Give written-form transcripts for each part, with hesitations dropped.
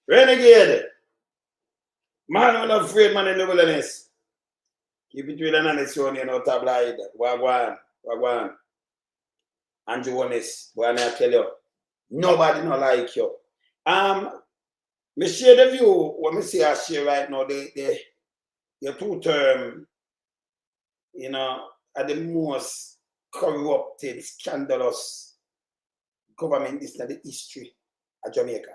Renegade. Man, I'm not afraid, man, in the wilderness. Keep it real and honest, you know, tabloid. Wagwan. Andrew Holness, boy, I tell you, nobody not like you. Me share the view, what me see I share right now, the two-term, you know, are the most corrupted, scandalous government in the history of Jamaica.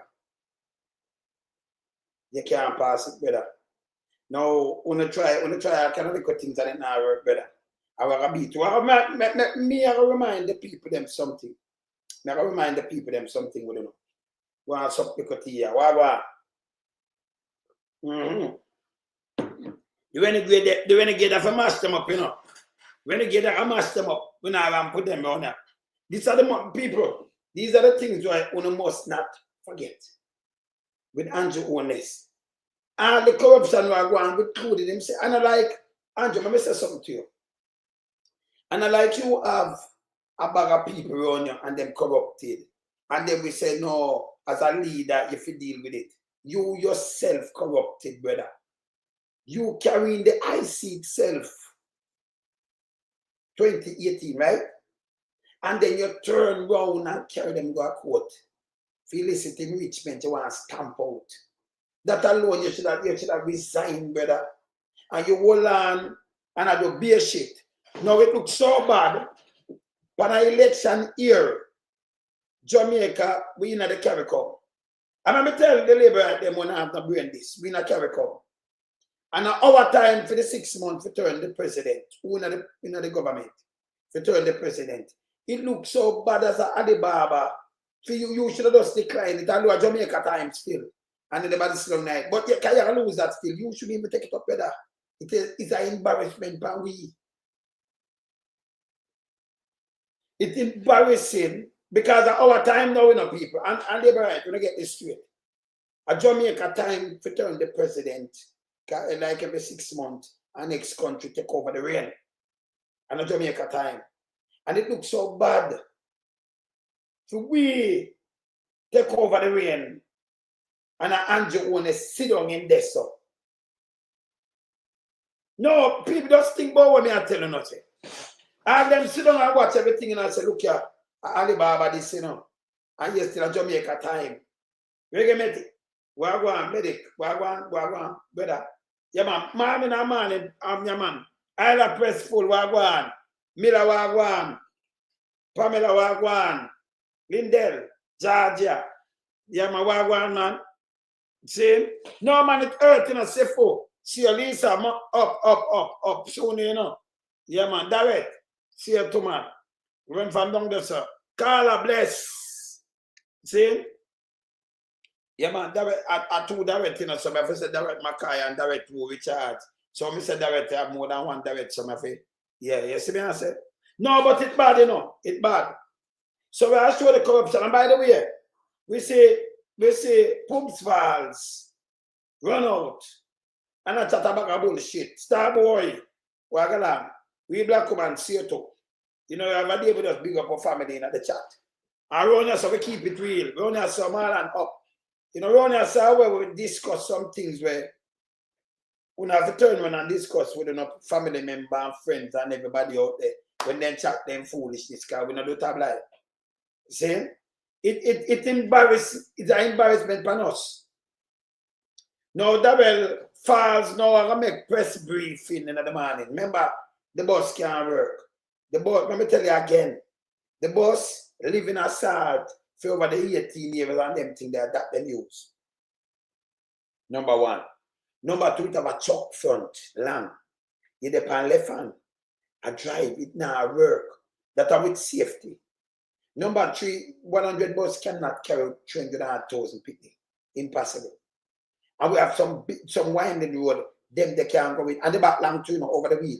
You can't pass it, brother. Now, when I try, I cannot look things that not work, brother. I will be to I will remind the people them something. I will remind the people them something, we don't know. One supplicate here. The renegade have a mash them up, you know. Renegade have a mash them up. We now put them on there. These are the people. These are the things why we must not forget. With Andrew Holness. And the corruption we are going with included him say, and I like Andrew, let me say something to you. And I like you have a bag of people around you and them corrupted. And then we say, no, as a leader, if you deal with it. You yourself corrupted, brother. You carrying the IC itself. 2018, right? And then you turn round and carry them go to court. For illicit enrichment, you want to stamp out. That alone, you should have resigned, brother. And you hold on and I do bear shit. Now it looks so bad. When an election year, Jamaica, we in the CARICOM. And I'm going to tell the Labour them when I have not brain this. We in the CARICOM. And our time for the 6 months to turn the president, who in the government, to turn the president. It looks so bad as a Alibaba. So you should have just declined it. I know Jamaica time still. And then the body slow night. But you can't lose that still. You should even take it up better. It's an embarrassment for we. It's embarrassing because of our time now, you know, people. And Labour right, when I get this straight. A Jamaica time to turn the president, like every 6 months, and next country take over the reign. And a Jamaica time. And it looks so bad. So we take over the reign. And Andrew Holness sit down in there, so. No, people just think about what me I tell you nothing. And them sit down and watch everything and I say, look here, Alibaba this, you know. And you're still a Jamaica time. Reggae Wagwan, medic, Wagwan, brother. Yeah, man, I'm your man. Isla Press Full, Wagwan. Miller Wagwan. Pamela Wagwan. Lindell, Georgia. Yeah, my Wagwan, man. See? No, man, it hurt, you know, say for. See, Lisa, up, soon, you know. Yeah, man, direct. See you too, man. Run from down there, sir. Carla, bless. See? Yeah, man, direct, I two direct, you know, so I say direct Mackay and direct to Richard. So I say direct, I have more than one direct, so I say, yeah, you see me, I say? No, but it's bad, you know, it's bad. So I show the corruption, and by the way, we say pumps valves run out, and I chat about bullshit. Star boy, Wagalam, we black woman, see you too. You know, I'm able to big up our family in the chat. And around here, so we keep it real. Around here, so man and up. You know, around here, so where we discuss some things where we have to turn around and discuss with family members and friends and everybody out there when they chat them foolishness, because we don't do tabloid. See? It's an embarrassment for us. Now, Dabel falls now and make press briefing in the morning. Remember, the bus can't work. The bus, let me tell you again, the bus live in assault for over the 18 years and them things that they use. Number one. Number two, it have a chuck front, long. You depend left hand. I drive, it now work. That are with safety. Number three, 100 bus cannot carry 300,000 people. Impossible. And we have some winding road, them they can't go with. And the back long too, you know, over the wheel.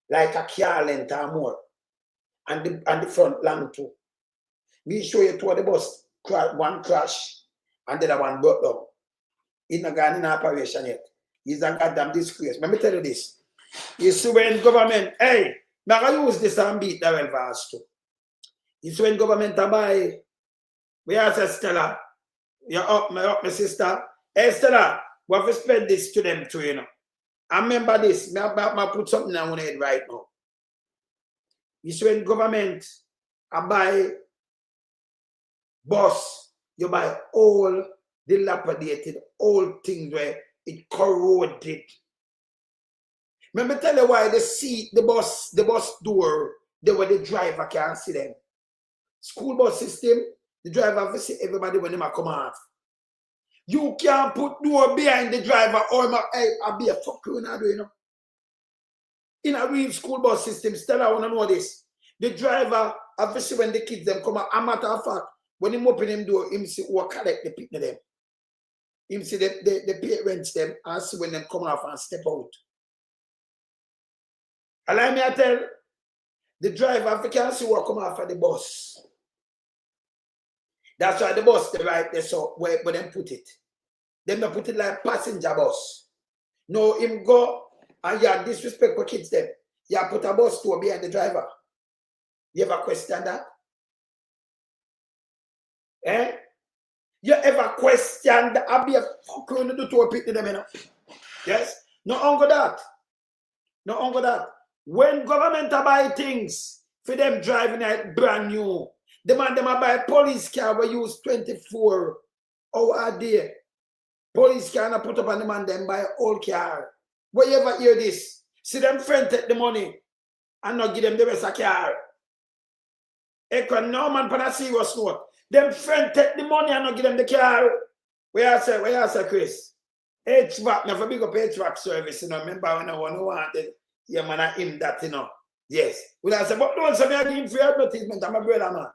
Like a car length or more. And the front long too. Me show you two of the bus, one crash, and the other one broke down. He's not gone in operation yet. He's a goddamn disgrace. Let me tell you this. You see when government, hey, now I use this and beat the well fast too. It's when government buy, we have a Stella, You're up, my sister. Esther, we have to spread this to them too, you know. I remember this. I put something on my head right now. You see, when government I buy bus, you buy all dilapidated, old things where it corroded. Remember tell you why the seat, the bus door, they where the driver can't see them. School bus system, the driver have to see everybody when they come off. You can't put door behind the driver or I'll be a fuck you now, you know. In a real school bus system, still I want to know this. The driver have to see when the kids them come out. A matter of fact, when him open him door, him see who collect the people them. Him see the parents them and see when them come off and step out. Allow me to tell the driver can see what come off of the bus. That's why the bus they right there so where them put it. Them they put it like passenger bus. No, him go and you disrespect for kids them. You put a bus door behind the driver. You ever question that? Eh? You ever question that? I'll be a fuck when you do to a pit to them, you know? Yes? No uncle that. No uncle that. When government buy things for them driving it brand new, the man them buy police car we use 24 hours a day. Police car and put up on the man them buy old car. Where you ever hear this? See them friend take the money and not give them the rest of the car. No man on a serious note. Them friend take the money and not give them the car. Where you say, Chris? HVAC, never big up HVAC service, you know. Remember when I wanted, yeah, man, I him that, you know. Yes. When I say, but don't say me I give him free advertisement, I'm a brother, man.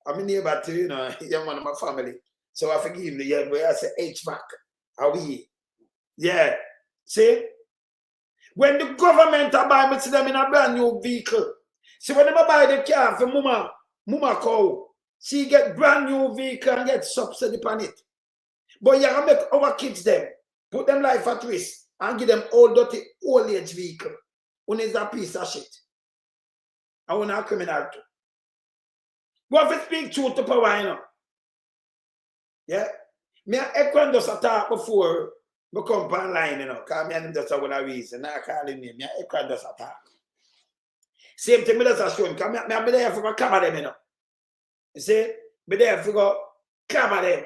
I'm a neighbor too, you know, you're one of my family. So I forgive him the year where I say HVAC. Are we? Yeah. See? When the government buy me to them in a brand new vehicle. See, when they buy the car for mama cow, she get brand new vehicle and get subsidy on it. But you can make our kids them, put them life at risk and give them old dirty old age vehicle. When is a piece of shit. I want a criminal too. We have to speak truth to power, you know. Yeah? Me and Ekwan just attack before we come online, you know, because me and him just have a reason. I call him name. Me and Ekwan just attack. Same thing, me just show him, because I'm there for go cover them, you know. You see? Me there for go cover them.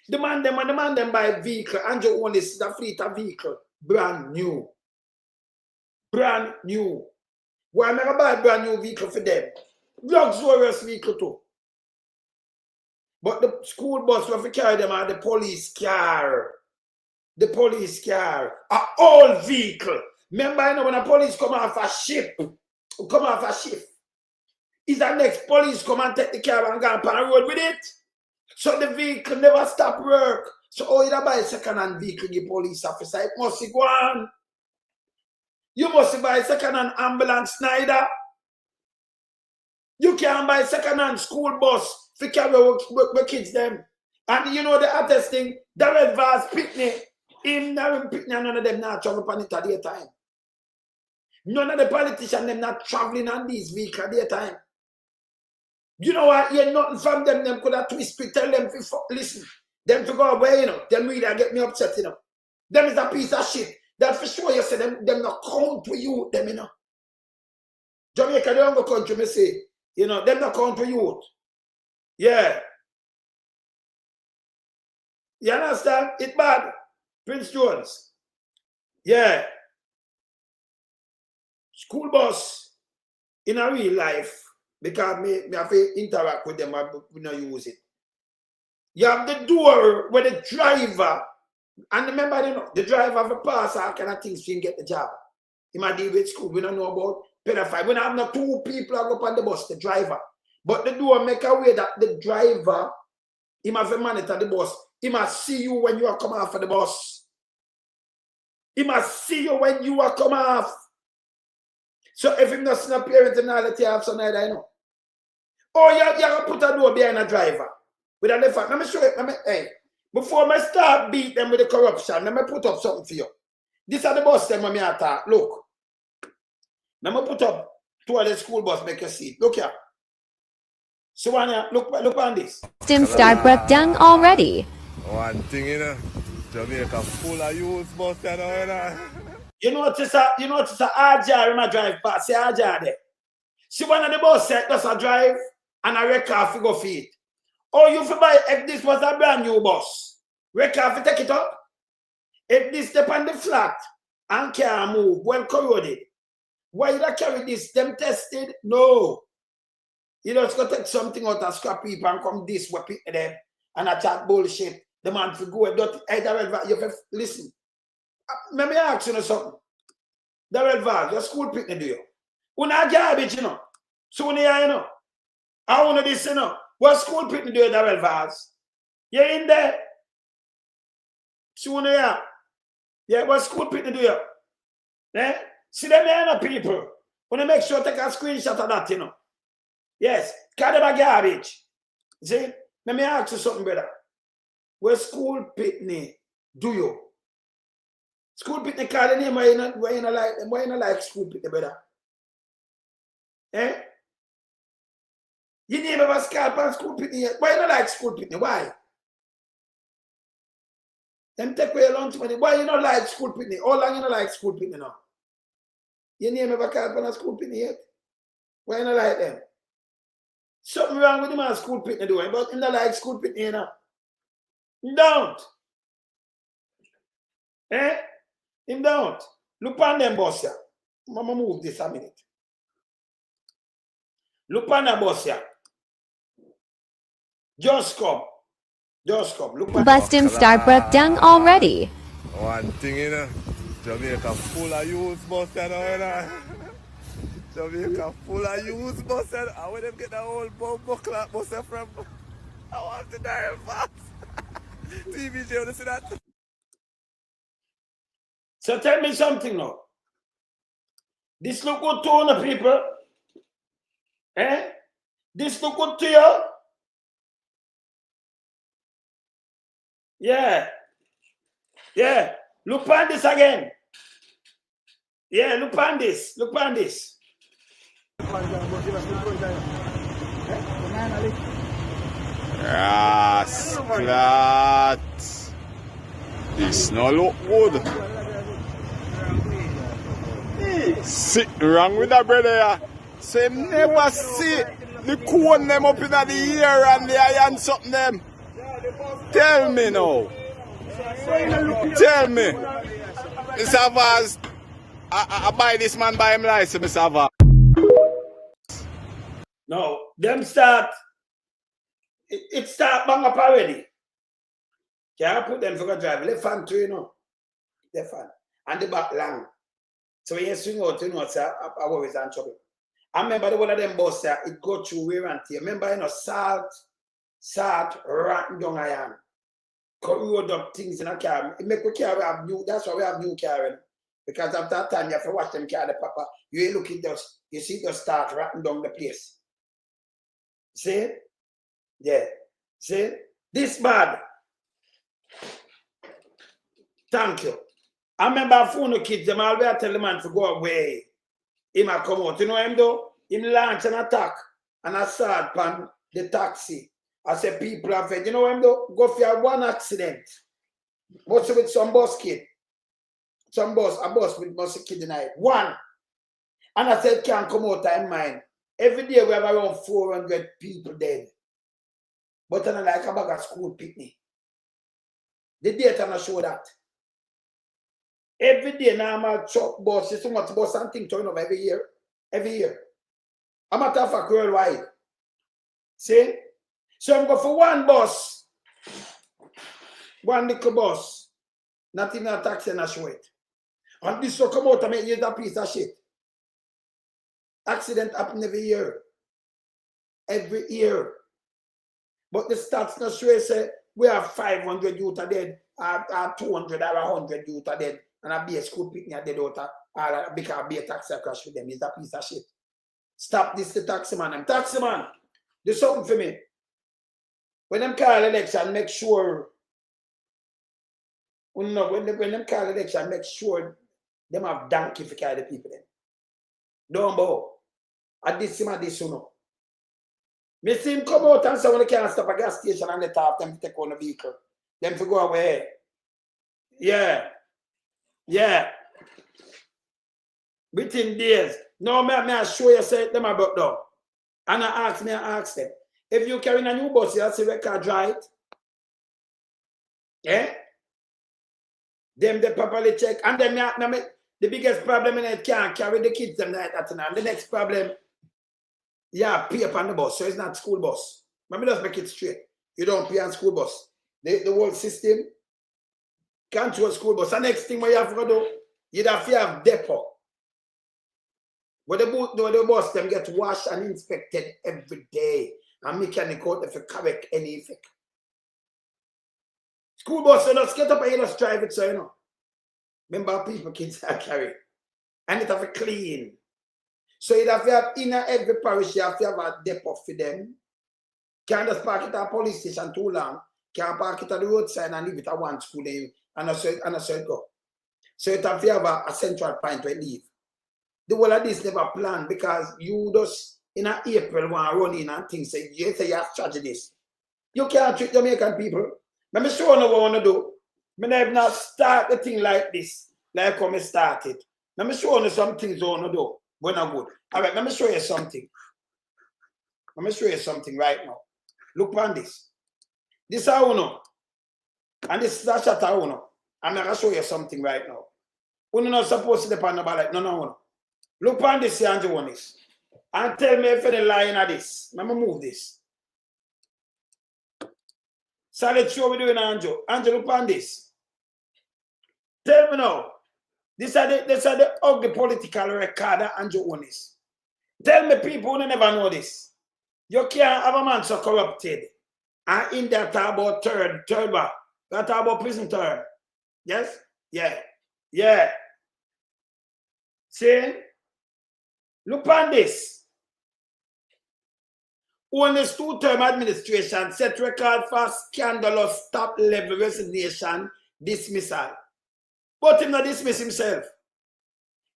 The man them buy vehicle, and you only see the fleet of vehicle, brand new. Brand new. Why am I buy brand new vehicle for them? Luxurious vehicle too. But the school bus will carry them on the police car. The police car. An old vehicle. Remember, you know, when a police come off a ship, is the next police come and take the car and go on the road with it? So the vehicle never stop work. So oh, you buy a second-hand vehicle, the police officer, it must go on. You must buy a second-hand ambulance, Snyder. You can buy a second-hand school bus to carry with kids them. And you know the hottest thing, the red vase picnic, him not picnic, none of them not travel on it at the time. None of the politicians them not traveling on these vehicles at the time. You know what? You nothing from them could have twisted, tell them to listen. Them to go away, you know. Them really get me upset, you know. Them is a piece of shit. That for sure you say them not count for you, them, you know. Jamaica, they don't go country, me say. You know, them not count for youth. Yeah. You understand? It's bad. Prince Jones. Yeah. School bus in a real life, because me have to interact with them, we don't use it. You have the door where the driver, and remember, you know, the driver have a pass all kind of things to get the job. He might deal with school. We don't know about pedophile. We don't have no two people who go on the bus, the driver. But the door make a way that the driver, he must monitor the bus. He must see you when you are coming off of the bus. He must see you when you are coming off. So if him not see a parent and all that you have, so neither I know. Or you put a door behind a driver. With a left hand. Let me show you. Hey, before I start beat them with the corruption, let me put up something for you. These are the bus them when I talk. Look. Let me put up two of the school bus make you see. Look here. So when you look on this. Stim start breakdown already. One thing, Jamaica full of youth bus, You notice a RJ when I drive past, see RJ there. See one of the bus set does a drive and a wreck car go feed. Oh, you feel buy if this was a brand new bus. Wreck car take it up. If this step on the flat and can't move, well corroded. Why you carry this? Them tested? No. You just go take something out of scrap people and come this way pick them and I chat bullshit. The man for go you listen. Let me ask you something. The red vase, your school picnic do you? Una garbage, you know. So when you know. I want this, you know. What school picnic do you, the red vase? You're in there. So when you yeah, what school picnic do you? Eh? See them here, people. When you make sure take a screenshot of that, you know. Yes, carry them a garbage. See? Let me ask you something, brother. What school picnic do you? School picnic call the name why you not like school picnic, brother? Eh? You name ever scalp on school picnic yet? Why you not like school picnic? Why? Them take away your lunch money. Why you not like school picnic? How long you not like school picnic now? You name ever scalp on a school picnic yet? Why you not like them? Something wrong with him on school picnic doing, but you not like school picnic, you know? You don't. Eh? Him don't. Look on them boss here. Mama move this a minute. Look on the boss here. Just come. Just come. Look on Bust him start breakdown already. One thing, Jamaica full of youth bus, Jamaica full of youth bus, and when them get the whole bumbo clock bus from, I want to die fast. TV show, you see that? So tell me something now. This look good to the people. Eh? This look good to you? Yeah. Yeah. Look on this again. Yeah, look on this. Look on this. Yes, flat. This no look good. Sitting wrong with that brother here. So him never see the cone them up in the ear and the iron something them. Tell me now. Tell me. Mr. Vaz, I buy this man by him license, Mr. Vaz. No, them start. It start bang up already. Can't put them for the drive. Left hand too, you know. Left hand. And the back long. So when you swing out, you know, sir, I always in trouble. I remember the one of them bus, sir, it go through wear and tear. Remember, you know, salt, rotten down iron. Corrode up things in a car. It make we car have new, that's why we have new car. You know? Because after that time, you have to watch them car, the papa. You look at just, you see just start rotten down the place. See? Yeah. See? This bad. Thank you. I remember phone the kids, them always tell the man to go away. He might come out. You know him though? He launch an attack and assault on the taxi. I said people have said, you know him though? Go for one accident. What's with some bus kid? A bus with most kid in it. One. And I said can't come out in mine. Every day we have around 400 people dead. But I like a bag of school picnic. The data not show that. Every day normal truck bus, so much bus and thing turn up every year. Every year. A matter of fact, worldwide. See? So I'm going for one bus. One little bus. Not even a taxi and a show it. And this will come out and make you a piece of shit. Accident happen every year. Every year. But the stats not show say we have 500 youth are dead, or 200 or 100 youth are dead, and a be a school picnic are dead out because be a taxi crash with them. Is a piece of shit. Stop this the taxi man. I'm taxi man. Do something for me. When them call election, make sure when them call election, make sure them have donkey for carry the people then. Don't bow. At this you know. Me see him come out and say when they can't stop a gas station and let off them to take on a vehicle. Them to go away. Yeah. Yeah. Within days. No, may I show you say them about though. And I ask them. If you carry a new bus, you see record right. Yeah? Them they properly check. And then the biggest problem in it can't carry the kids them like that. And the next problem, yeah, pay up on the bus. So it's not school bus. Let me just make it straight. You don't pay on school bus. The whole system can't do a school bus. The next thing what you have to do, you have to have depot. Where the bus them get washed and inspected every day. And mechanic out if you correct any effect. School bus, you just get up and you just drive it, so you know. Remember people kids are carry. And it have to clean. So you have to have in every parish, you have to have a depot for them. Can't just park it at a police station too long. Can't park it at the roadside and leave it at one school and so it go. So you have to have a central point where leave. The whole of this never planned because you just in April want to run in and things say you say you have strategies. You can't treat Jamaican people. Let me show you what I want to do. I never not start the thing like this, like how I started. Let me show you some things I want to do when I'm good. All right, let me show you something. Let me show you something right now. Look on this. This is how I know. And this is a shot I know. I'm going to show you something right now. You're not supposed to depend on like no. Look on this here, Andrew, this. And tell me if any line at this. Let me move this. So let's show we doing, Andrew. Andrew, look on this. Tell me now. These are the ugly political record that Andrew Holness. Tell me people who never know this. You can't have a man so corrupted. And in there talk about third bar. That talk about prison term. Yes? Yeah. See? Look on this. Holness two-term administration set record for scandalous top-level resignation dismissal. But him not dismiss himself.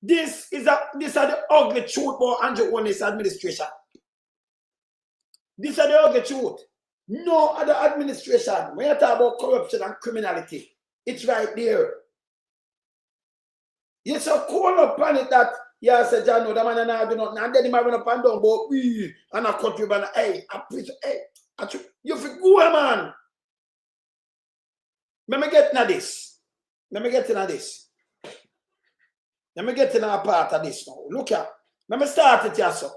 This are the ugly truth about Andrew Holness administration. These are the ugly truth. No other administration, when you talk about corruption and criminality, it's right there. You so call up on it that yeah, say John, no, the man and do nothing, and then he might run up and down, but we and a country man, hey, I preach, hey, you feel good, man. Let me get into this. Let me get into a part of this now. Look here. Let me start it here, so.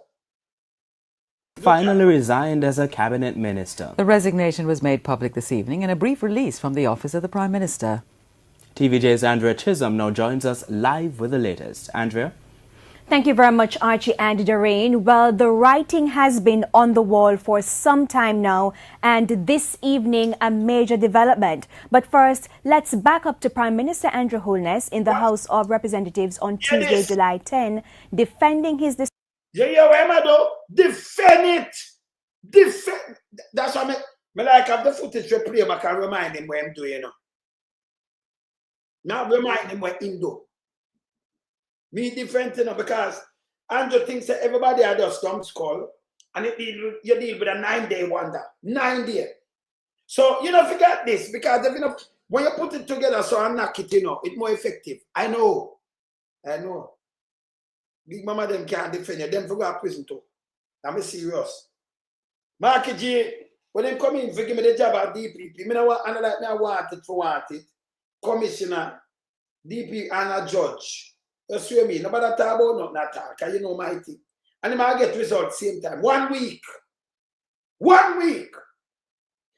Finally resigned as a cabinet minister. The resignation was made public this evening in a brief release from the office of the Prime Minister. TVJ's Andrea Chisholm now joins us live with the latest. Andrea? Thank you very much, Archie and Doreen. Well, the writing has been on the wall for some time now, and this evening a major development. But first, let's back up to Prime Minister Andrew Holness in the House of Representatives on Tuesday, July 10, defending his decision. Yeah, where am I though? Defend it. Defend. That's what I like have the footage to play, but I can remind him what I'm doing, you know. Now remind him what him do. Me different, you know, because Andrew thinks that everybody had a stump skull and you deal with a 9-day wonder. 9 days. So, you know, forget this because if, you know, when you put it together so I knock it, you know, it's more effective. I know. Big mama them can't defend you. Them forgot prison too. I'm serious. Marky G, when they come in, for give me the job at DPP, I want it. Commissioner, DP and a judge. You see me? Nobody talk about nothing attack, because you know my thing. And I might get results same time. 1 week. 1 week.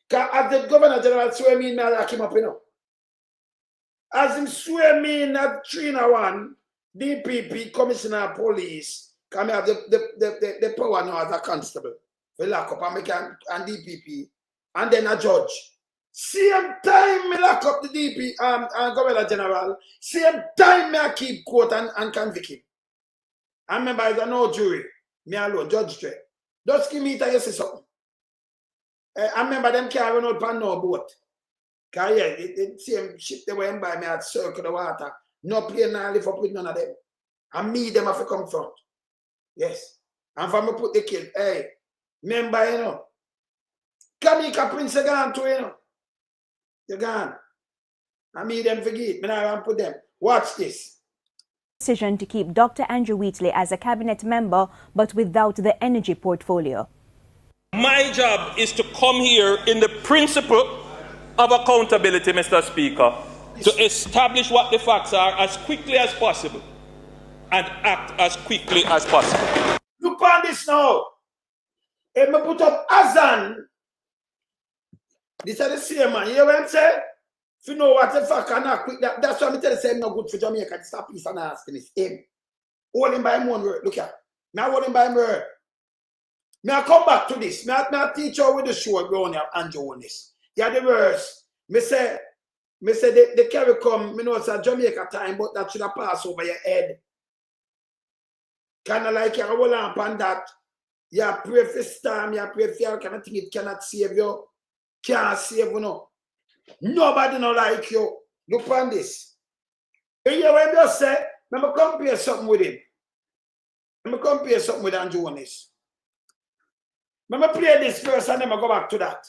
Because as the Governor General swear me in, I lock him up, you know. As him swear me in at 3-1, DPP, Commissioner of Police, come have the power now as a constable. We lock up and DPP, and then a judge. Same time me lock up the DP and Governor General, same time me I keep court and convict him. I remember it's a no jury, me alone, judge straight. Just give me you see something. I remember them can't run out on no boat. Because yeah, the same ship they went by me at circle the water. No plane now live up with none of them. And me them have to come front. Yes. And for me put the kid, hey, Remember, you know. Kamika Prince gone too, you know. They're gone. I mean them forget. Me not put them. Watch this. Decision to keep Dr. Andrew Wheatley as a cabinet member, but without the energy portfolio. My job is to come here in the principle of accountability, Mr. Speaker, to establish what the facts are as quickly as possible and act as quickly as possible. Look on this now. And me put up Azan. This is the same man. You hear what I'm saying? If you know what the fuck and not quick, that's why I tell you say no good for Jamaica. This is a piece and nastiness. Him. Hold him by him one word. Look here. Now hold him by him word. May I come back to this? May I teach you with the show going here, Andrew Holness. Yeah, the verse. Me say the carry come, me know it's a Jamaica time, but that should have passed over your head. Kind of like you hold on upon that. You pray for storm, you pray for you kind of thing it cannot save you. Can't save you no. Nobody no like you. Look on this. You hear what I just say? Let me compare something with him. Let me compare something with Andrew Holness. Let me play this first and then I go back to that.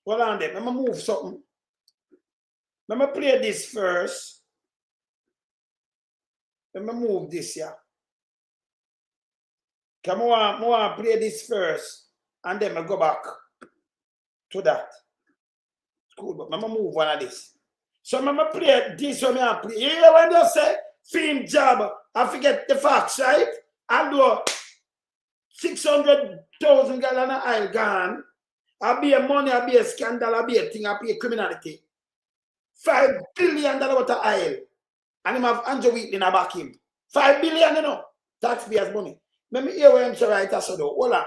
Hold on there. Let me move something. Let me play this first. Let me move this here. Come on, play this first and then I go back to that. Cool, but I'm gonna move one of this. So I'm gonna play this one. I play. You hear when they say film job, I forget the facts, right? I do 600,000 gallon of oil gone. I be a money, I be a scandal, I be a thing, I be a criminality. $5 billion worth of oil. And him have Andrew Wheatley in a back him. $5 billion, you know. Taxpayers' money. Let me hear what I'm saying right so though. Hold on.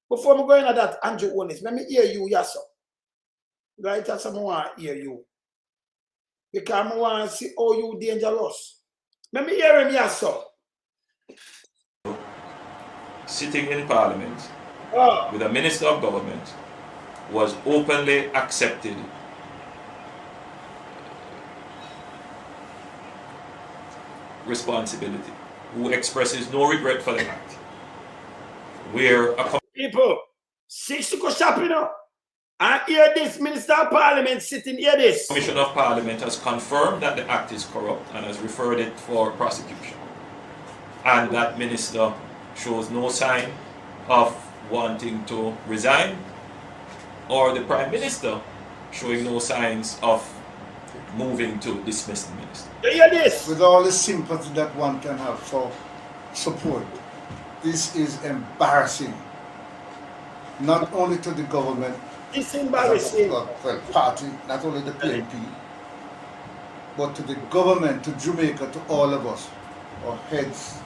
Before I go into that, Andrew Holness, let me hear you, yes, sir. Right, that's what I want to hear you. Because I want to see how you dangerous. Let me hear him, yes, sir. Sitting in Parliament with a Minister of Government was openly accepted responsibility, who expresses no regret for the act. Where a people, 6 to go shopping up. And hear this Minister of Parliament sitting here this. Commission of Parliament has confirmed that the act is corrupt and has referred it for prosecution. And that minister shows no sign of wanting to resign, or the Prime Minister showing no signs of moving to dismiss the minister. You hear this? With all the sympathy that one can have for support, this is embarrassing. Not only to the government, it's embarrassing. Party, not only the PNP, but to the government, to Jamaica, to all of us. Our heads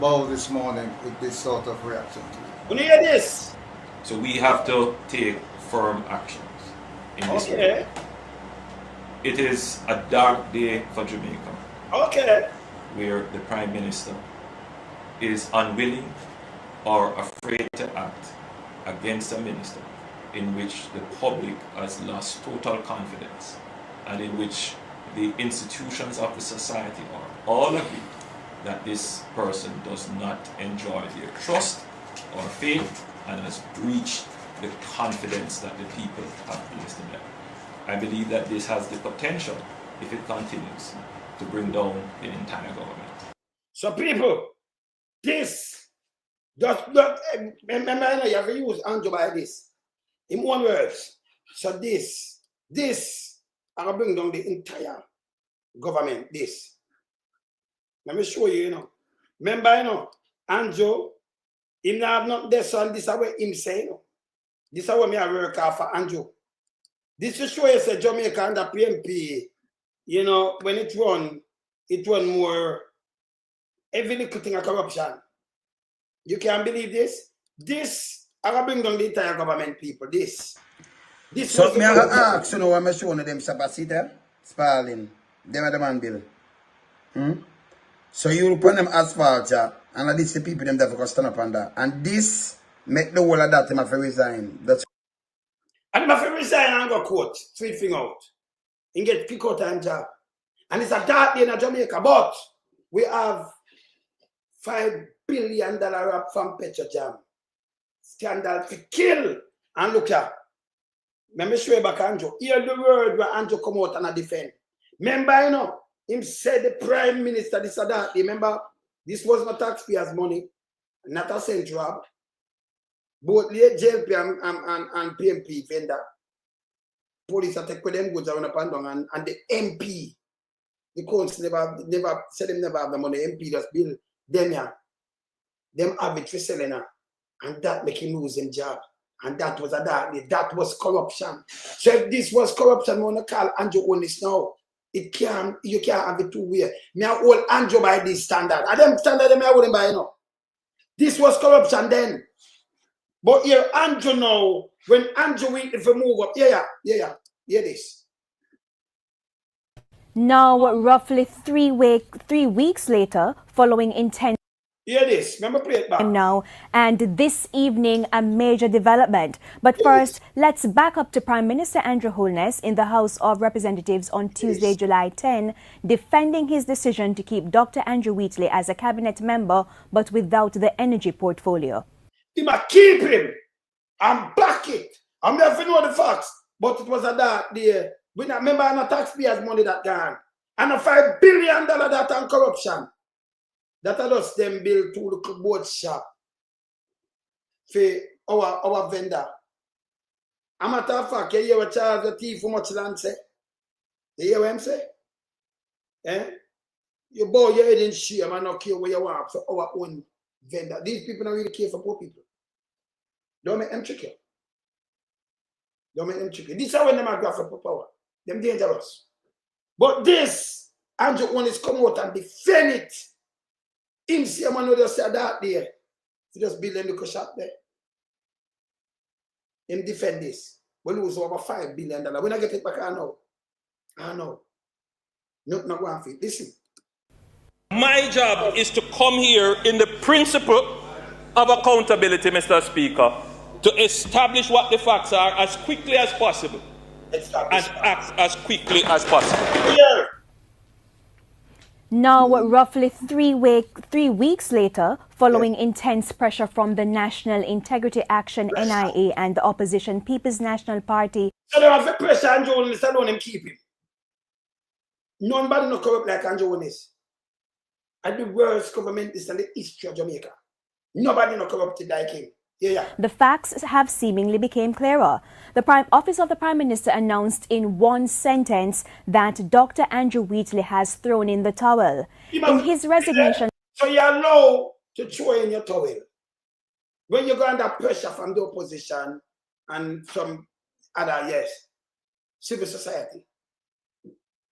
bow this morning with this sort of reaction to it. You hear this? So we have to take firm actions in this way. It is a dark day for Jamaica. Okay. Where the Prime Minister is unwilling or afraid to act against a minister in which the public has lost total confidence and in which the institutions of the society are all agree that this person does not enjoy their trust or faith and has breached the confidence that the people have placed in them. I believe that this has the potential, if it continues, to bring down the entire government. So people, this does not, remember you have to use Andrew by this. In one words, so this, I will bring down the entire government, this. Let me show you, you know. Remember, you know, Andrew, him have not this and this is what him say, you know. This is what me I work out for Andrew. This will show you say Jamaica and the PNP, you know, when it run more every little thing of corruption. You can't believe this? This I will bring down the entire government, people. This so me I ask you know I'm showing them Sabasita, Spalling, them are the man bill. So you put them asphalt, and this the people them that for stand up on that. And this make the whole of that them have to resign. That's and him have to resign and go court, sweet thing out. And get pick out and job. And it's a dark day in Jamaica, but we have $5 billion up from Petrojam. scandal to kill. And look here. Let me show you back Andrew. Hear the word where Andrew come out and defend. Remember, you know, him said the Prime Minister, this or that. Remember, this was not taxpayers' money, not a cent job. Both the JLP and PMP vendor. Police are taking them goods around up and down, and the MP, the council never said them never have the money. MP just bill them here. Them have it for selling her. And that make him lose his job. And that was that was corruption. So if this was corruption, I want to call Andrew Holness now. You can't have it two ways. Me I hold Andrew by this standard. And them standard them I hold him by, you know. This was corruption then. But here Andrew now, when Andrew if we move up, hear this. Now, roughly 3 weeks later, following intense Hear this. Remember, play it back. Now, and this evening, a major development. But first, let's back up to Prime Minister Andrew Holness in the House of Representatives on Tuesday, July 10, defending his decision to keep Dr. Andrew Wheatley as a cabinet member, but without the energy portfolio. He must keep him and back it. I'm there to know the facts, but it was a dark day. We not remember no taxpayers' money that gone. And a $5 billion that on corruption. That are just them bill to the board shop for our vendor. A matter of fact, you hear what charge the thief for much land say? You hear what I'm saying? Eh? You bow your head in shame and not care where you want for our own vendor. These people don't really care for poor people. Don't make them tricky. Don't make them tricky. This is when them are graph for power. Them dangerous. But this, Andrew Holness come out and defend it. Him see a man who just said that there. He just build a little shop there. Him defend this. We lose over $5 billion. When I get it back, I know. Not going for it. Listen. My job is to come here in the principle of accountability, Mr. Speaker, to establish what the facts are as quickly as possible and act as quickly as possible. Yeah. Now, roughly 3 weeks later, following intense pressure from the National Integrity Action NIA and the opposition People's National Party. So they have the pressure Andrew Holness and don't him keep him. Nobody no corrupt like Andrew Holness. And the worst government is in the history of Jamaica. Nobody no corrupted like him. Yeah. The facts have seemingly become clearer. The Office of the Prime Minister announced in one sentence that Dr. Andrew Wheatley has thrown in the towel. In his resignation... So you allow to throw in your towel. When you go under pressure from the opposition and from other, civil society.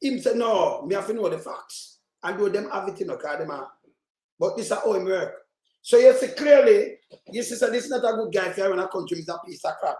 Him say, no, me have to know the facts. And do them have it in the car, but this is how it works. So you see clearly, this is not a good guy if you're in a country with a piece of crap.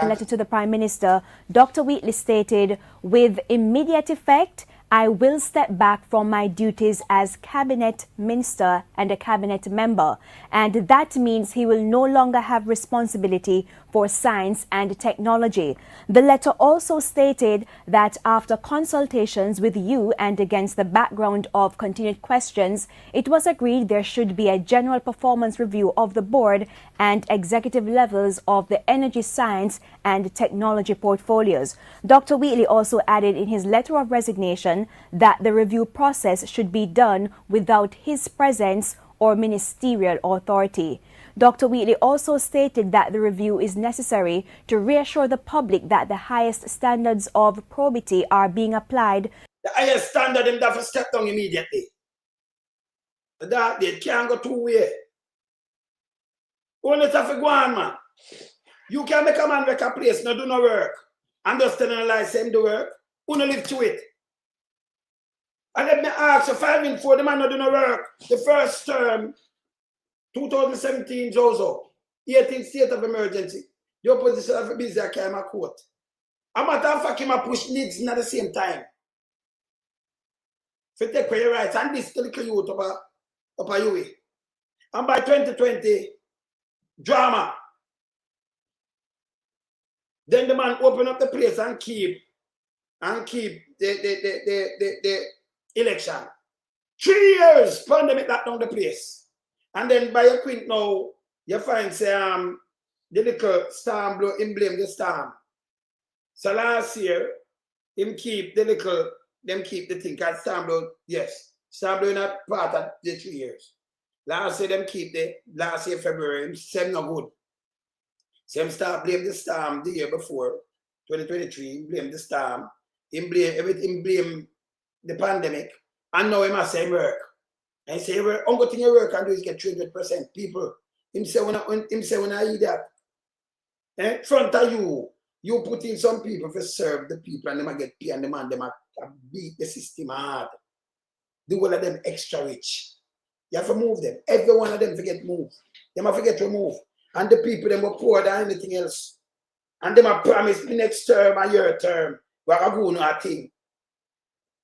Letter to the Prime Minister, Dr. Wheatley stated, with immediate effect, I will step back from my duties as cabinet minister and a cabinet member, and that means he will no longer have responsibility for science and technology. The letter also stated that after consultations with you and against the background of continued questions, it was agreed there should be a general performance review of the board and executive levels of the energy science and technology portfolios. Dr. Wheatley also added in his letter of resignation that the review process should be done without his presence or ministerial authority. Dr. Wheatley also stated that the review is necessary to reassure the public that the highest standards of probity are being applied. The highest standard, them have to step down immediately. That they can't go two ways. Only have to go on, man. You can make a man make a place, no do no work. And just tell him him do work. Only live to it. And let me ask you, 5 in 4, the man no do no work. The first term, 2017, Jozo, 18th state of emergency. The opposition have a busy, I came a court. A matter of fact, him a push needs at the same time. If you take away your rights, and this little youth up a UA. And by 2020, drama. Then the man open up the place and keep the election. 3 years pandemic locked down the place. And then by a quint now, you find say the little storm blow, him blame the storm. So last year, him keep the little, them keep the thing, because storm blow, yes, storm blow not part of the 3 years. Last year, them keep the, last year, February, him say no good. So him start blame the storm the year before, 2023, blame the storm, him blame everything, blame the pandemic, and now he must say work. And he say, only thing you work and do is get 300% people. Him say when I eat that, in front of you, you put in some people to serve the people and them get paid and them beat the system hard. Do all of them extra rich. You have to move them. Every one of them forget move. Them have forget to move. And the people them are poor than anything else. And them are promised the next term and your term. We're going to do a thing.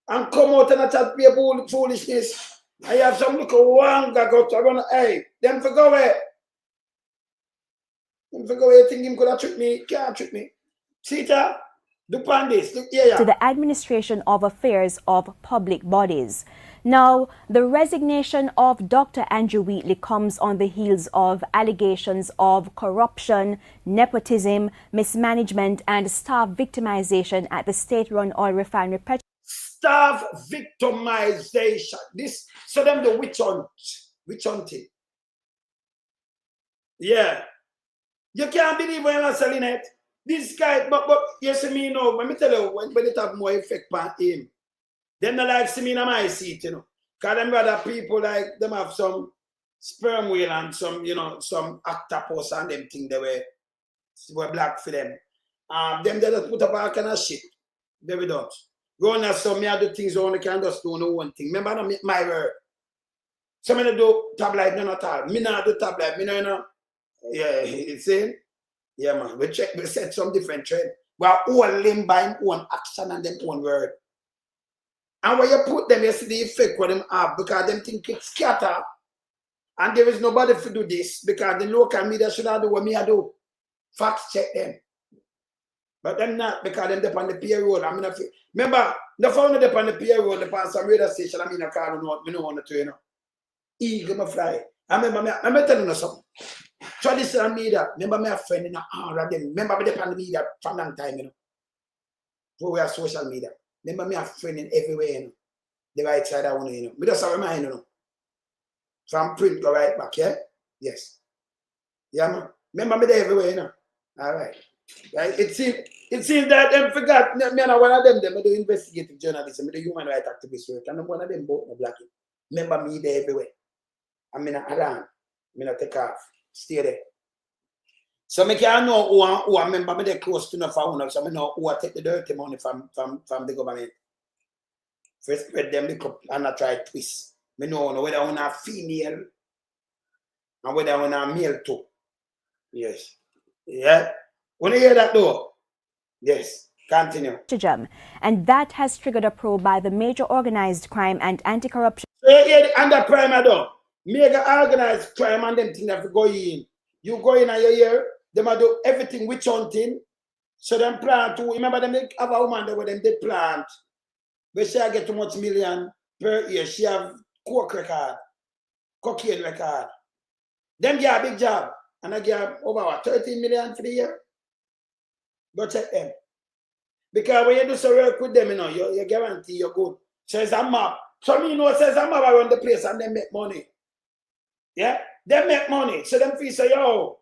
And come out and chat be a foolishness. I have some little wanga go to run. Hey, them for go away. Them for go away. Think him could have tricked me. Can't trick me. See that? Look on this. Look here. To the administration of affairs of public bodies. Now, the resignation of Dr. Andrew Wheatley comes on the heels of allegations of corruption, nepotism, mismanagement, and staff victimization at the state-run oil refinery. Staff victimization. This, so them the witch hunting. Yeah. You can't believe when I'm selling it. This guy, but you see me now, let me tell you, when it have more effect on him, them not like see me in my seat, you know. Because them rather people like them have some sperm whale and some, you know, some octopus and them thing they were black for them. Them they just put up all kind of shit. They we don't. Go on as some me do things only can just do no one thing. Remember my word. Some of them do tabloid none at all. Me not do tabloid, me no, you know. Yeah, you see? Yeah, man. We set some different trend. We are all limbed by him own action and them own word. And when you put them, you see the effect what them have because them think it's scatter. And there is nobody to do this because the local media should have do what me I do. Facts check them. But them not because them dep on the payroll. I mean, remember, the founder dep on the payroll, the on some radio station, I mean, I can't know, me no want to, you know. Eagle me fly. I remember, I'm telling you something. Traditional media, remember me a friend in all of them. Remember me dep on the media for a long time, you know. Before we are social media. Remember me a friend in everywhere, you know. The right side I want to, you know. Me just remind you know. From print go right back, yeah? Yes. Yeah, man. Remember me there everywhere, you know. All right. Right? It seems that them forgot. Me and one of them do investigative journalism, me do human rights activist work, and one of them both no black. Remember me there everywhere. I mean, around. Me not take off. Stay there. So me can't know who I remember me there close to enough for owner, so I know who I take the dirty money from the government. First spread them the cup and I try twist. Me know whether I want a female and whether I want a male too. Yes. Yeah. When you hear that though? Yes. Continue. And that has triggered a probe by the major organized crime and anti-corruption. So you hear the under crime I do. Mega organized crime and them things have to go in. You go in and you hear them do everything witch hunting. So them plant too. Remember them have a woman there where them they plant. But she get too much million per year. She have coke record, cocaine record. Them get a big job. And I get over what, 13 million for the year? Go check them. Because when you do some work with them, you know, you guarantee you're good. So it's a map. So me know says a map around the place and they make money. Yeah? They make money. So them feel say, yo,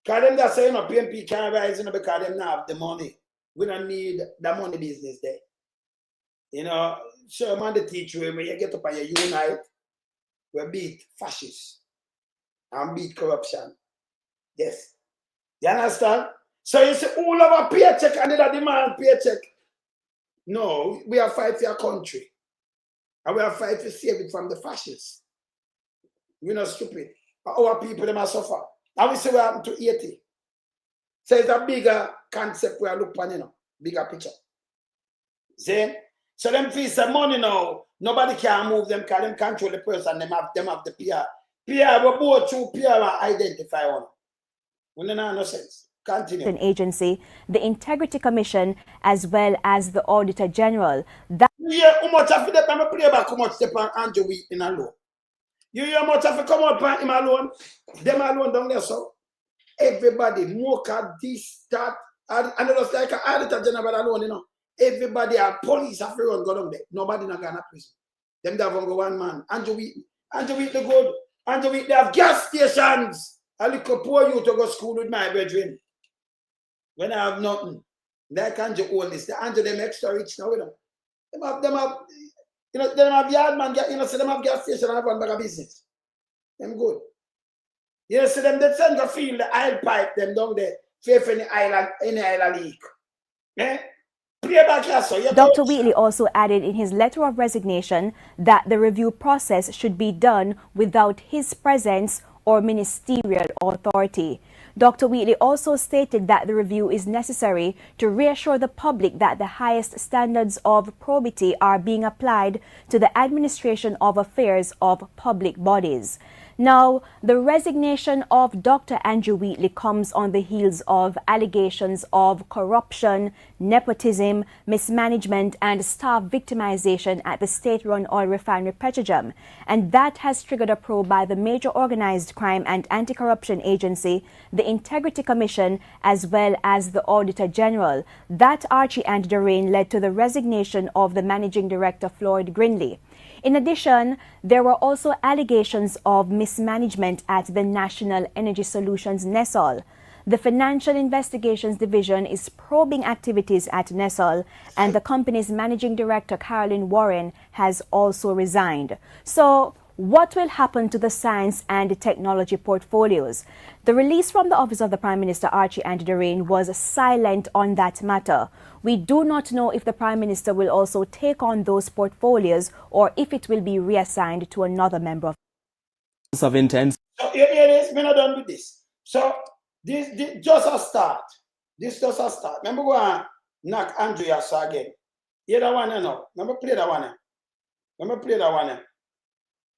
because them that say, you know, PMP can't rise, you know, because them not have the money. We don't need the money business there. You know, so man, the teach you when you get up and you unite, we beat fascists and beat corruption. Yes. You understand? So you see all of our paycheck and they demand paycheck. No, we are fighting for your country. And we are fighting to save it from the fascists. We're not stupid. Our people, they must suffer. And we see what happened to 80. So it's a bigger concept we are looking at, you know, bigger picture. See? So them feel some money now. Nobody can move them because them control the person. Them have the PR. PR, we both through PR and identify one. We don't have no sense. Continue. An agency, the Integrity Commission, as well as the Auditor General. That yeah, how much after that I'm play back how much step on Andrew Wheatley in a law. You hear much have to come up on him alone. Them alone down there, so. Everybody, mock at this, that, and it was like an auditor general alone, you know. Everybody, our police have to run go down there. Nobody not gonna prison. Them that go one man. Andrew Wheatley good. Andrew Wheatley have gas stations. I look up poor you to go school with my brethren. When I have nothing. Like Andrew Holness. The Andrew them extra rich now with them. Them have you know, them have yard man, you know, so them have gas station and have one bag of business. Them good. You know, so them they send to feel the oil pipe them down there, if any island leak. Eh? Dr. Wheatley also added in his letter of resignation that the review process should be done without his presence or ministerial authority. Dr. Wheatley also stated that the review is necessary to reassure the public that the highest standards of probity are being applied to the administration of affairs of public bodies. Now, the resignation of Dr. Andrew Wheatley comes on the heels of allegations of corruption, nepotism, mismanagement and staff victimization at the state-run oil refinery Petrojam, and that has triggered a probe by the major organized crime and anti-corruption agency, the Integrity Commission, as well as the Auditor General. That, Archie and Doreen, led to the resignation of the Managing Director, Floyd Grindley. In addition, there were also allegations of mismanagement at the National Energy Solutions NESOL. The Financial Investigations Division is probing activities at NESOL, and the company's Managing Director, Carolyn Warren, has also resigned. So, what will happen to the science and technology portfolios? The release from the Office of the Prime Minister, Archie and Doreen, was silent on that matter. We do not know if the Prime Minister will also take on those portfolios or if it will be reassigned to another member of intense. So here it is, we're not done with this. So this just a start. This just a start. Remember go and knock Andreas again. Hear that one now. Remember play that one. Remember play that one.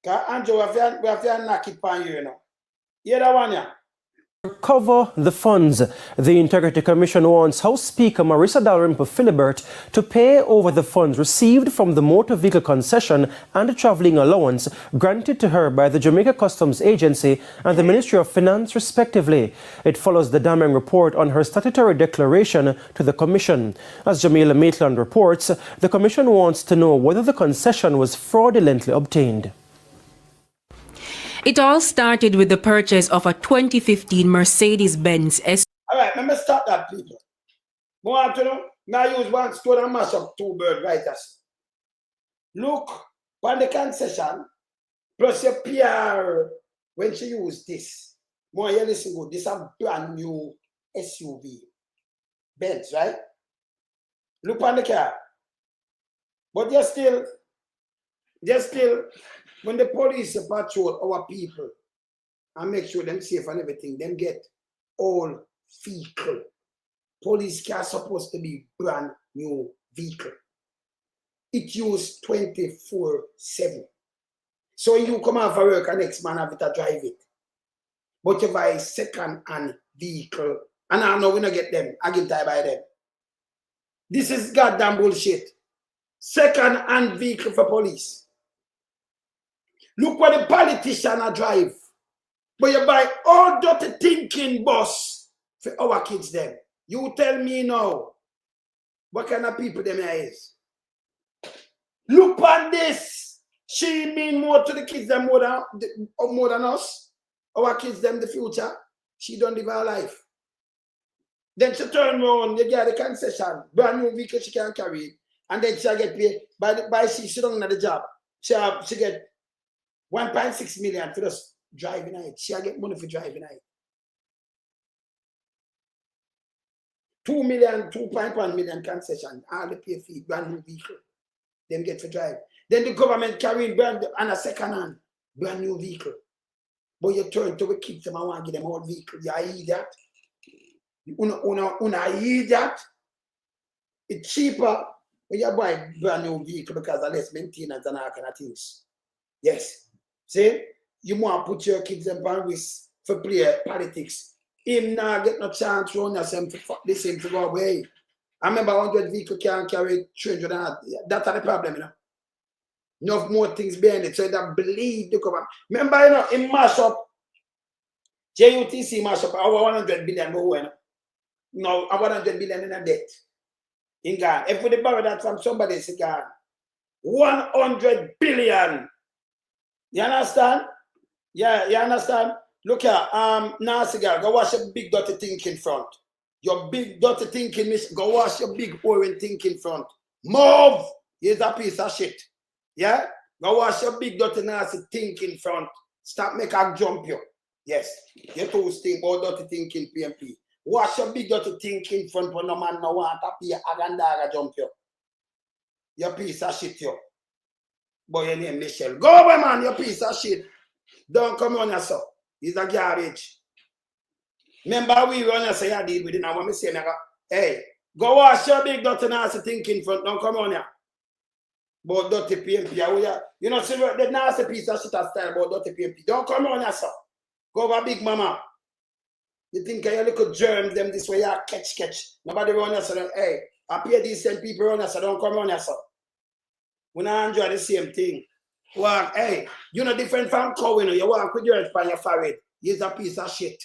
Because Andrew, we have to knock it on you now. Hear that one, yeah. Recover the funds. The Integrity Commission wants House Speaker Marissa Dalrymple Philibert to pay over the funds received from the motor vehicle concession and the travelling allowance granted to her by the Jamaica Customs Agency and the Ministry of Finance, respectively. It follows the damning report on her statutory declaration to the Commission. As Jamila Maitland reports, the Commission wants to know whether the concession was fraudulently obtained. It all started with the purchase of a 2015 Mercedes-Benz S. All right, let me start that, people. Want to know? Now use one stone and mash up two birds, right? Look, on the concession, plus your PR, when she used this, more you listen good, this is a brand new SUV. Benz, right? Look on the car. But they're still, when the police patrol our people and make sure them safe and everything, them get all vehicle. Police car supposed to be brand new vehicle. It used 24/7. So when you come out for work, and next man have to drive it. But you buy second-hand vehicle, and I know we don't get them. I get tired by them. This is goddamn bullshit. Second-hand vehicle for police. Look what the politician drive. But you buy all dirty thinking bus for our kids them. You tell me now, what kind of people them is? Look at this. She mean more to the kids them more than us. Our kids them the future. She don't live her life. Then she turn around, you get the concession, brand new vehicle she can carry, and then she get paid by she don't at the job. She get 1.6 million for just driving it. She get money for driving it. 2 million, 2.1 million concession, all the pay fee, brand new vehicle. Them get for drive. Then the government carrying brand and a second hand, brand new vehicle. But you turn to the kids and I want to give them all vehicle. You hear that? You hear that? It's cheaper when you buy brand new vehicle because of less maintenance and all kind of things. Yes. See, you want to put your kids in risk for play politics. Him now get no chance to run yourself to fuck this thing to go away. I remember 100 vehicle can carry 300. That's the problem, you know. Enough more things behind it. So that believe the government. Remember, you know, in mash up, JUTC mash up our 100 billion more. No, our 100 billion in a debt. In Ghana. If we borrow that from somebody, it's Ghana. 100 billion. You understand? Yeah, you understand? Look here, now cigar, go wash your big dirty thing in front. Your big dirty thing in go wash your big orange thing in front. Move! Here's a piece of shit. Yeah? Go wash your big dirty nasty thing in front. Stop make a jump you. Yes. You too stink about dirty thing in PMP. Wash your big dirty thing in front when no man no want to be a gandaga jump you. Your piece of shit you. Boy, your name Michelle. Go away, man, your piece of shit. Don't come on yourself. He's a garbage. Remember, we run and say I deal with it. Now, when we say, hey, go wash your big dirty nasty thing in front. Don't come on here. But dirty PMP, you know, see the nasty piece of shit I style about dirty PMP. Don't come on yourself. Go over big mama. You think you look at germs, them this way, you catch. Nobody run yourself. Hey, I pay decent people run yourself. Don't come on yourself. We not enjoy the same thing. Well, hey, you know different from cow, you know, you walk with your on your forehead. You're a piece of shit.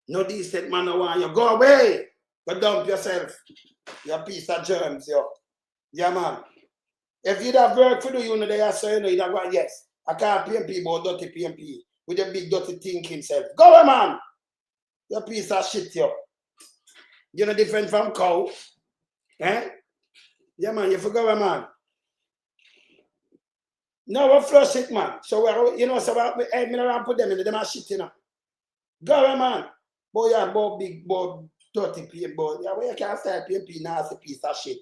No decent man no want you. Go away. Go dump yourself. You're a piece of germs, yo. Yeah, man. If you'd have work for you know, they say, you know, you'd have gone, yes. I can't PMP about dirty PMP with a big dirty thinking self. Go away, man. You're a piece of shit, yo. You know different from cow. Eh? Yeah, man, you forgot, man. No, we flush it, man. So, you know, so we don't put them in them shit, you know. Go away, man. Boy, yeah, boy, big, boy, dirty PMP, boy. Yeah, well, you can't say PMP now is a piece of shit.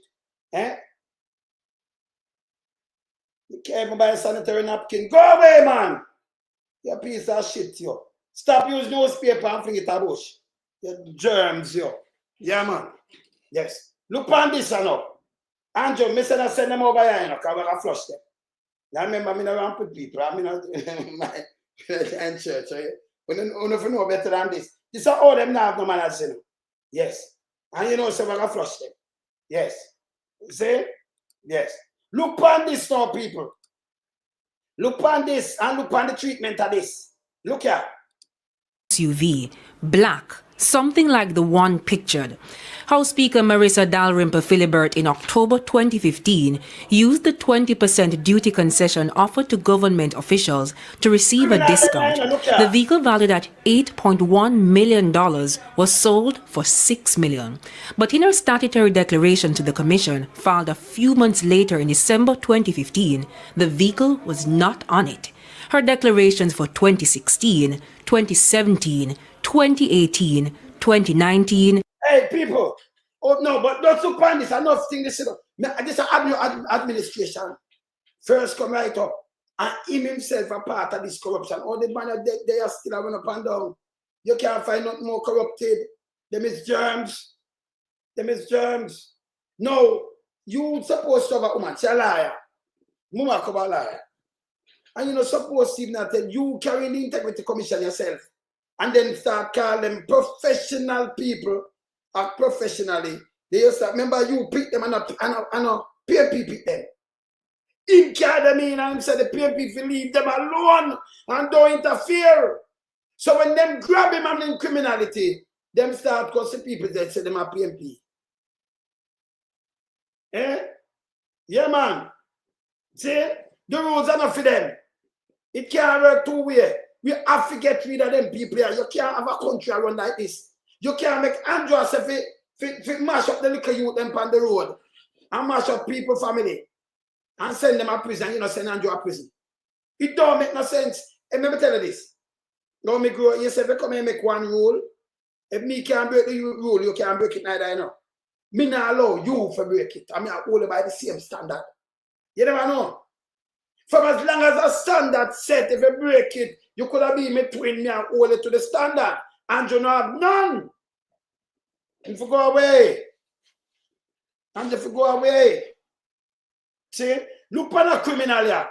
Eh? You can't even buy a sanitary napkin. Go away, man. You're a piece of shit, yo. Stop using newspaper and fling it a bush. You're germs, yo. Yeah, man. Yes. Look on this, you know. Andrew, me said I send them over here, you know, because I flush them. I remember I don't put people. I mean, my church. When you know better than this. This is all them now have no manners, you know. Yes. And you know, so I flush them. Yes. See? Yes. Look on this now, people. Look on this and look on the treatment of this. Look here. SUV, black, something like the one pictured. House Speaker Marissa Dalrymple Philibert in October 2015 used the 20% duty concession offered to government officials to receive a discount. The vehicle valued at $8.1 million was sold for $6 million. But in her statutory declaration to the Commission, filed a few months later in December 2015, the vehicle was not on it. Her declarations for 2016, 2017, 2018, 2019. Hey, people. Oh, no, but don't look on this. Enough thing this is. This is administration. First come right up. And him himself a part of this corruption. All the man they are still having up and down. You can't find nothing more corrupted. Them is germs. Them is germs. No, you supposed to have a woman. She's a liar. Mama come a liar. And you know, suppose even that you carry the integrity commission yourself. And then start calling them professional people act professionally. They used to remember you pick them and PMP pick them. Him carry them in and say the PMP will leave them alone and don't interfere. So when them grab him and in criminality, them start causing people that say them are PMP. Eh? Yeah, man. See? The rules are not for them. It can't work two ways. We have to get rid of them people here. You can't have a country around like this. You can't make Andrew say if mash up the little youth them on the road and mash up people family and send them to prison, you know, send Andrew to prison. It don't make no sense. And let me tell you this. Now me grow, you say if you come and make one rule, if me can't break the rule, you can't break it neither, you know. Me not allow you to break it. I mean, I hold it by the same standard. You never know. From as long as a standard set, if you break it, you could have been between me and hold it to the standard. And you not have none. And if you go away. And if you go away. See? Look on a criminal here.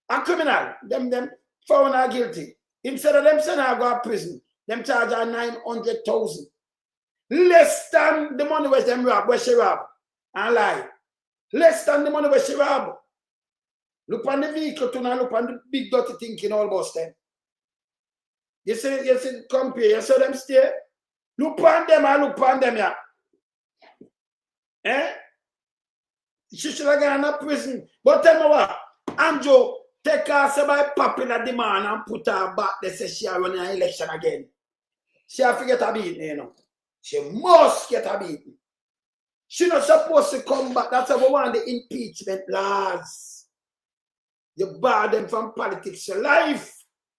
A criminal. Them found are guilty. Instead of them saying I go to prison, them charge her 900,000. Less than the money where them rob, where she rob. And lie. Less than the money where she rob. Look on the vehicle to now look on the big dirty thinking all about them. You see, compare, you saw them stay. Look on them, I look on them, yeah. Eh? She should have gone to prison. But tell me what, Andrew, take her say by popping at the man and put her back. They say she are running an election again. She have to get a beating, you know. She must get a beating. She not supposed to come back. That's why we want the impeachment laws. You bar them from politics, your life.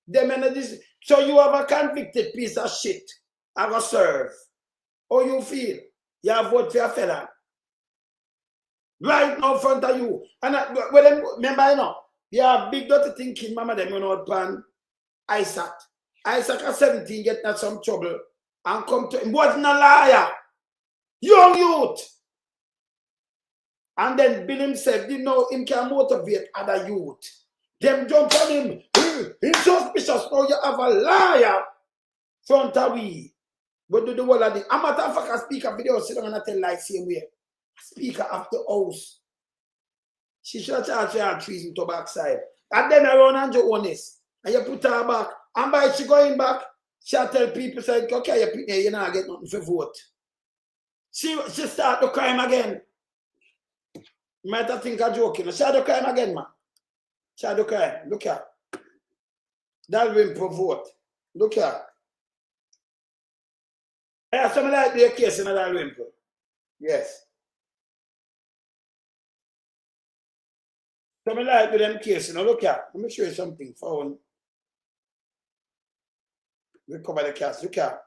Them and this. So you have a convicted piece of shit. I go serve. How you feel? You have vote for your felon. Right now in front of you. And remember, you know, you have big dirty thinking, mama, them, you know, pan Isaac. Isaac at 17 get in some trouble and come to him. Wasn't a liar. Young youth. And then Bill himself didn't know him can motivate other youth. Them jump on him. He's suspicious. Now you have a liar front of we. But do the whole of the. I'm a matter of fact, a speaker video sit down and tell like same way. Speaker of the house. She should have charged her treason to backside. And then around Andrew Holness. And you put her back. And by she going back, she'll tell people, say, okay, you put me, you're not get nothing for vote. She start the crime again. You might have think I'm joking. She the crime again, man. She the crime. Look at. That will for vote. Look at. I have something like the case in that wimple. Yes. Something like with them case, you know, look at. Let me show you something. Phone. We cover the case. Look at.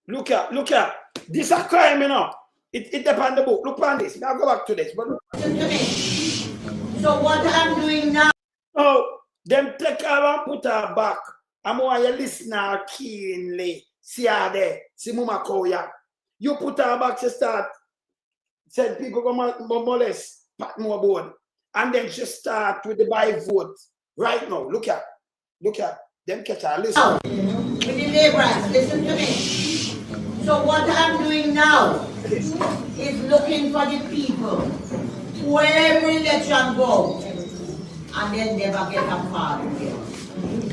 Look at. This is a crime, you know. It depends on the book. Look on this. Now go back to this. But so what I'm doing now? Oh, them take her and put her back. I'm going to listen her keenly. See her there. See Mama Koya. You put her back, she start. Said people go molest, pat more board. And then she start with the by vote. Right now. Look at. Them catch her. Listen. With the laborers, listen to me. So what I'm doing now is looking for the people who every election vote and then never get a card again.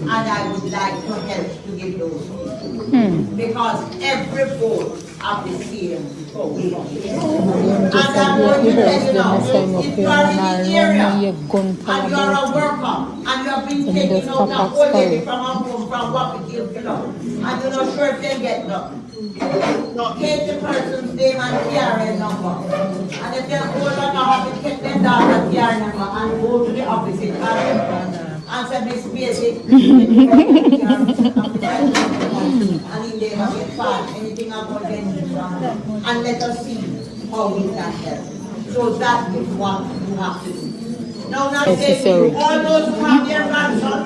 And I would like to help to give those people. Because every vote have the same vote. And I'm going to tell you now, if you are in the area and you are a worker and you have been taking out a whole lady from a home from what we give below, and you're not sure if they get nothing. Take the person's name and PRN number. And if they're old and not happy, take their daughter's PRN number and go to the office and say, Miss Basic, and if they have a file, anything about them, and let us see how we can help. So that is what you have to do. Now say, all those who have their grandson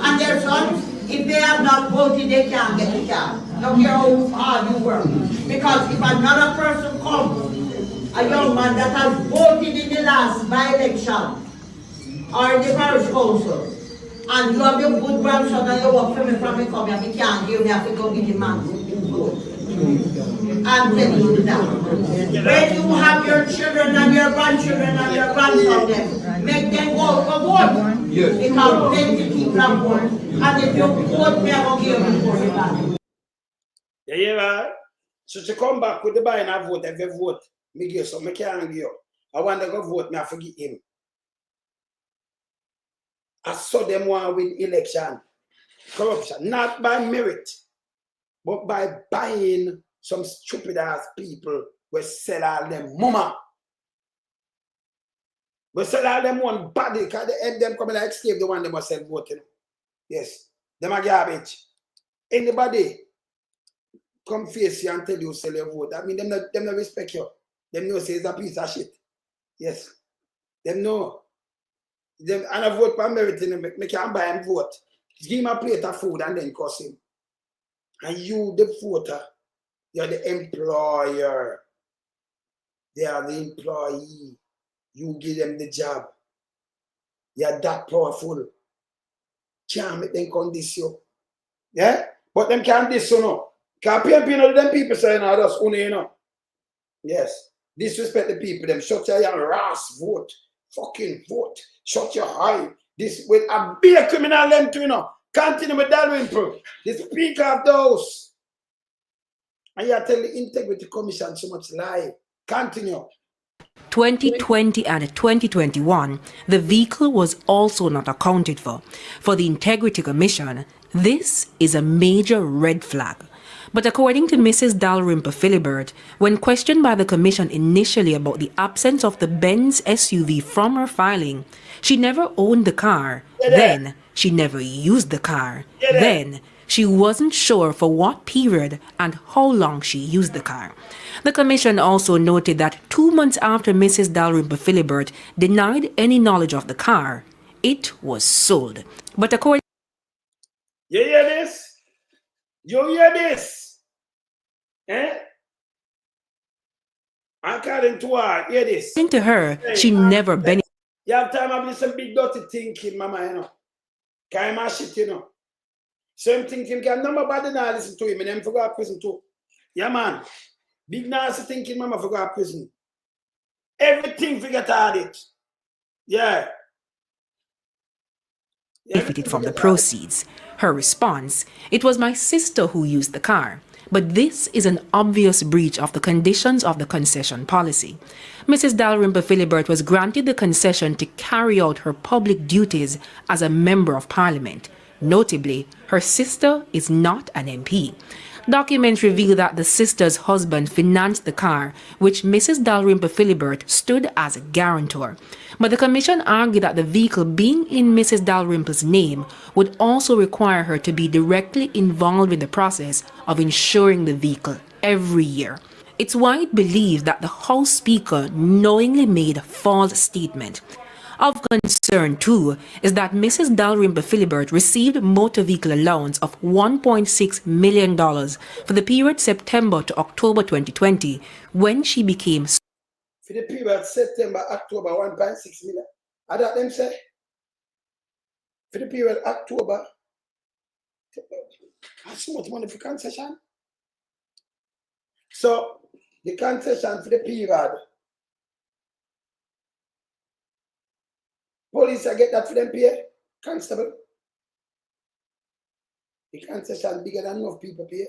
and their sons, if they have not voted, they can't get a job. No care how hard you work. Because if another person comes, a young man that has voted in the last by-election or in the parish council, and you have your good grandson and you work for me from me come here, we can't give me, I have to go give the man vote. I'm telling you that. When you have your children and your grandchildren and your grandchildren, make them go for vote. Yes. Because plenty people are vote. And if you vote, they are going to give you for the back. Yeah, right? So to come back with the buy and I vote, if you vote, me give some, me can't give you. I want to go vote, me I forgive him. I saw them want to win election. Corruption, not by merit, but by buying some stupid ass people we sell all them mama. We sell all them one body because they end them coming like escape the one they must sell voting. Yes, them are garbage. Anybody come face you and tell you sell your vote. I mean them not respect you. Them know say it's a piece of shit. Yes. Them know. Them and I vote for merit in them, make him buy and vote. Give him a plate of food and then cuss him. And you, the voter, you're the employer. They are the employee. You give them the job. You're that powerful. Can't make them come this you. Yeah? But them can't this you know. Can't pay them people saying no, that's only you know. Yes. Disrespect the people, them shut your young ass vote. fucking vote. Shut your eye. This will be a criminal them too, you know. Continue with Dalrymple, the Speaker of the House. And you tell the Integrity Commission so much lie. Continue. 2020 and 2021, the vehicle was also not accounted for. For the Integrity Commission, this is a major red flag. But according to Mrs. Dalrymple Philibert, when questioned by the Commission initially about the absence of the Benz SUV from her filing, she never owned the car. Then, she never used the car. Then, she wasn't sure for what period and how long she used the car. The Commission also noted that 2 months after Mrs. Dalrymple Philibert denied any knowledge of the car, it was sold. But according... You hear this? You hear this? Eh? According to her, hear this. According to her, she never benefited. You have time to have some big dirty thinking, mama, you know. Kind of shit, you know. Same thinking, can nobody now listen to him and then forgot prison too. Yeah, man. Big nasty thinking, mama, forgot prison. Everything forget all it. Yeah. Benefited from the proceeds. Her response, it was my sister who used the car. But this is an obvious breach of the conditions of the concession policy. Mrs. Dalrymple Philibert was granted the concession to carry out her public duties as a member of parliament. Notably, her sister is not an MP. Documents reveal that the sister's husband financed the car, which Mrs. Dalrymple Philibert stood as a guarantor. But the Commission argued that the vehicle being in Mrs. Dalrymple's name would also require her to be directly involved in the process of insuring the vehicle every year. It's wide believed that the House Speaker knowingly made a false statement. Of concern, too, is that Mrs. Dalrymple Philibert received motor vehicle allowance of $1.6 million for the period September to October 2020, when she became... For the period September, October, 1.6 million. I that them say? For the period October, that's so much money for concession. So, the concession for the period, police, I get that for them pay. Constable. The concession bigger than enough people pay.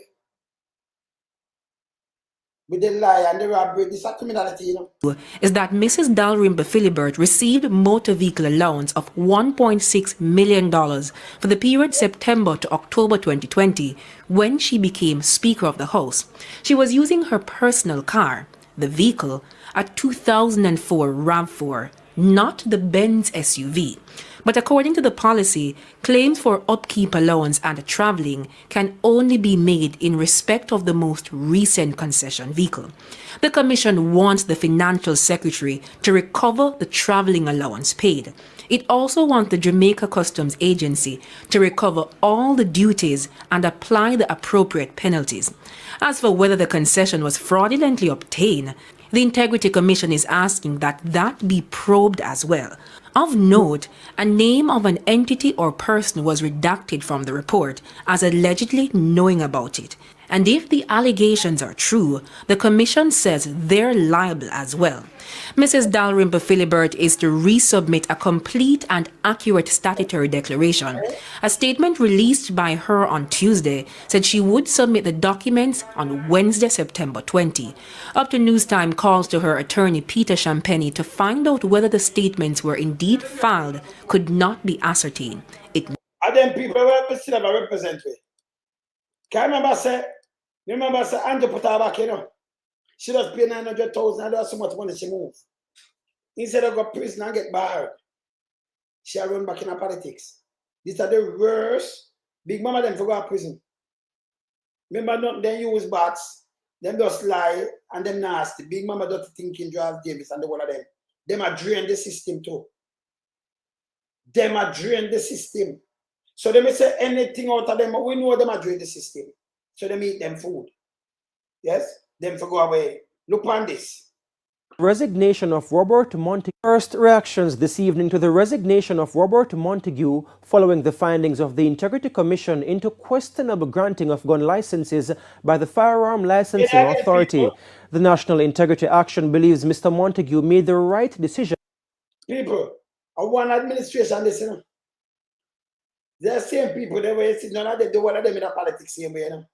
With the lie and the robbery, this is criminality, you know. Is that Mrs. Dalrymple Philibert received motor vehicle allowance of $1.6 million for the period September to October 2020, when she became Speaker of the House. She was using her personal car, the vehicle, a 2004 RAV4, not the Benz SUV. But according to the policy, claims for upkeep allowance and traveling can only be made in respect of the most recent concession vehicle. The Commission wants the Financial Secretary to recover the traveling allowance paid. It also wants the Jamaica Customs Agency to recover all the duties and apply the appropriate penalties. As for whether the concession was fraudulently obtained, the Integrity Commission is asking that that be probed as well. Of note, a name of an entity or person was redacted from the report as allegedly knowing about it. And if the allegations are true, the Commission says they're liable as well. Mrs. Dalrymple Philibert is to resubmit a complete and accurate statutory declaration. A statement released by her on Tuesday said she would submit the documents on Wednesday, September 20. Up to News Time calls to her attorney Peter Champagne to find out whether the statements were indeed filed could not be ascertained. Are them people who still have a representative? Can I remember say Andrew put her back, you know. She does pay 900,000 and does so much money she moves. Instead of go to prison and get barred, she run back in her politics. These are the worst. Big mama them for go to prison. Remember not them use bats, them just lie and them nasty. Big mama don't thinking Joel Davis and the one of them. Them are drain the system too. Them are drain the system. So they may say anything out of them, but we know them are drain the system. So they eat them food. Yes? Them for go away. Look on this. Resignation of Robert Montague. First reactions this evening to the resignation of Robert Montague following the findings of the Integrity Commission into questionable granting of gun licenses by the Firearm Licensing Authority. The National Integrity Action believes Mr. Montague made the right decision. People, one administration, this, you know. They're same people, they were sitting on, they do one of them in the politics same way, you know.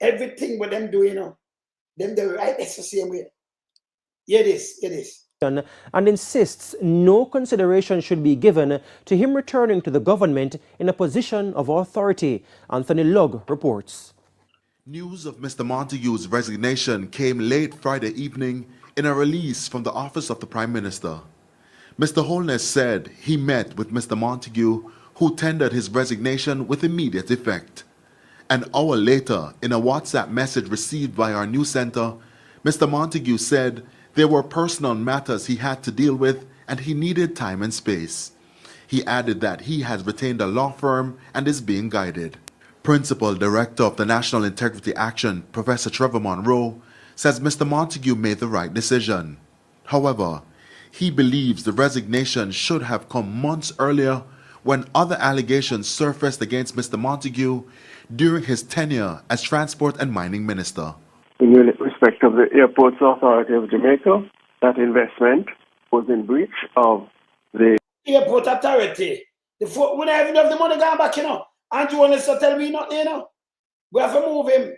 Everything with them do, you know. Them they right the same way. Yeah, it is. And insists no consideration should be given to him returning to the government in a position of authority. Anthony Lugg reports. News of Mr. Montague's resignation came late Friday evening in a release from the office of the Prime Minister. Mr. Holness said he met with Mr. Montague, who tendered his resignation with immediate effect. An hour later, in a WhatsApp message received by our news center, Mr. Montague said there were personal matters he had to deal with and he needed time and space. He added that he has retained a law firm and is being guided. Principal Director of the National Integrity Action, Professor Trevor Monroe, says Mr. Montague made the right decision. However, he believes the resignation should have come months earlier when other allegations surfaced against Mr. Montague during his tenure as Transport and Mining Minister. In respect of the Airports Authority of Jamaica, that investment was in breach of the Airport Authority. When I have enough the money gone back, you know, and you want to tell me nothing, you know. We have to move him.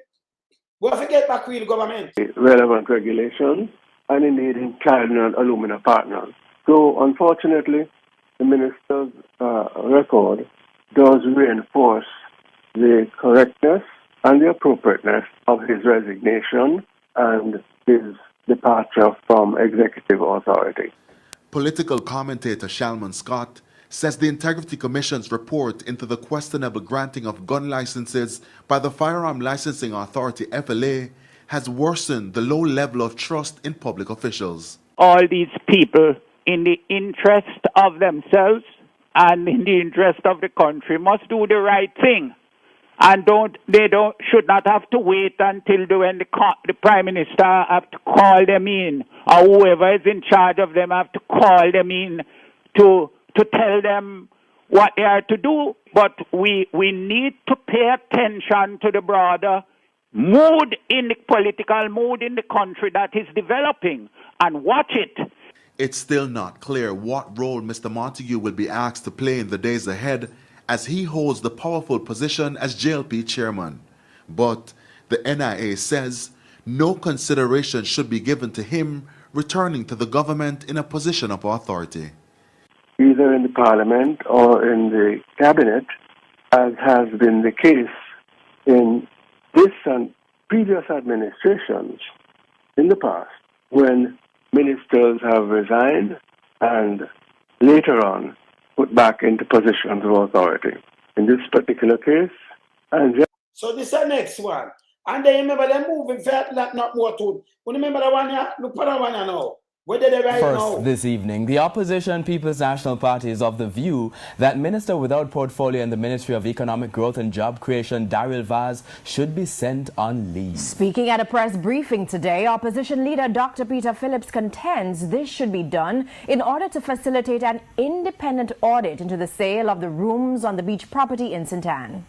We have to get back with the government. Relevant regulations and indeed in Cardinal Alumina Partners. So unfortunately, the minister's record does reinforce the correctness and the appropriateness of his resignation and his departure from executive authority. Political commentator Shalman Scott says the Integrity Commission's report into the questionable granting of gun licenses by the Firearm Licensing Authority FLA has worsened the low level of trust in public officials. All these people, in the interest of themselves and in the interest of the country, must do the right thing. And should not have to wait until when the Prime Minister have to call them in, or whoever is in charge of them have to call them in to tell them what they are to do. But we need to pay attention to the broader mood in the political mood in the country that is developing and watch it. It's still not clear what role Mr. Montague will be asked to play in the days ahead as he holds the powerful position as JLP chairman. But the NIA says no consideration should be given to him returning to the government in a position of authority. Either in the Parliament or in the Cabinet, as has been the case in this and previous administrations in the past, when ministers have resigned and later on put back into positions of authority. In this particular case, and so this is the next one. And they remember they're moving fast, not more to. When remember the one here, look for the one here now. Where did they right now? First this evening, the opposition People's National Party is of the view that Minister without portfolio in the Ministry of Economic Growth and Job Creation, Daryl Vaz, should be sent on leave. Speaking at a press briefing today, opposition leader Dr. Peter Phillips contends this should be done in order to facilitate an independent audit into the sale of the rooms on the beach property in St. Anne.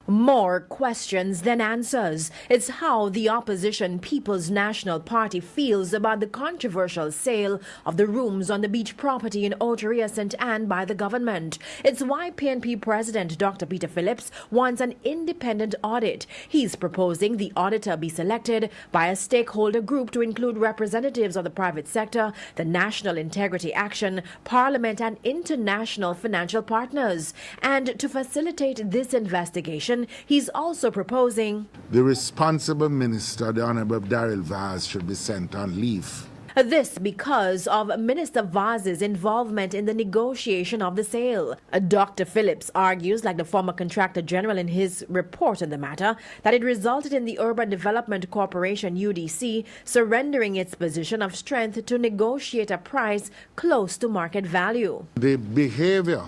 More questions than answers. It's how the opposition People's National Party feels about the controversial sale of the rooms on the beach property in Oteria, St. Anne by the government. It's why PNP President Dr. Peter Phillips wants an independent audit. He's proposing the auditor be selected by a stakeholder group to include representatives of the private sector, the National Integrity Action, Parliament and international financial partners. And to facilitate this investigation, he's also proposing the responsible minister, the Honorable Daryl Vaz, should be sent on leave. This because of Minister Vaz's involvement in the negotiation of the sale. Dr. Phillips argues, like the former Contractor General in his report on the matter, that it resulted in the Urban Development Corporation, UDC, surrendering its position of strength to negotiate a price close to market value. The behavior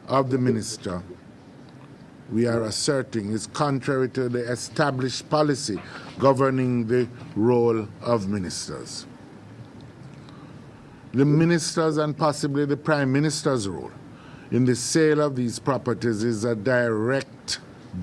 of the minister, we are asserting, is contrary to the established policy governing the role of ministers. The ministers and possibly the Prime Minister's role in the sale of these properties is a direct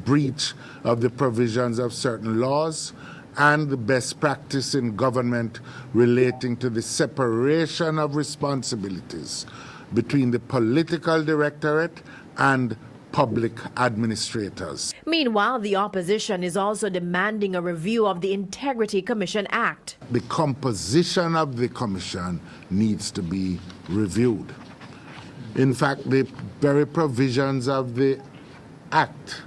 breach of the provisions of certain laws and the best practice in government relating to the separation of responsibilities between the political directorate and public administrators. Meanwhile, the opposition is also demanding a review of the Integrity Commission Act. The composition of the commission needs to be reviewed. In fact, the very provisions of the Act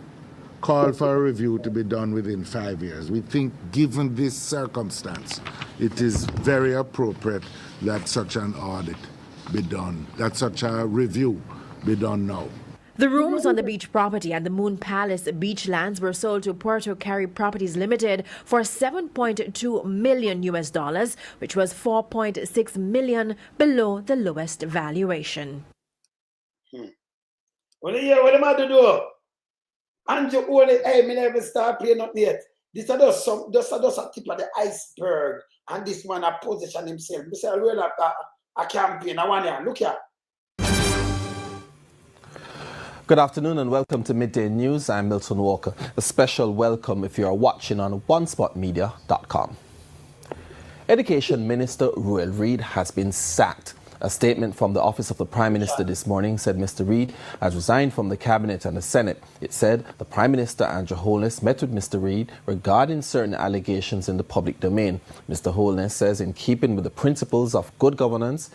call for a review to be done within 5 years. We think, given this circumstance, it is very appropriate that such an audit be done, that such a review be done now. The rooms on the beach property at the Moon Palace Beachlands were sold to Puerto Cary Properties Limited for $7.2 million, which was $4.6 million below the lowest valuation. Well, yeah, what am I to do? And you only, hey, me never start playing nothing yet. This is just a tip of the iceberg, and this man a position himself. This is a real a campaign. I want you look here. Good afternoon and welcome to Midday News. I'm Milton Walker. A special welcome if you are watching on onespotmedia.com. Education Minister Ruel Reid has been sacked. A statement from the Office of the Prime Minister this morning said Mr. Reid has resigned from the Cabinet and the Senate. It said the Prime Minister, Andrew Holness, met with Mr. Reid regarding certain allegations in the public domain. Mr. Holness says in keeping with the principles of good governance,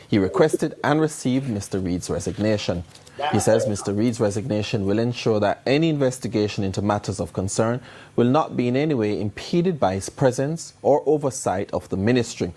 he requested and received Mr. Reid's resignation. He says Mr. Reid's resignation will ensure that any investigation into matters of concern will not be in any way impeded by his presence or oversight of the ministry.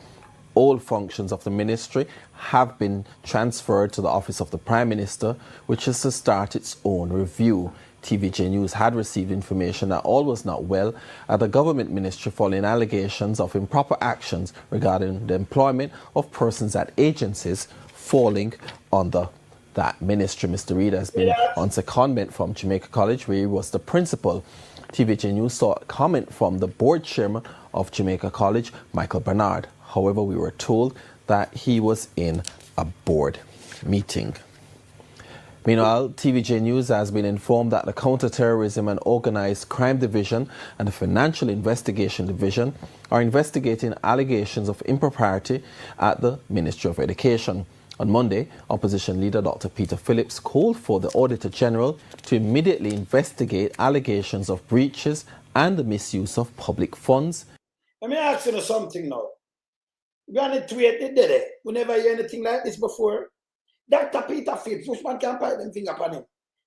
All functions of the ministry have been transferred to the Office of the Prime Minister, which is to start its own review. TVJ News had received information that all was not well at the government ministry following allegations of improper actions regarding the employment of persons at agencies falling under that ministry. Mr. Reid has been on secondment from Jamaica College, where he was the principal. TVJ News saw a comment from the board chairman of Jamaica College, Michael Bernard. However, we were told that he was in a board meeting. Meanwhile, TVJ News has been informed that the Counterterrorism and Organized Crime Division and the Financial Investigation Division are investigating allegations of impropriety at the Ministry of Education. On Monday, Opposition Leader Dr. Peter Phillips called for the Auditor General to immediately investigate allegations of breaches and the misuse of public funds. Let me ask you something now. We on the tweet, they did it. We never hear anything like this before. Dr. Peter Phillips, which man can point them finger upon him?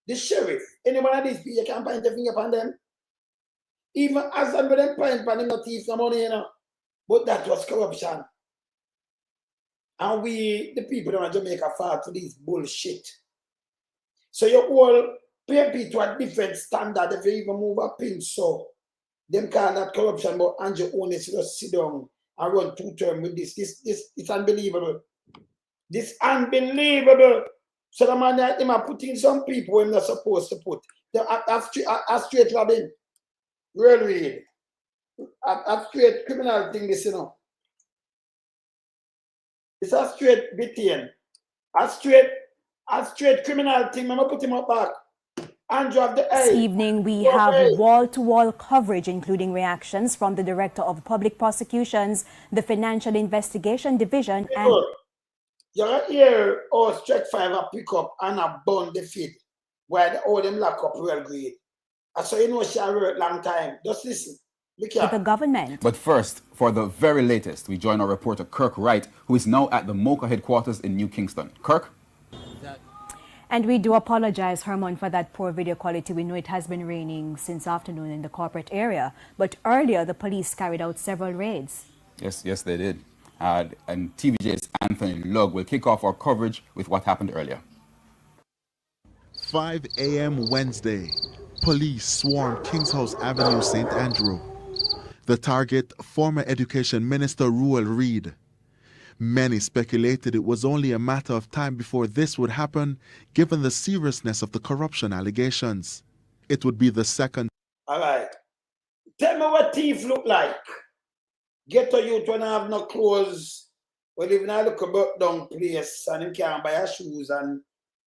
The sheriff, any one of these people can point their finger upon them? Even as them point upon him, not thief no money, you know. But that was corruption. And we, the people in Jamaica, fall for this bullshit. So you all pay people to a different standard if you even move a pin. So them call that corruption, but Andrew Holness just sit down and run 2 terms with this. It's unbelievable. This unbelievable. So the man that him are putting some people when they're supposed to put. A straight Robin. Really. A straight criminal thing, this, you know. It's a straight BTN. A straight criminal thing. I'm going to put him up back. Andrew of the This evening, we have wall-to-wall coverage, including reactions from the Director of Public Prosecutions, the Financial Investigation Division, and... You're here, or Stretch 5 a pick up and a burn the feed, while all them lock up real great. So you know she a work long time. Just listen. Look here. The government. But first, for the very latest, we join our reporter Kirk Wright, who is now at the MOCA headquarters in New Kingston. Kirk? And we do apologize, Herman, for that poor video quality. We know it has been raining since afternoon in the corporate area. But earlier, the police carried out several raids. Yes, they did. And TVJ's Anthony Lugg will kick off our coverage with what happened earlier. 5 a.m. Wednesday, police swarmed King's House Avenue, St. Andrew. The target, former Education Minister Ruel Reid. Many speculated it was only a matter of time before this would happen, given the seriousness of the corruption allegations. It would be the second. All right. Tell me what thief look like. Get a youth when I have no clothes. Well, even I look about down place and him can't buy shoes and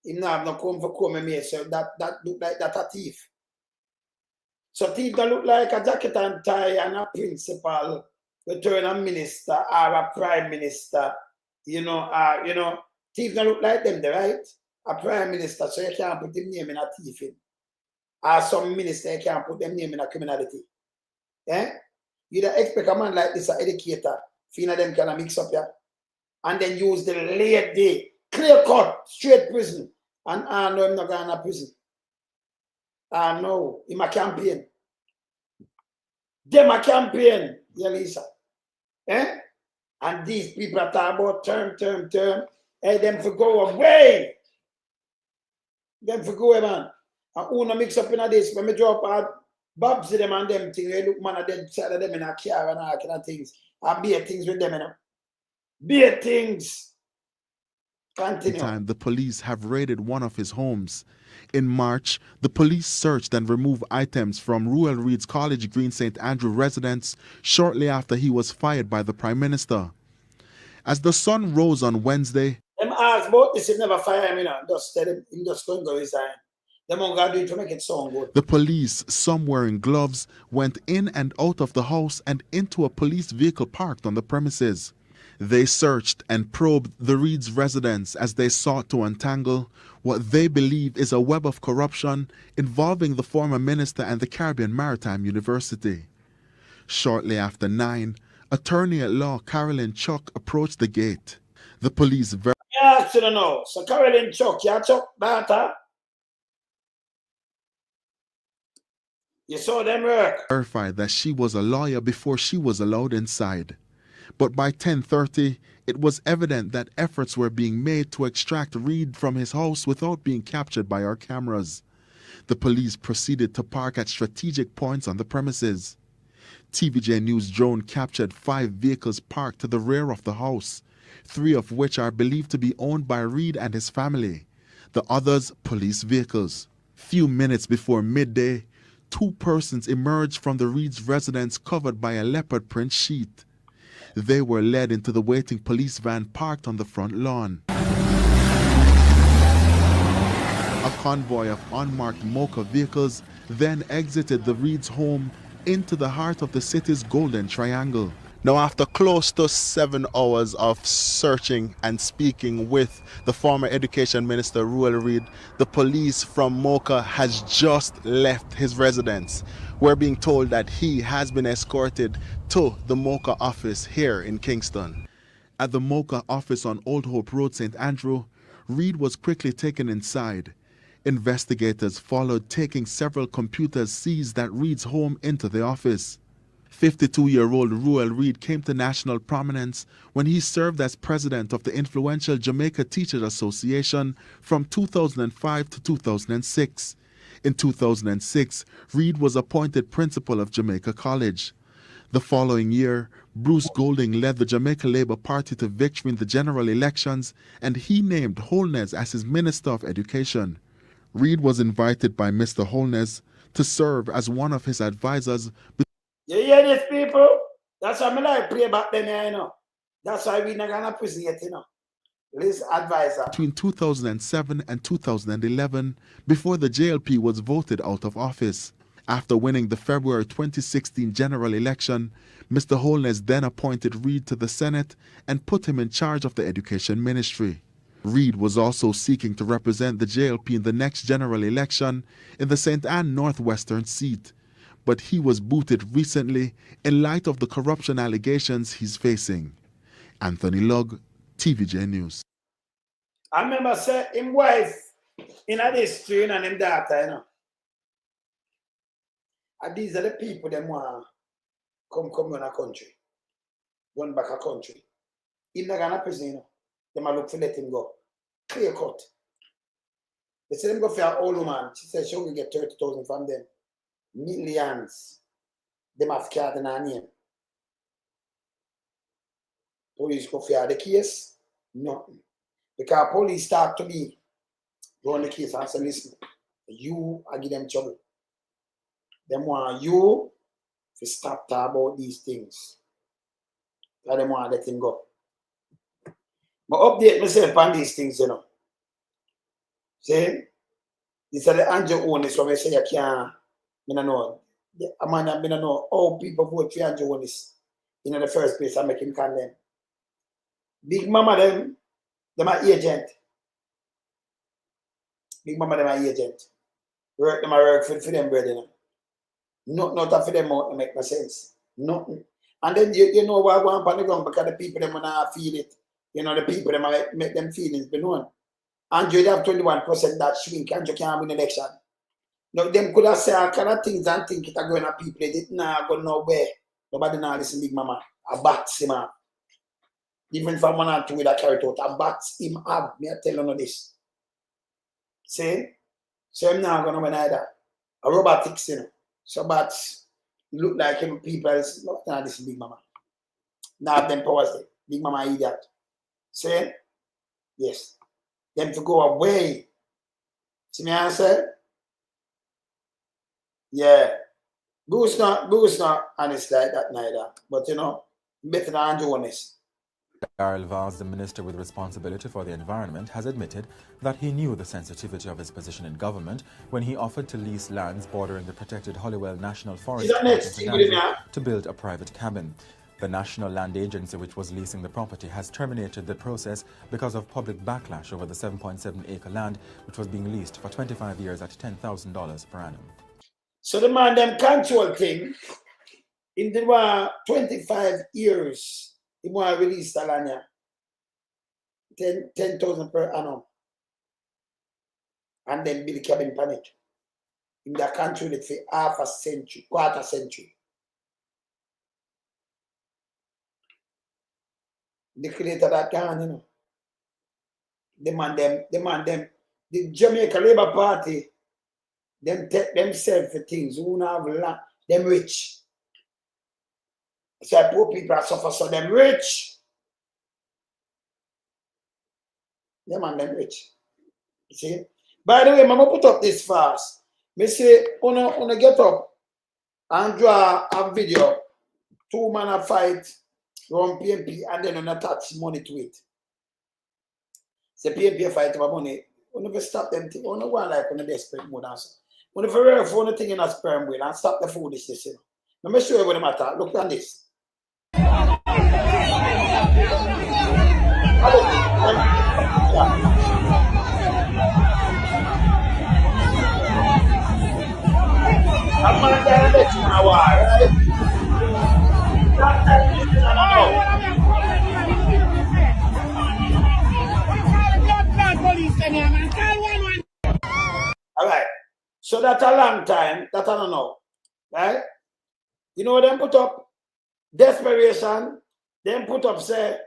him not have no comb for comb me, so that look like that a thief. So thief don't look like a jacket and tie and a principal, return a minister or a prime minister, thief don't look like them, right? A prime minister, so you can't put them name in a thiefing. Or some minister, you can't put them name in a criminality. Eh? You don't expect a man like this, an educator, feel them can mix up here, and then use the lady, clear cut, straight prison, and no, I'm not going to prison. No, in my campaign. Them a campaign, Lisa. Eh? And these people are talking about term. Hey, them for go away. Them for go away, man. And who no mix up in this, when we drop out Bobs them and them things, they look man at them side of them in a car and all kind of things. I bear things with them, you know. Bear things. Continue. Time the police have raided one of his homes. In March, the police searched and removed items from Ruel Reid's College Green St. Andrew residence shortly after he was fired by the Prime Minister. As the sun rose on Wednesday, Them ask about this, he never fire him, you know. Just tell him, he just going to resign. Them won't go do it to make it sound good. the police, some wearing gloves, went in and out of the house and into a police vehicle parked on the premises. They searched and probed the Reid's residence as they sought to untangle what they believe is a web of corruption involving the former minister and the Caribbean Maritime University. Shortly after 9, attorney-at-law Carolyn Chuck approached the gate. The police Yeah, so no. So Carolyn Chuck, yeah, Chuck, data. You saw them work. verified that she was a lawyer before she was allowed inside. But by 10:30, it was evident that efforts were being made to extract Reid from his house without being captured by our cameras. The police proceeded to park at strategic points on the premises. TVJ News drone captured 5 vehicles parked to the rear of the house, 3 of which are believed to be owned by Reid and his family, the others police vehicles. Few minutes before midday, 2 persons emerged from the Reid's residence covered by a leopard print sheet. They were led into the waiting police van parked on the front lawn. A convoy of unmarked mocha vehicles then exited the Reid's home into the heart of the city's Golden Triangle. Now, after close to 7 hours of searching and speaking with the former Education Minister, Ruel Reid, the police from Mocha has just left his residence. We're being told that he has been escorted to the Mocha office here in Kingston. At the Mocha office on Old Hope Road, St. Andrew, Reid was quickly taken inside. Investigators followed, taking several computers seized at Reid's home into the office. 52-year-old Ruel Reid came to national prominence when he served as president of the influential Jamaica Teachers Association from 2005 to 2006. In 2006, Reid was appointed principal of Jamaica College. The following year, Bruce Golding led the Jamaica Labour Party to victory in the general elections, and he named Holness as his Minister of Education. Reid was invited by Mr. Holness to serve as one of his advisors. You hear this, people? That's why I like play back then, you know. That's why we're not going to prison yet, you know. This advisor. Between 2007 and 2011, before the JLP was voted out of office. After winning the February 2016 general election, Mr. Holness then appointed Reid to the Senate and put him in charge of the Education Ministry. Reid was also seeking to represent the JLP in the next general election in the St. Ann Northwestern seat, but he was booted recently in light of the corruption allegations he's facing. Anthony Lugg, TVJ News. I remember say him wife in a district and him daughter, you know. And these are the people them want come run a country. Run back a country. Him not gonna prison, you know. Them a look to let him go. Clear cut. They say them go for an old woman. She said she will get 30,000 from them. Millions. Them have card in her name. Police go for the case. Nothing. Because police start to be run the case and say, listen, you are give them trouble. Them want you to stop talking about these things. Because them want to let him go. But update myself on these things, you know. See? These are the Andrew Holness when I say you can't, I don't know. a man that don't know how people vote for Andrew Holness in the first place and make him condemn. Big Mama them are agent. Big Mama them are agent. Work for them, brethren. Not for them out to make no sense. Nothing. And then you know what going on the ground because the people them not feel it. You know, the people them make them feelings be known. Andrew they have 21% that shrink, Andrew can't win election. Now them could have said all kind of things and think it are going to people. They did not go nowhere. Nobody now listen Big Mama. A bats him up. Even from 1 or 2 with a carry out, a bats him up. Me I tell you this. See? So I'm not gonna win either. A robotics, you know. So bats look like him people not this Big Mama. Now them powers there. Big Mama idiot. See? Yes. Them to go away. See me answer? Yeah. Bruce not honest like that neither. But you know, better than Andrew Holness. Daryl Vaz, the minister with responsibility for the environment, has admitted that he knew the sensitivity of his position in government when he offered to lease lands bordering the protected Holywell National Forest to build a private cabin. The National Land Agency, which was leasing the property, has terminated the process because of public backlash over the 7.7-acre land, which was being leased for 25 years at $10,000 per annum. So the man them control thing in the 25 years he want to release the land 10,000 per annum and then build cabin panic in the country that for half a century, quarter century. The creator that can, you know. Demand them, the Jamaica Labour Party, them take themselves for things, who have land, them rich. So poor people are suffer, so them rich. Them and them rich. You see? By the way, I'm going to put up this fast. Me say, wanna get up and draw a video, 2 man a fight, run PMP, and then attach money to it. Say PMP fight about money. When you stop them things, when you go like on a desperate mode and so. When you for phone the thing in a sperm wheel and stop the foolishness, you know. Let me show you what the matter. Look at this. All right. So that's a long time. That I don't know. Right? You know what them put up? Desperation. Them put up, say,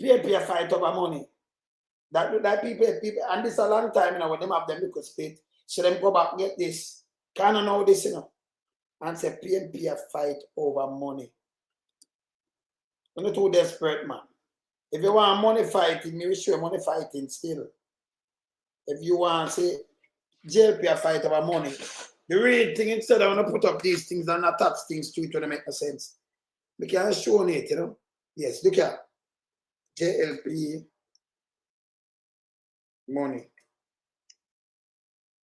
PAP fight over money. That people, and this a long time, you know, when them have them look split. So them go back, get this. Kind of know this, you know. And say, PNP fight over money. You're not too desperate, man. If you want money fighting, you sure money fighting still. If you want, say, JLP fight over money. The real thing, instead I want to put up these things and attach things to it to make no sense. We can show it, you know. Yes, look at JLP money.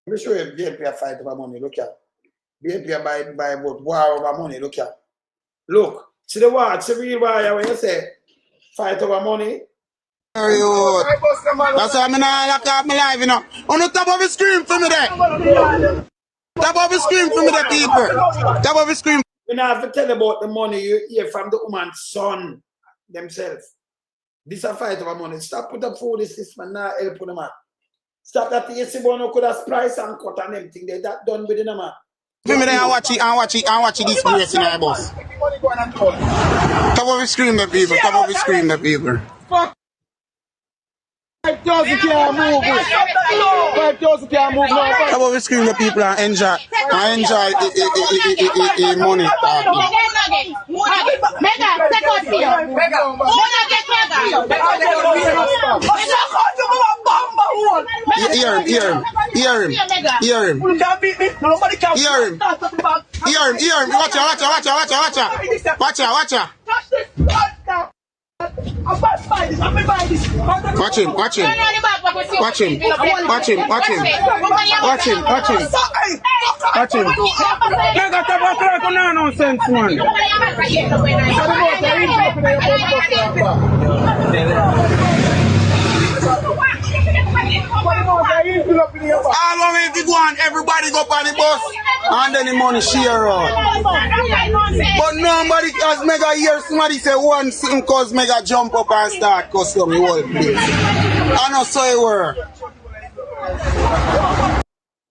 Let me show you JLP fight over money. Look at JLP by what war over money. Look at. Look, see the war, it's a real war when you say fight over money. That's why I'm not lock up my life, you know. On the top of the screen for me there. Top of the screen for me there, people. Top of the screen. We now have to tell about the money you hear from the woman's son themselves. This is a fight over money. Stop put up for this man, now help with the man. Stop that you see one could have price and cut and everything. They that done with the man. Give me there and watch it this place in our boss. Top of the screen the people, top of the screen the people. 5,000 can't move it. 5,000 can't move now. Top of the screen the people and enjoy the money. Watch him. Watch him. Mega top clock on nonsense, man. All of if you go on, everybody go on the bus and then the money share out. But nobody has mega hear somebody say one thing cause mega jump up and start custom the whole place. I know so it work.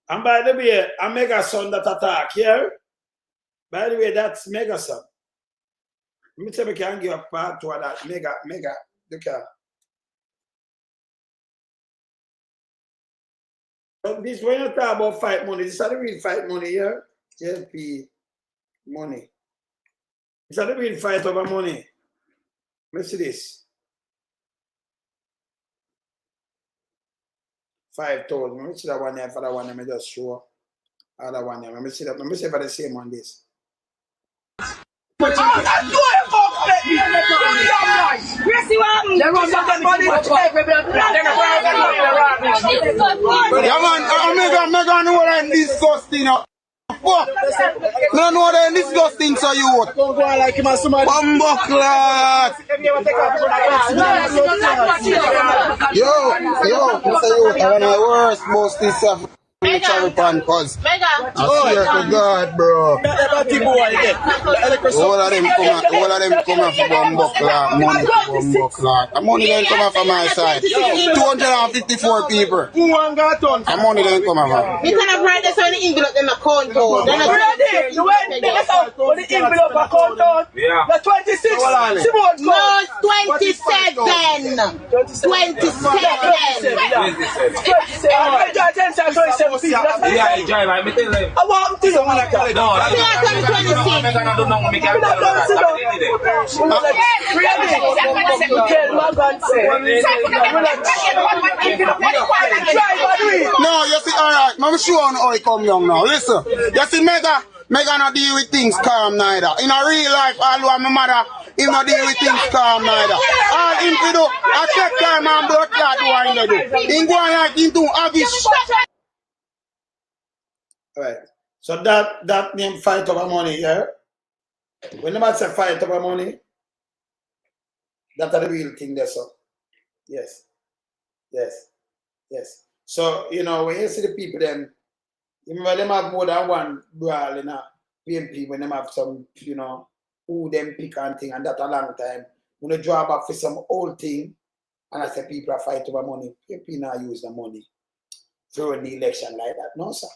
And by the way, a mega son that attack here. By the way, that's mega son. Let me tell you, I can give a part to that mega. Look at. But this when you talk about fight money, this is the real fight money here. JP money. This is the real fight over money. Let's see this. 5,000. Let me see that one here for that one. Let me just show other one here. Let me see that. Let me see if I the same on this. Yeah, man, mega know that disgusting. Fuck! No know that disgusting, so you what? Bumbleclot! Yo, Mr. Youth, I want the worst most this stuff. Cause I swear to God, bro. All of them come off Bumbleclot, money for Bumbleclot. The money then come off on my side. 254 people. The money then come off. You can write this on the envelope in my account. The envelope account. Yeah. The 26. No, 27. 27. Yeah, I drive. I'm telling you. I want to someone like that. No, I'm not do nothing. I no, you see, alright, I'm sure on how it come young now. Listen, you see, Mega not deal with things calm neither. In a real life, although my mother, he not deal with things calm neither. All him to do, I check time and blood clot what he do. He go like him to avish. Right. So that name fight over money, yeah? Whenever I say fight over money, that's the real thing there, so. Yes. So, you know, when you see the people then, remember them have more than one brawl in a PMP when them have some, you know, who them pick and thing, and that a long time. When you draw back for some old thing, and I say people are fight over money, PMP now use the money during the election like that. No, sir.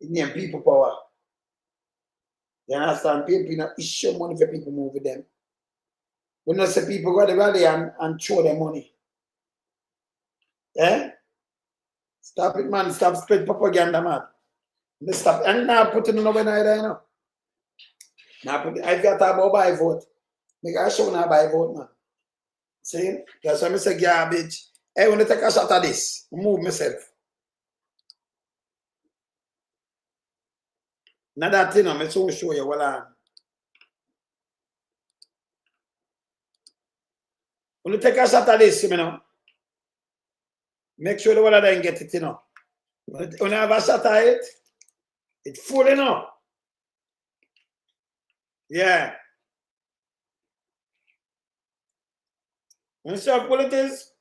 It name people power. You understand? People not issue money for people move with them. When you say people go to the rally and throw their money. Eh? Stop it, man. Stop spread propaganda, man. They stop. And now put it in over there, you know. Now put it, I've got to about buy vote. Make I show now buy vote, man. See? That's why I say garbage. Hey, when you take a shot at this, move myself. Now that thing, I'm so show you what I'm. When you take a shot at this, you know, make sure the water doesn't get it, you know. When you have a shot at it, it's full, you know. Yeah. You see how full it is?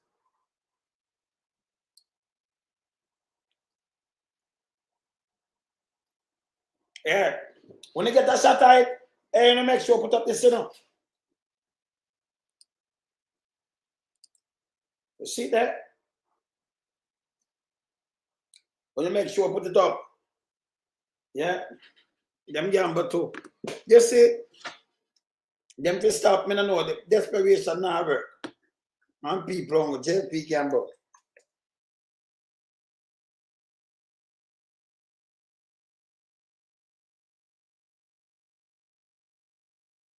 Yeah. When you get a shot at it, hey, you make sure put up this, you know. You see that? When you make sure put it up. Yeah. Them gamble too. You see, them to stop me, I know the desperation now work. And people on JP gamble.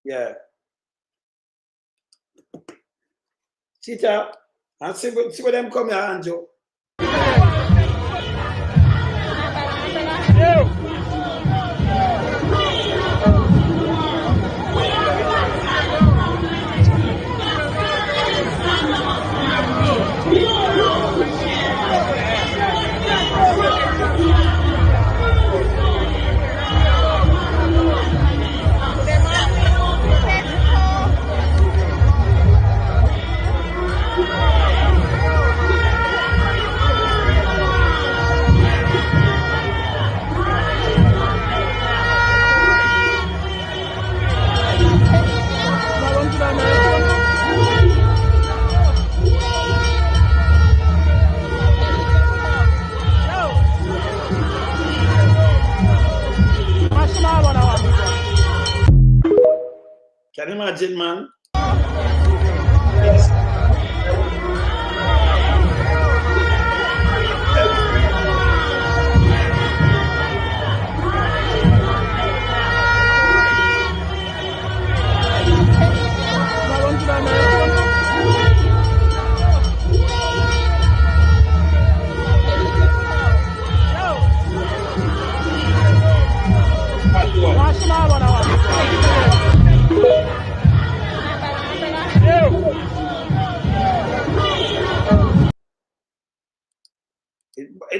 Yeah. Sit up and see where them come here, Anjo. imagine, man.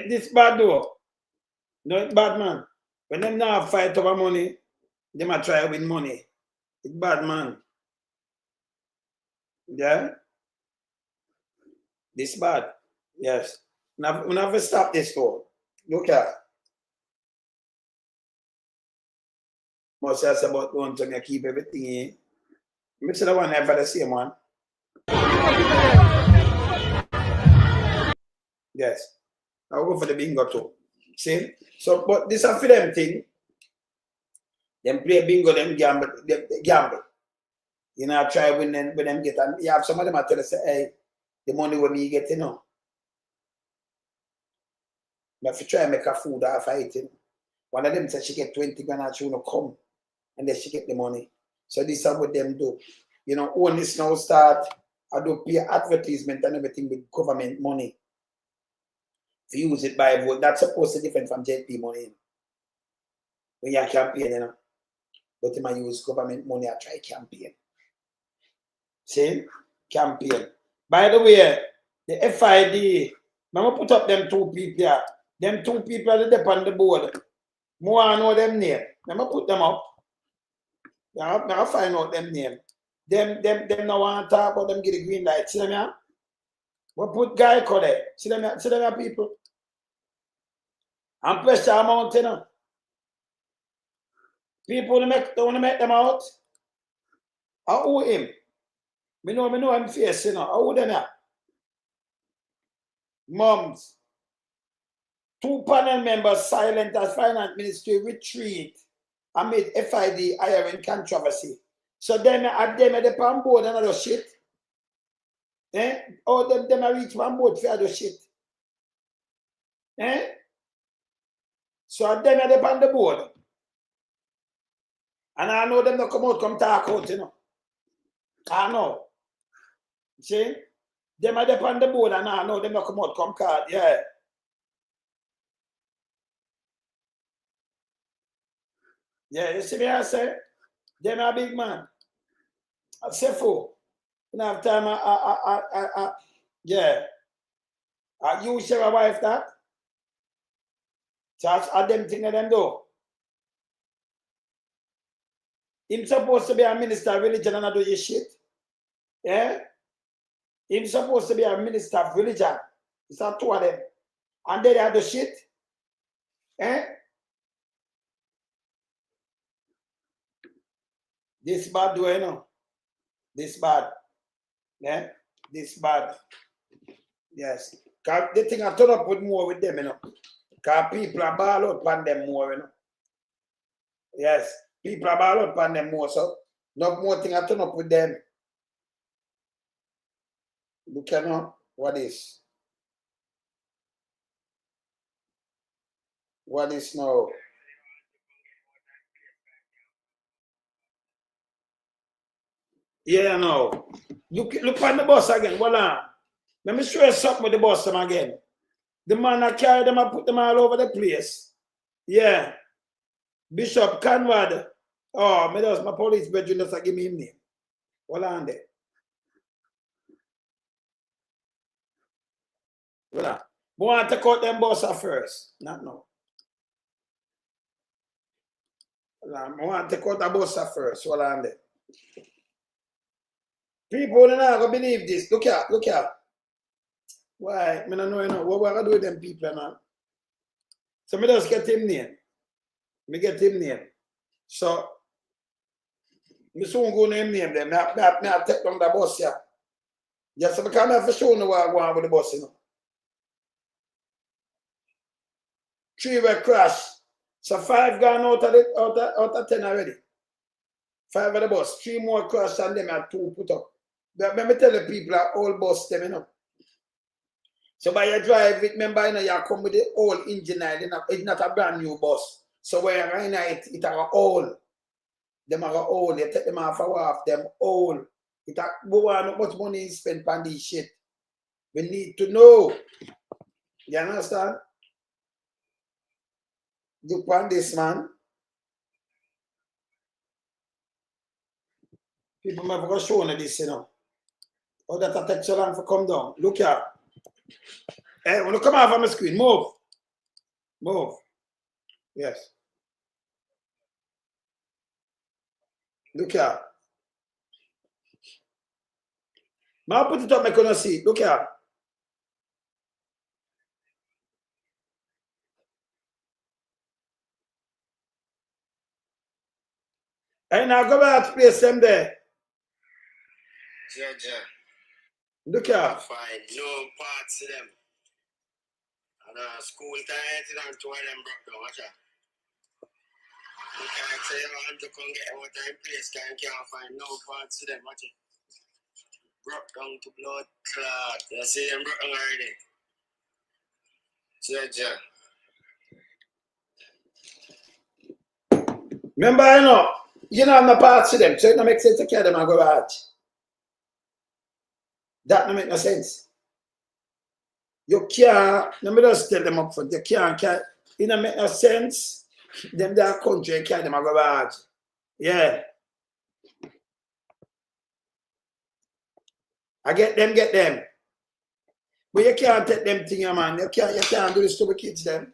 This bad though. No, it's bad, man. When them now fight over money, they might try to win money. It's bad, man. Yeah? This bad. Yes. Now, we never stop this though. Look at. Must say about one to me keep everything in. Me say the one ever the same one. Yes. I'll go for the bingo too. See? So, but this is for them thing. Them play bingo, them gamble, gamble. You know, try when them get, and you have some of them I tell you, say, hey, the money when me get, you know. But if you try and make a food out of it, you know. One of them said she get 20 grand and she wanna come, and then she get the money. So this is what them do. You know, when this now start, I do pay advertisement and everything with government money. If you use it by vote, that's supposed to be different from JP money. You know? When you campaign, you know. But you might use government money to try campaign. See? Campaign. By the way, the FID, I'm going to put up them two people here. Them two people that are on the board. More I know them name. I'm going to put them up. I'm going to find out them name. Them now want to talk about them get the green light. See them here? We put guy code there. See them here, people? And pressure amount, you know. People don't want to make them out. I owe him. Me know I'm face, you know. I owe them here. Mums. 2 panel members silent as finance ministry retreat amid FID hiring controversy. So them at them at the pan board and other shit. Eh? All them are reach pan board for other shit. Eh? So at them at the pan the board. And I know them not come out, come talk out, you know. I know. See? Them are the on the board and I know them not come out, come card, yeah. Yeah, you see me I say? Them are big man. I say for. You don't have time, yeah. You share a wife that? So I them thing of them do. Him supposed to be a minister of religion and I do your shit. Yeah? Him supposed to be a minister of religion. It's not 2 of them. And they have the shit. Eh? This bad do you know? This bad. Yeah? This bad. Yes. Because the thing I turn up with more with them, you know. Because people are ball out on them more, you know. Yes. People are ball out on them more, so no more thing I turn up with them. Look at now. What is? What is now? Yeah, no. Look on the bus again. Hold on. Let me show you something with the bus them again. The man I carry them, I put them all over the place. Yeah. Bishop Conrad. Oh, me does my police bedroom just give me him name. Hold on there. Hold on. We want to cut them bus first. Not now. Hold on. I want to cut the bus first. Hold on there. People are not going to believe this. Look here. Look here. Why? I don't know, you know. What we going to do with them people now? So me just get him name. Me get him name. So, me soon go name them. Me I take down the bus here. Yes, so because I have to show you what I go on with the bus, you know. 3 were crashed. So 5 gone out of 10 already. 5 of the bus, 3 more crash and them are 2 put up. But let me tell the people that all bus them, you know. So by your drive it, remember, you know, you come with the old engine, it's not a brand new bus. So when you're in it are old. Them are old, you take them off them old. It are not much money is spent on this shit. We need to know. You understand? Look on this, man. People might have shown this, you know. Oh, that takes so long to come down. Look here. Hey, when you come off on the screen, move. Move. Yes. Look here. Now put it up, I couldn't see. Look here. And now go back to place them there. Look here. Fine. No parts of them. And school time, and 2 of them broke down. Watch out. You can't say you want to come get what time place, can't find no parts of them. Watch it. Broke down to blood clot. You see them broke down already. Remember, you know, I'm not parts of them, so it don't make sense to carry them and go out. That don't make no sense. You can't, let me just tell them up front, you can't, it don't make no sense. Them that country, carry them and go out. Yeah. I get them. But you can't take them things, man. You can't do this to the kids, them.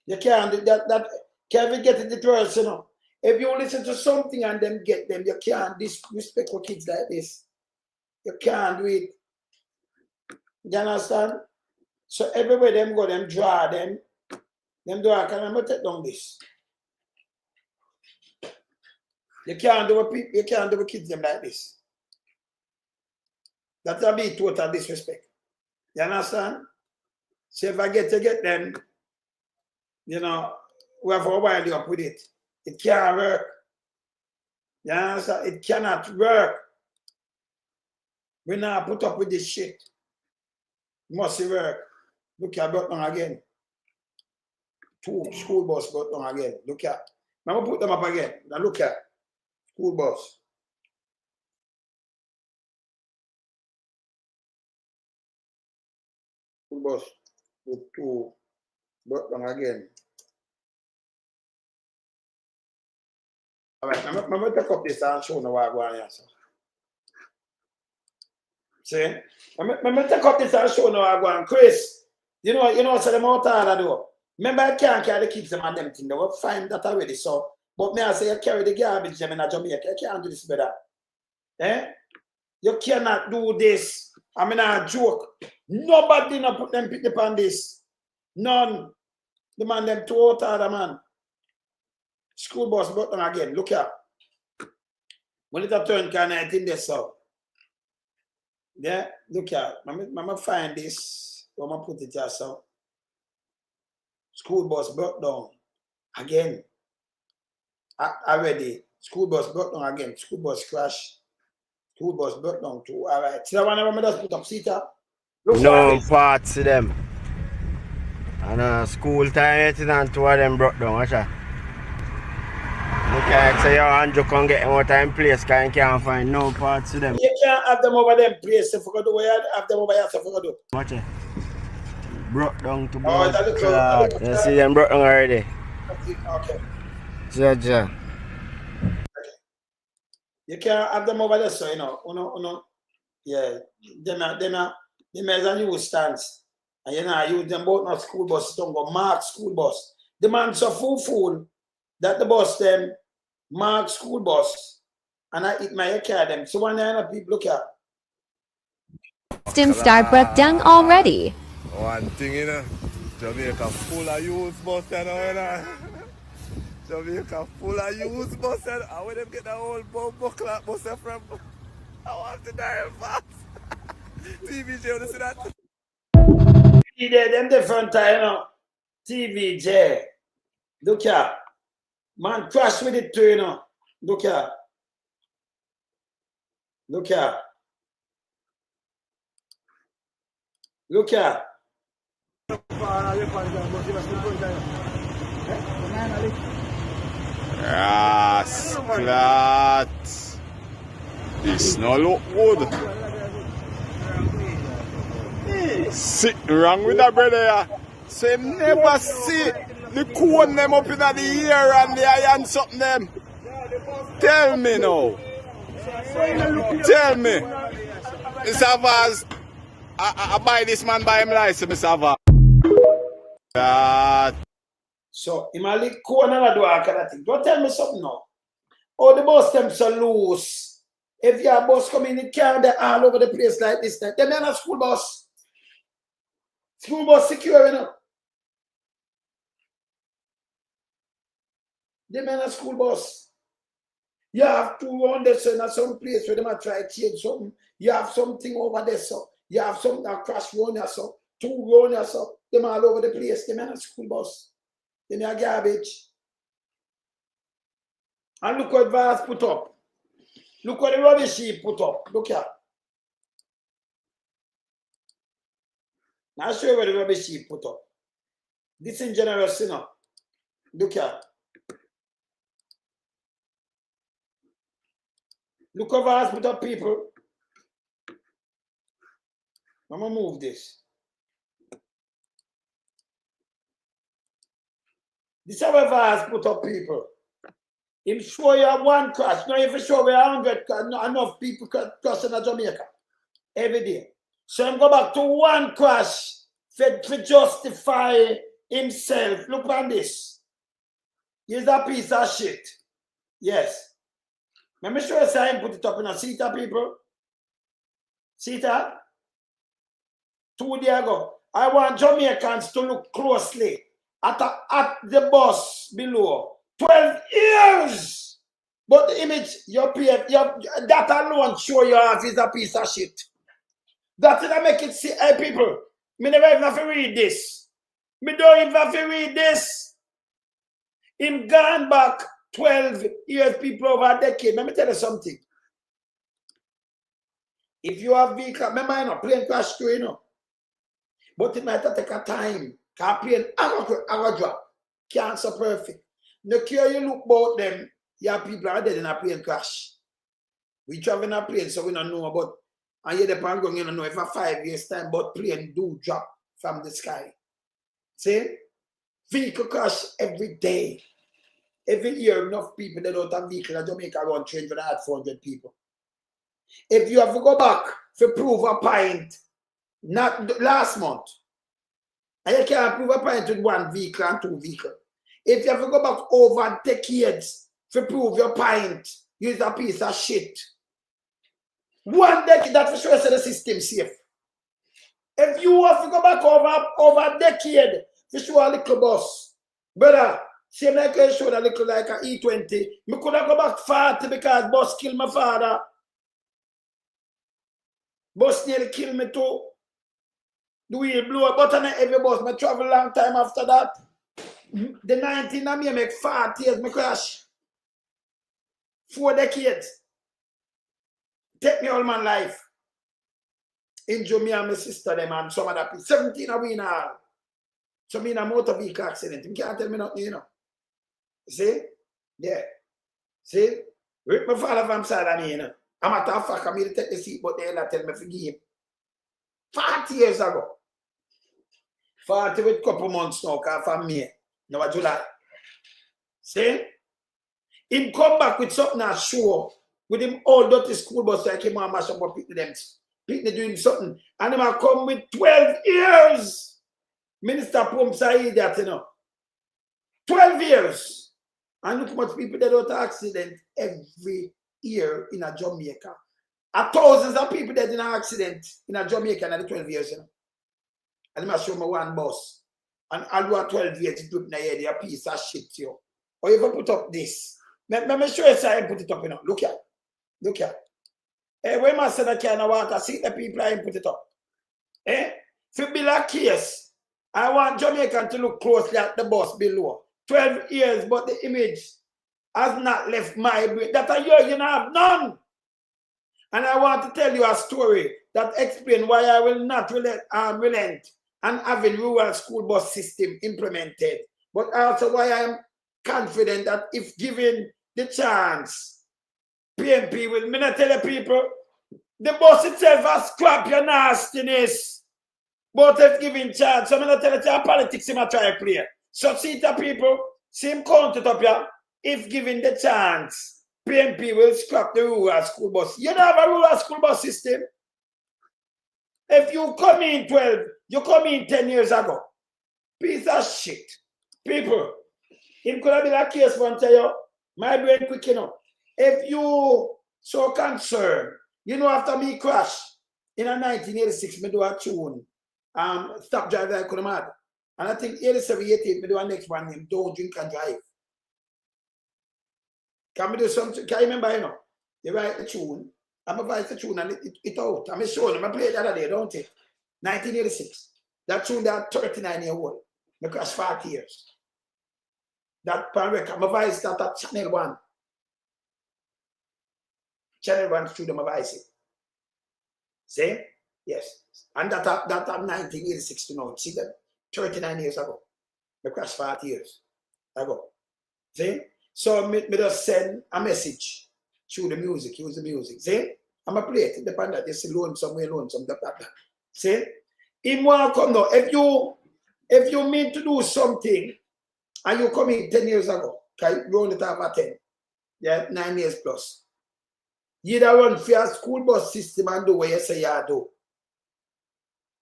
You can't do that. Can't get it the worst, you know. If you listen to something and them get them, you can't disrespect for kids like this. You can't do it. You understand? So everywhere them go, them draw them do I can remember take down this. You can't do with kids them like this. That'll be total disrespect. You understand? So if I get to get them, you know, we have to wind you up with it. It can't work. You understand? It cannot work. We now put up with this shit. Must work. Look at button again. 2 school bus button again. Look at. Now put them up again. Now look at school bus. School bus with 2 button again. All right, I'm going to take up this and show you what I'm going to answer. See? I'm going to take up this and show you what I'm going to. Chris, you know, so them out of the door. Remember, I can't carry the kids them and them things. They will find that already. So, but me I say, you carry the garbage them in Jamaica. You can't do this better. Eh? You cannot do this. I mean, a joke. Nobody not put them pick upon this. None. The man them too out of the man. School bus button again. Look here. When it turn kind of in there, so. Yeah, look here. I'm find this. I'm going to put it here, so. School bus brought down again. Already. School bus brought down again. School bus crash. School bus brought down too. All right. See that one I just put up seater? No parts of them. And school time, and 2 of them brought down. Watch out. You can't say your Andrew can get more time place because you can't find no parts of them. You can't have them over them place if you go do what you have them over here if you go do. Watch it. Brought down to blood. You see them brought down already. Okay. Ja. You can't have them over there, so you know. Yeah. Them as a new stance. And you know, use them both not school bus, don't go mark school bus. The man so fool that the bus them mark school bus and I eat my car them. So one day people look at. System start breakdown already. One thing, you know, Jamaica full of used bus, you know. Jamaica full of used bus, and where them get the whole buckler bus from? I want to die fast. TVJ, you see that? Them different time, you know. TVJ. Look here. Man crash with it too, you know. Look here. Look here. Look here. Yes, clat. This no look good. Sitting wrong with that brother. Say never see the cone them up in the ear and the iron something them. Tell me now. Tell me. Mr. Vaz, I buy this man by him license, Mr. Vaz. That. So, him a lick corner do all kind of thing. Don't tell me something now. Oh, the bus them so loose. If your bus come in the car, they're all over the place like this. They are not school bus. School bus secure, you know. They are not school bus. You have 200 so in some place where they might try to change something. You have something over there, so. You have something that crash run here, so. 2 run here, so. They are all over the place. They are not school bus. They are garbage. And look what Vaz put up. Look what the rubbish he put up. Look here. Now I'll show you what the rubbish he put up. This in general, you know. Look here. Look what Vaz put up, people. I'm going to move this. This is what Vaz put up, people. Him show you 1 crash. No, if you show you 100 crash, enough people cross in Jamaica every day. So him go back to 1 crash to justify himself. Look at this. He's a piece of shit. Yes. Let me show you how him put it up in a seat, people. See that? 2 days ago. I want Jamaicans to look closely at the bus below. 12 years! But the image, your PF, that alone show you half is a piece of shit. That's gonna make it see, hey people, me never even have to read this. Me don't even have to read this. Him gone back 12 years, people over a decade. Let me tell you something. If you have vehicle, remember, you know, plane crash too, you know. But it might take a time. Because plane, I go drop. Cancer perfect. No care you look about them, your people are dead in a plane crash. We travel in a plane, so we don't know about, and you're the pan going, you don't know if for 5 years time, but plane do drop from the sky. See? Vehicle crash every day. Every year, enough people that don't have vehicle in Jamaica around 300 and 400 people. If you have to go back to prove a point, not last month, and you can't prove a point with 1 vehicle and 2 vehicles. If you have to go back over decades to prove your point, use a piece of shit. 1 decade, that's for sure so the system safe. If you have to go back over a decade to show a little bus, brother, same like I showed a little like an E20, me could have go back 40 because bus killed my father. Bus nearly killed me too. The wheel blew up, but not every bus. I travel a long time after that. The 19 of me make 40 years, me crash. 4 decades. Take me all my life. Injure me and my sister, them and some other people. 17 of we in all. So me in a motor vehicle accident. You can't tell me nothing, you know. See? Yeah. See? Rip my father from side of me, you know. I'm a tough fucker, me to take the seat, but they tell me forgive him. 40 years ago. 40 with a couple months now, because from May. Now July. See? Him come back with something that show with him all dirty school bus like him and mash up and pick them. Pick them doing something. And him come with 12 years. Minister Pumps are idiot, you know. 12 years. And look how much people that don't accident every year in a Jamaica. Thousands of people dead in an accident in a Jamaica in the 12 years, you know. And I'm show me 1 bus. And I'll do a 12 years to put in the head, a piece of shit, you. Or you can put up this. Let me show you how I put it up, you know. Look here. Look here. Hey, when I say that kind of water, see the people I put it up. Eh? If you build a case, I want Jamaican to look closely at the bus below. 12 years, but the image has not left my brain. That a year you don't have none. And I want to tell you a story that explains why I will not relent and having rural school bus system implemented. But also why I am confident that if given the chance, PMP will. Me not tell the people, the bus itself has scrap your nastiness. But if given chance, I'm not telling you politics in my try to play. So see the people, same count it up here. If given the chance, PMP will scrap the rural school bus. You don't have a rural school bus system. If you come in 12, you come in 10 years ago. Piece of shit. People, it could have been a case one tell you, my brain quick enough. If you so concerned, you know, after me crash in a 1986, me do a tune, Stop Driving I Couldn't Mad. And I think 87, 88, me do a next one named Don't Drink and Drive. Can we do something? Can you remember, you know? You write the tune, I'm a the tune and it out. I'm showing them, I played the other day, don't it? 1986. That tune that 39 years old. Me crash 40 years. That pan record, my voice that at Channel 1. Channel 1 studio, my voice. See? Yes. And that 1986 to now. See that? 39 years ago. Me crash 40 years ago. See? So me just send a message through the music, use the music. See? I'm a play it, depend that you see lonesome, that. See? In one come now, if you mean to do something and you come in 10 years ago, okay, you only have a 10, yeah, 9 years plus. You don't run for a school bus system and do what you say you do.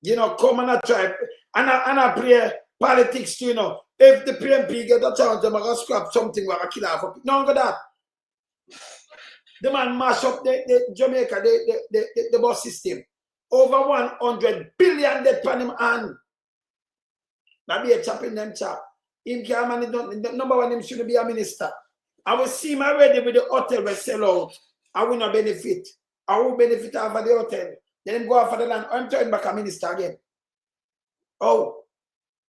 You know, come and try and I play politics too, you know. If the PMP get a chance, they're going to scrap something where I kill off. None of that. The man mash up the Jamaica, the bus system. Over 100 billion dead pan him hand. Now be a chap in them chap. Him can man, the number one, him shouldn't be a minister. I will see him already with the hotel will sell out. I will not benefit. I will benefit out of the hotel. Then him go out for the land. I'm turning back a minister again. Oh.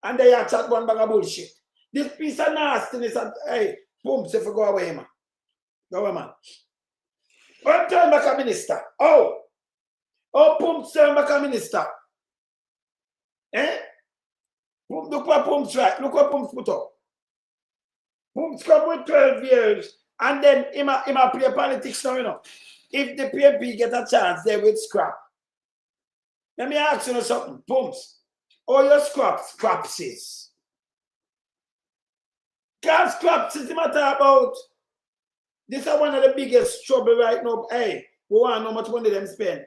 And they are chat one bag of bullshit. This piece of nastiness and hey, boom, if you go away, man. Go away, man. I'm turning back a minister. Oh. Oh, Pumps turn back a minister. Eh? Look what Pumps right. Look what Pumps put up. Pumps come with 12 years. And then he might play politics now, you know. If the PMP get a chance, they will scrap. Let me ask you something. Pumps. All your scraps is. Can't scraps is the matter about. This is one of the biggest trouble right now. Hey, we want how much money them spend.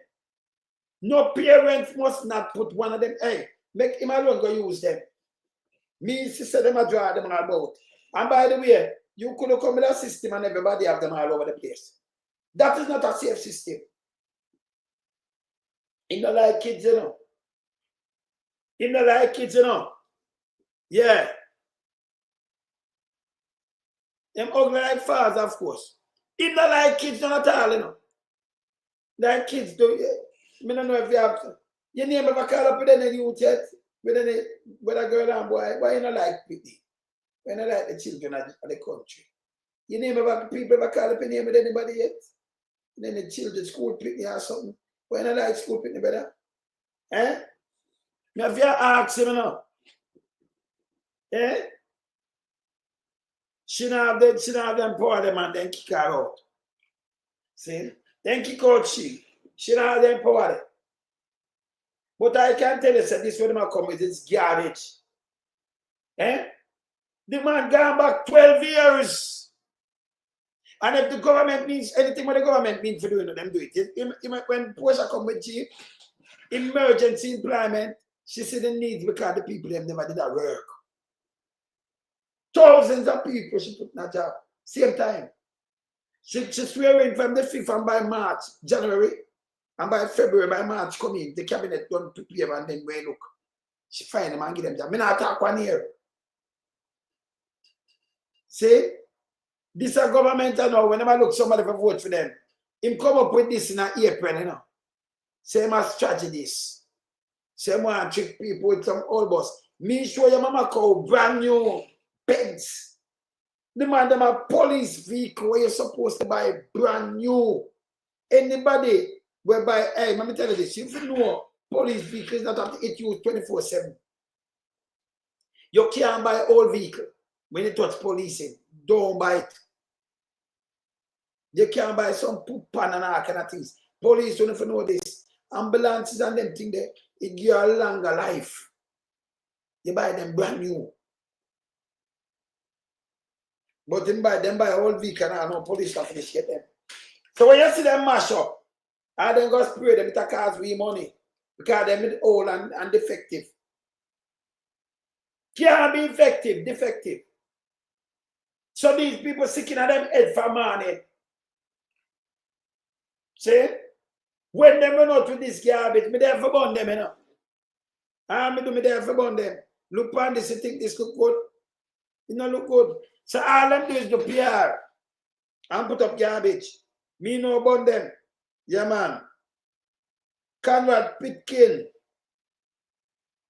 No parents must not put one of them. Hey, make him alone go use them. Me, sister, them a draw them about. And by the way, you could come with a system and everybody have them all over the place. That is not a safe system. You know, like kids, you know. You know, like kids, you know. Yeah. Them ugly like fathers, of course. You know, like kids, not at all, you know. Like kids do. I don't know if you have to. Your name ever call up with any youth yet? With a girl and boy? Why you not like Pitney? Why you not like the children of the country? Your name ever, people ever call up your name with anybody yet? And then the children, school Pitney or something? Why you not like school Pitney better? Eh? Now if you ask him now, eh? She not have them power them and then kick her out. See? Then kick out she. She don't have them power. But I can tell you, this is what them come with this garbage. Eh? The man gone back 12 years. And if the government means anything what the government means for doing it, them do it. When Portia come with G, emergency employment, she said the needs because the people them never did that work. Thousands of people she put in that job. Same time. She swearing from the 5th and by March, January, and by February, by March, come in, the cabinet done prepare and then we look. She find them and give them job. Me not talk one year. See? This is a government now, whenever I look somebody for vote for them, him come up with this in April, you know. Same as strategies. Same one trick people with some old boss. Me show your mama cow brand new pegs. The man them a police vehicle where you're supposed to buy brand new. Anybody will buy, hey, let me tell you this, if you know police vehicles not have to hit you 24/7. You can't buy old vehicle when you touch policing. Don't buy it. You can't buy some poop pan and all kind of things. Police don't even know this. Ambulances and them things there, it give you a longer life. You buy them brand new. But them buy old vehicle and no police not finish get them. So when you see them mash up, I then go spray them, it cost we money. Because them is old and defective. Can't be effective, defective. So these people sticking at them head for money. See? When them run out with this garbage, me there for burn them, you know. Me there for burn them. Look on this, you think this look good? It don't look good. So all them do is do PR and put up garbage. Me no burn them. Yeah, man. Conrad Pitkin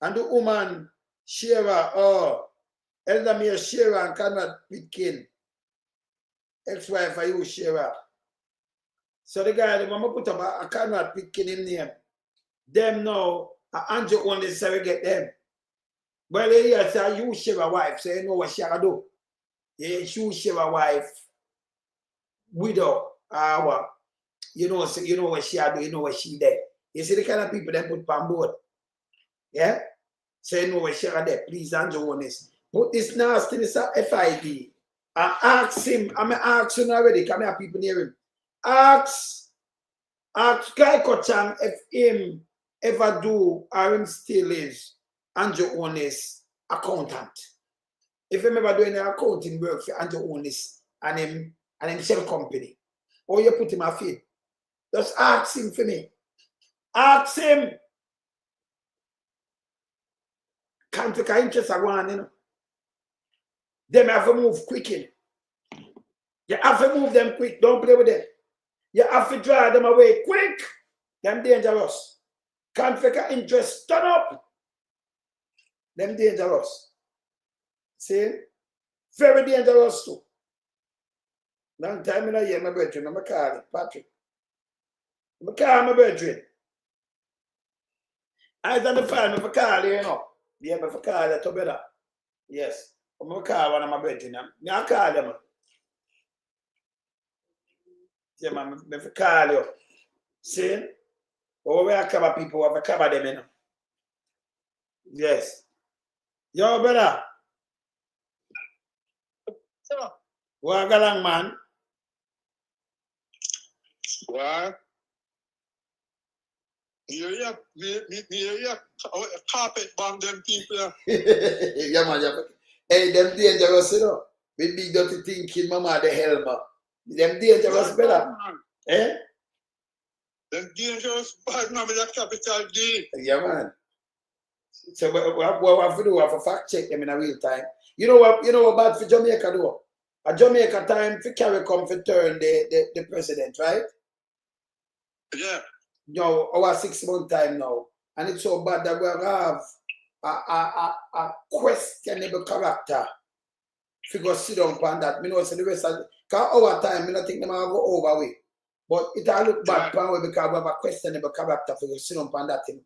and the woman Shera, Elder Mayor Shera and Conrad Pitkin, ex-wife of you, Shera. So the guy, the mama put up a Conrad Pitkin in name. Them now, Andrew only say get them. Well, they say you Shera wife, so you know what she do. Yeah, you Shera wife, widow, you know what she do, you know what she did. You see the kind of people that put on board. Yeah? Say no we share there. Please, Andrew Holness. Put this nastiness at FID. And ask him. I'm asking already. Come here, people near him. Ask Guy Kochang if him ever do or him still is Andrew Holness accountant. If him ever do any accounting work for Andrew Holness and him shell company. Or you put him a feed. Just ask him for me. Ask him. Can't take an interest of one, you know. Them have to move quickly. You have to move them quick. Don't play with them. You have to drive them away quick. Them dangerous. Can't take an interest. Turn up. Them dangerous. See? Very dangerous too. Long time I hear my brethren. I'm calling Patrick. I'm calling my brethren. I identify me for call you know. Yeah, me for call you to better. Yes. I'm going to call one of my brethren. I call them. Yeah, man, me for call you. See? Oh, we are cover people, we have to cover them, you know. Yes. Yo, brother. What galang man? What? Yeah, carpet bomb them people. Yeah, man. Yeah. Hey, them dangerous, you know. With big dirty thinking, mama, the hell, man. Them dangerous, brother. Eh? Them dangerous bad man with a capital D. Yeah, man. So what have to do? We have to fact check them in a real time. You know what bad for Jamaica do? A Jamaica time for carry come for turn the president, right? Yeah. You know, our 6 month time now. And it's so bad that we have a questionable character. If you go sit down upon that, me know say the rest of our time, I don't think them will go over with. But it all look bad because we have a questionable character for you sit down upon that thing.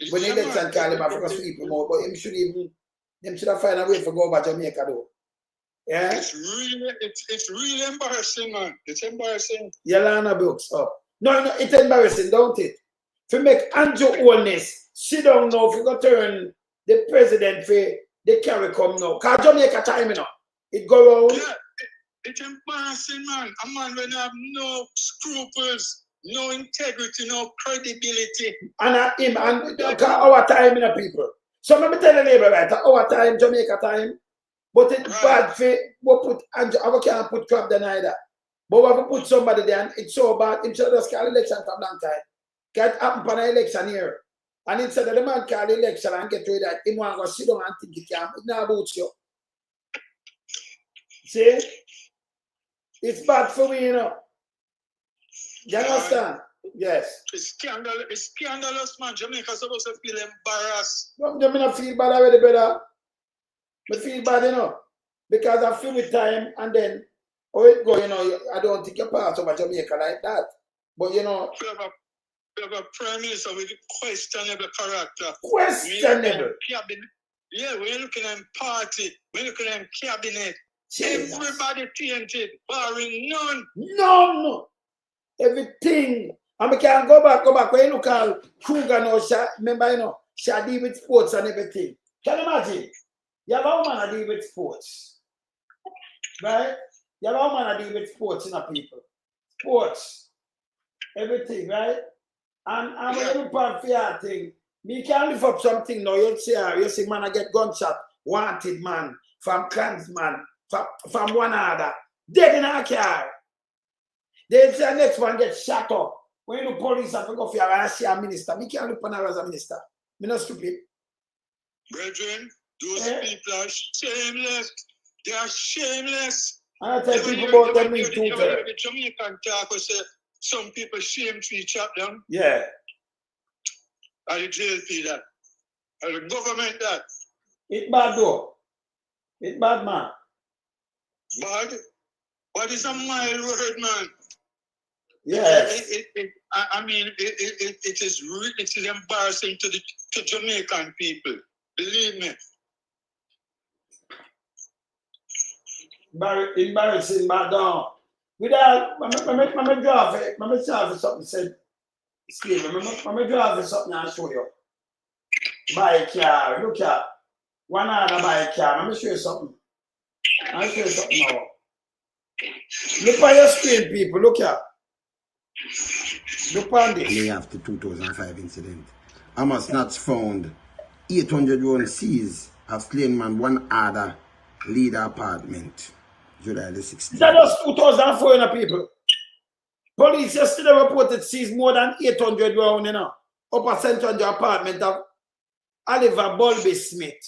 When the election call him, I forgot to sleep him out, but him should have find a way to go over Jamaica though. Yeah? It's really embarrassing, man. It's embarrassing. Yolanda Brooks up. No, it's embarrassing, don't it? To make Andrew Holness sit down now if you go turn the president for the carry come now. Because Jamaica time, you know. It go around. Yeah, it's embarrassing, man. A man when have no scruples, no integrity, no credibility. And him, and our time, you know, people. So let me tell you, neighbor, right? Our time, Jamaica time. But it's bad for we put Andrew, I can't put crap there either. But we have to put somebody there, and it's so bad. Him should just call election for a long time. Can't happen for an election here. And instead of the man call the election and get rid of that, he want to go sit down and think he can. It's not about you. See? It's bad for me, you know. You understand? Yes. It's scandalous, man. Jamaica's supposed to feel embarrassed. No, I don't feel bad already, brother. I feel bad, you know. because I feel with time and then, oh, it go, you know, I don't think you pass over Jamaica like that. But, you know. We have a prime minister with questionable character. Questionable? Yeah, we're looking at party, we're looking at cabinet. Jesus. Everybody tainted, barring none. None. Everything. And we can go back. When you look at Kruger now, remember, you know, she deal with sports and everything. Can you imagine? You have a woman that deal with sports. Right? You have a woman that deal with sports, you know, people. Sports. Everything, right? And when you look at fear thing, me can lift up something now. You say, man, I get gunshot, wanted man, from clansman, from one other, dead in a car. They say the next one gets shot up. When the police have to go for and see a minister, me can't look on her as a minister. Me not stupid. Brethren, those people are shameless. They are shameless. And I tell people about them in Twitter. The Jamaican talk say some people shame to chop them. Yeah. And the JLP that. And the government that. It's bad though. It's bad, man. Bad? But it's a mild word, man. Yes. I mean, it is embarrassing to Jamaican people. Believe me. Embarrassing, but no. Without, I'm drive something said. Excuse me, I'm drive something I'll show you. Buy a car, look at. One other buy a car. Let me show you something. I'll show you something now. Look on your screen, people. Look at. Look on this. Day after 2005 incident, Hamas snatch found 800 round seas of slain man one other leader apartment. July the 16th. That was 2004, you know, people. Police yesterday reported seized more than 800 round, you know, upper central apartment of Oliver Bulby Smith.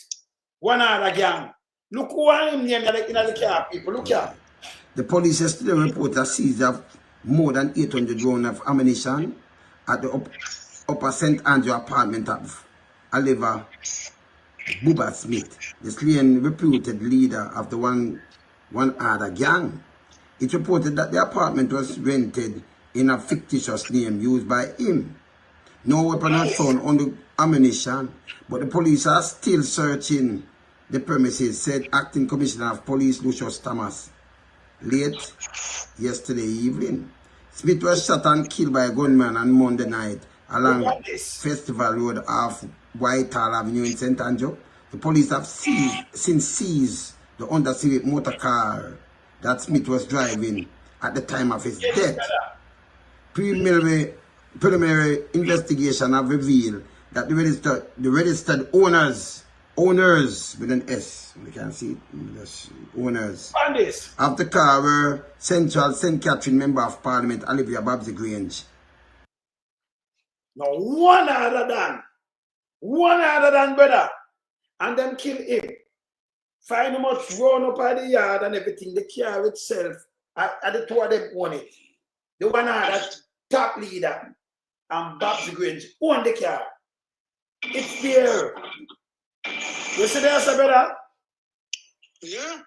One other gang. Look who are him name in the car, people. Look here. The police yesterday reported seized of more than 800 rounds of ammunition at the upper St. Andrew apartment of Oliver Bubba Smith, the slain reputed leader of the one other gang. It reported that the apartment was rented in a fictitious name used by him. No weapon was found on the ammunition, but the police are still searching the premises, said Acting Commissioner of Police Lucius Thomas. Late yesterday evening, Smith was shot and killed by a gunman on Monday night along Festival Road off Whitehall Avenue in St. Andrew. The police have since seized the Honda Civic motor car that Smith was driving at the time of his death. Preliminary investigation have revealed that the registered owners with an S, we can see it, owners of the car were Central St. Catherine Member of Parliament Olivia Babsy Grange. Now one other than brother, and them kill him. Find him out, run up at the yard and everything. The car itself, and the two of them own it. The one other top leader and Babsy Grange own the car. It's there. You see there, sir, brother? Yeah.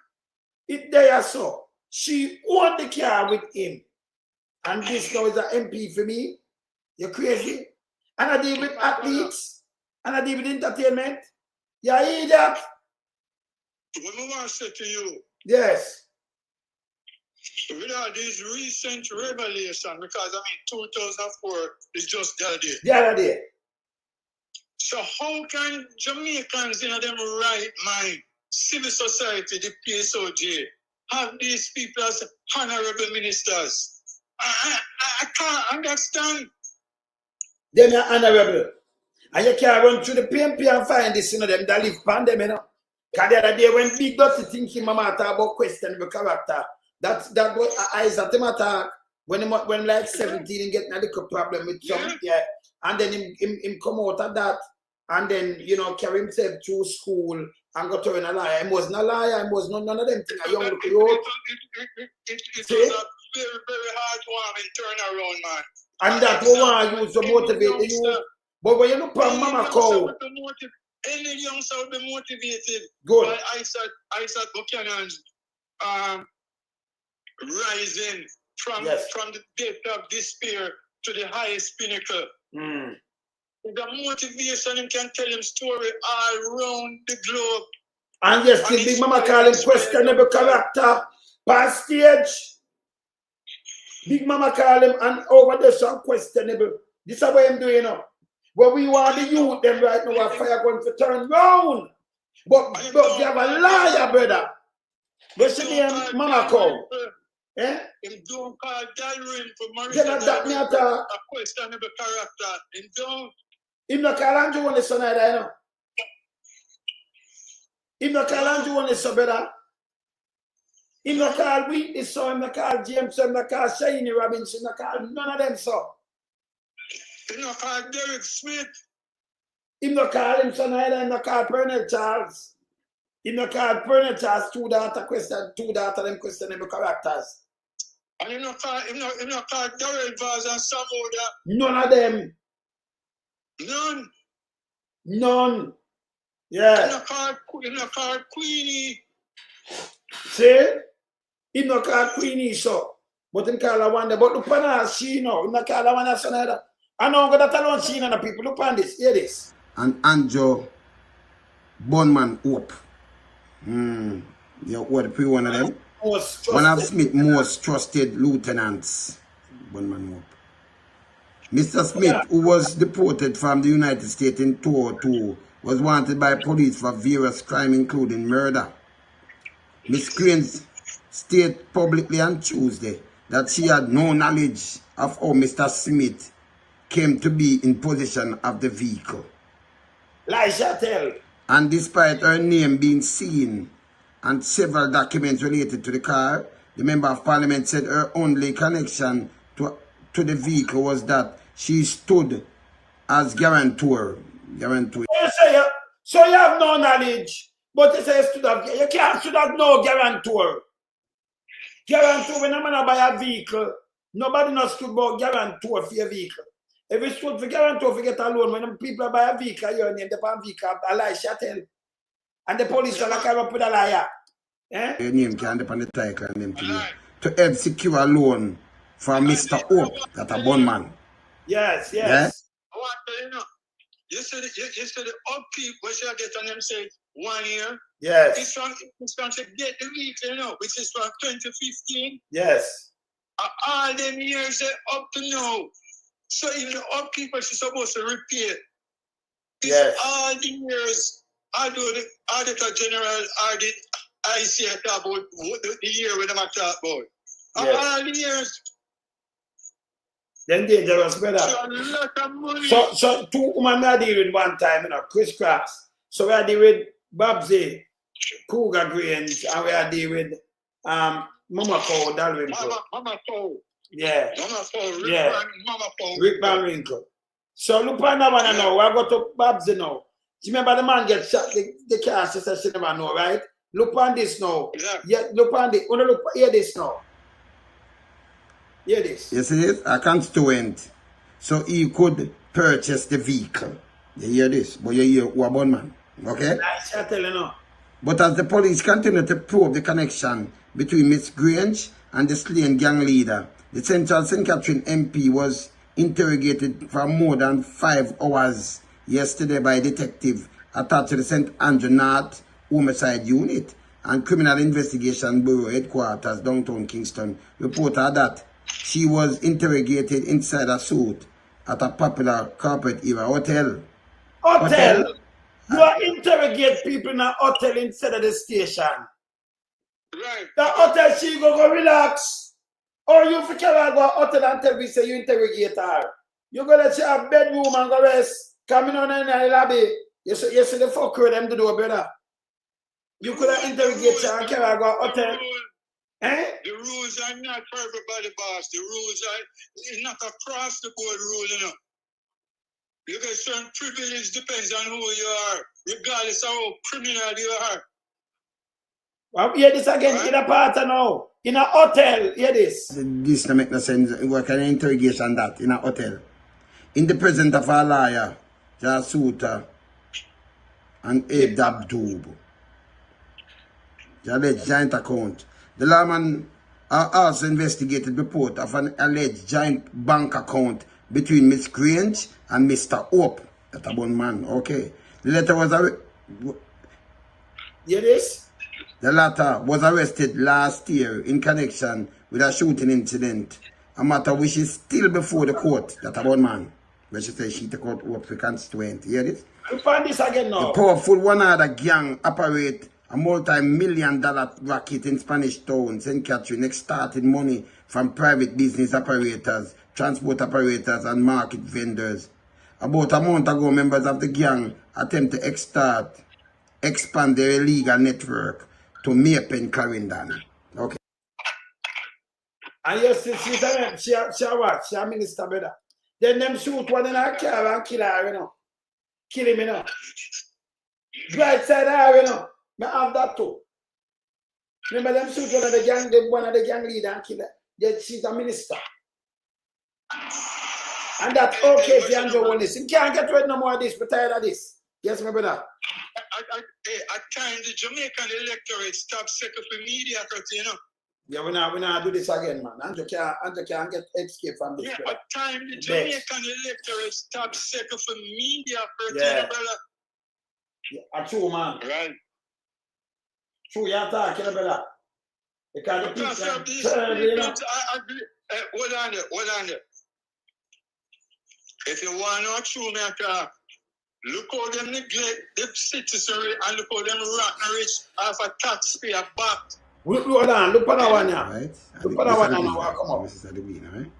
It there, so. She owned the car with him. And this now is an MP for me. You're crazy. And I deal with athletes. And I deal with entertainment. You hear that? What I want to say to you. Yes. With all these recent revelations, because I mean 2004 is just the other day. The other day. So how can Jamaicans in them right mind, civil society, the PSOJ, have these people as honorable ministers? I can't understand. Them are honorable. And you can't run through the PMP and find this, you know, them that live pan them, you know. Because the other day when Big Dirty thinking mama talk about questionable character, that boy eyes at him attack when like 17 and getting a little problem with some, yeah. And then him come out of that and then, you know, carry himself through school and go turn a liar. He wasn't a liar, he was none of them things. A young little youth. It was a very, very heartwarming turnaround, man. And that we want to use to motivate the youth. But when you look at Mama Cow, any youngster will be motivated Good. by Isaac Buchanan's rising from the depth of despair to the highest pinnacle. The motivation him can tell him story all around the globe. And yes, the Big Mama call him questionable character. Past stage. Big Mama call him and over there some questionable. This is what I'm doing, you know. But we want the youth them right now are fire going to turn round. But you have a liar, brother. But see me and Mama call. Eh? Him don't call Dalrymple for marriage. A questionable character. Him don't. Him not call Andrew on the son either, you know. Him not call Andrew on the son, brother. Him not call Wheatley, so him not call James, him not call Shiny Robinson, him not call none of them, so. Him not call Derek Smith. Him not call him son either, him not call Pernell Charles. Him not call Pernell Charles, two daughter them questionable characters. And him not call Darrell Vaz and Sam Oda. None of them. None. None. Yeah. Him not call Queenie. See? Him not call Queenie, so. But him call her one day. But look on her, she know. Him not call her one day, son either. I know that alone she know the people. Look on this. Hear this. And Andrew Bunman Hope. You what the one of them? One of Smith's most trusted lieutenants. Bunman Hope. Mr. Smith, who was deported from the United States in 2002, was wanted by police for various crimes, including murder. Ms. Cranes stated publicly on Tuesday that she had no knowledge of how Mr. Smith came to be in possession of the vehicle. Tell. And despite her name being seen and several documents related to the car, the Member of Parliament said her only connection to the vehicle was that she stood as guarantor. So you have no knowledge, but you say you should have no guarantor. Guarantor when a man buy a vehicle, nobody knows stood about guarantor for your vehicle. If you stood for guarantor for get a loan, when people buy a vehicle, your name the vehicle Elisha tell. And the police are like up with a liar. Your name can depend on the title and them to help secure a loan for Mr. Hope, that a bond man. Yes. Yeah? I want to tell you now. You said the upkeep, what should I get on them say 1 year? Yes. It's from to get the vehicle, you know, which is from 2015. Yes. All them years up to now. So even the upkeep is supposed to repair. It's all the years. I do the Auditor General audit. I see talk about the year when I'm talk about. All the years. Then dangerous, brother. So two women are dealing with one time, you know, crisscross. So we are dealing with Babsy, Cougar Grange, and we are dealing with Mama Cow, Dalrymple. Mama Cow. Yeah. Mama Cow. Mama Cow. Rick Van Winkle. So look on that one now. We go to Babsy now. Remember the man get shot, the car sister she never know, right? Look on this now. Yeah, look on this. Hear this now. Hear this. You see this? A constituent. So he could purchase the vehicle. You hear this? But you hear who a bond man. Okay? I tell you now. But as the police continue to probe the connection between Miss Grange and the slain gang leader, the Central St. Catherine MP was interrogated for more than 5 hours yesterday by a detective attached to the St. Andrew North Homicide Unit and Criminal Investigation Bureau headquarters downtown Kingston reported that she was interrogated inside a suite at a popular corporate era hotel. Hotel? You are interrogate people in a hotel instead of the station. Right. The hotel she go relax. Or you for carry go hotel and tell me say you interrogate her. You go let she have bedroom and go rest. Coming on in the lobby. You see the fuck with them to do, brother. You could have interrogated her and carry go hotel. The rules are not for everybody, boss. The rules are not across the board rule, you know. You get certain privilege depends on who you are, regardless of how criminal you are. Well, hear this again in a party now. In a hotel, hear this. This doesn't make no sense. What kind of interrogation that in a hotel? In the presence of a lawyer, Jasuta, and Abe Dabdoob. The alleged joint account. The lawman also investigated report of an alleged joint bank account between Miss Grange and Mr. Hope. That's a one man, okay. The letter was The latter was arrested last year in connection with a shooting incident, a matter which is still before the court. That's a one man. Where she says she took out Hope for constituent. You hear this? You find this again now. The powerful one other gang operate a multi-million-dollar racket in Spanish Town, St. Catherine, extorting money from private business operators, transport operators, and market vendors. About a month ago, members of the gang attempt to expand their illegal network to Mape and Clarendon. Okay. And you see, she a minister, brother. Then them shoot one in her car and kill her, you know. Kill him, you know. Right side her, you know. I have that too. Remember them shoot one of the gang leader and kill her. Yet she's a minister. And that's okay if you enjoy Holness. You can't get rid no more of this, we're tired of this. Yes, my brother. At times the Jamaican electorate stop second for media, you know. Yeah, we not do this again, man. Andrew can't get escape from this. Yeah, brother. at times the Jamaican electorate stop second for media, you Yeah. know, brother. Yeah, true, man. Right. True, you're talking, brother. Because the Because of people, these you know. people, I agree. Hold on there. If you want to know true, me talk. Look how them neglect the citizenry and look how them rotten rich off a taxpayer back. Look on that one now. Right? Look on that one now. Come on. This is the bean, right?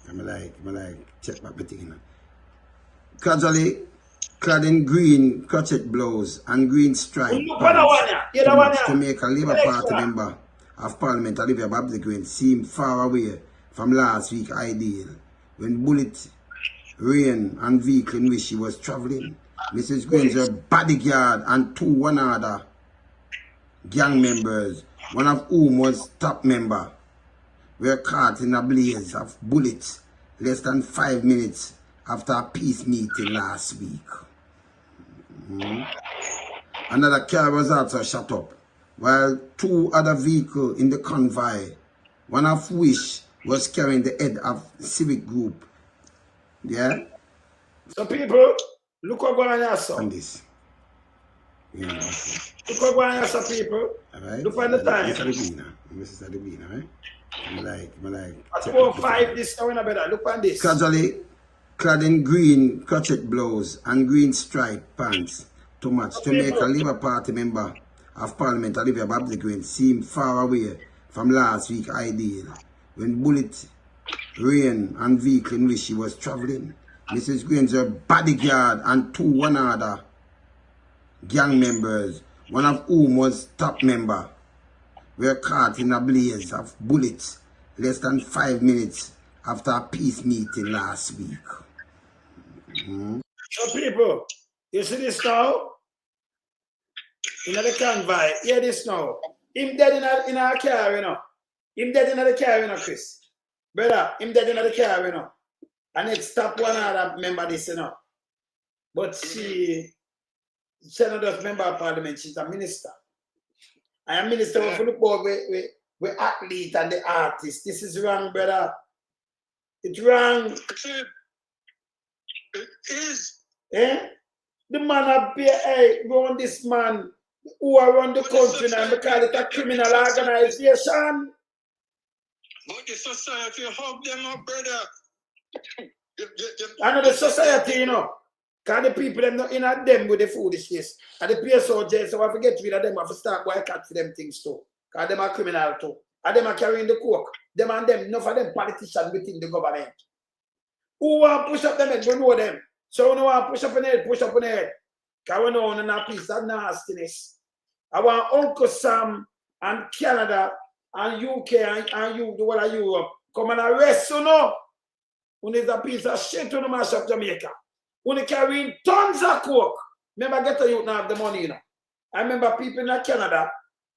I'm like, check back the thing. Casually, clad in green crochet blouse and green stripe pants, Jamaica Labour Party member of Parliament Olivia Babs Green seemed far away from last week's ideal when bullet, rain and vehicle in which she was travelling. Mrs. Granger bodyguard and one other gang members, one of whom was top member, were caught in a blaze of bullets less than 5 minutes after a peace meeting last week. Another car was also shot up, while 2 other vehicles in the convoy, one of which was carrying the head of civic group. Yeah? So people, look what going on here, On this. Yeah. Look what going on here, so people. Alright? Look at the time. This is the bean, right? I'm like. At 4-5 this now, better. Look at this. Casually, clad in green crochet blouse and green stripe pants to match, Jamaica Labour Party member of Parliament Olivia Babs Green seemed far away from last week's ideal when bullet, rain and vehicle in which she was travelling. Mrs. Granger bodyguard and one other gang members, one of whom was top member, were caught in a blaze of bullets less than 5 minutes after a peace meeting last week. So people, you see this now? In the convoy, hear this now. Him dead in a car, you know. Him dead in the car, you know, Chris. Brother, him dead in the car, you know. And it stopped one other member this, you know. But she's not just member of parliament, she's a minister. I am minister of the board with athlete and the artist. This is wrong, brother. It's wrong. It is. Eh? The man up here, hey, run this man who are run the country now because it's a criminal organization. But the society hug them up, brother. I know the society, you know. Because the people them not in at them with the foolishness. And the PSO jail, so I forget rid of them, I have to start boycott for them things too. Because them are criminal too. And them are carrying the coke. Them and them, enough of them politicians within the government. Who want to push up them head, we know them. So we want to push up on head, push up on head. Because we know on a piece of nastiness. I want Uncle Sam and Canada and UK and you, the whole of Europe, come and arrest you now. When there's a piece of shit to the mash up Jamaica. When they carrying tons of coke. Remember, get to you now have the money, you know. I remember people in Canada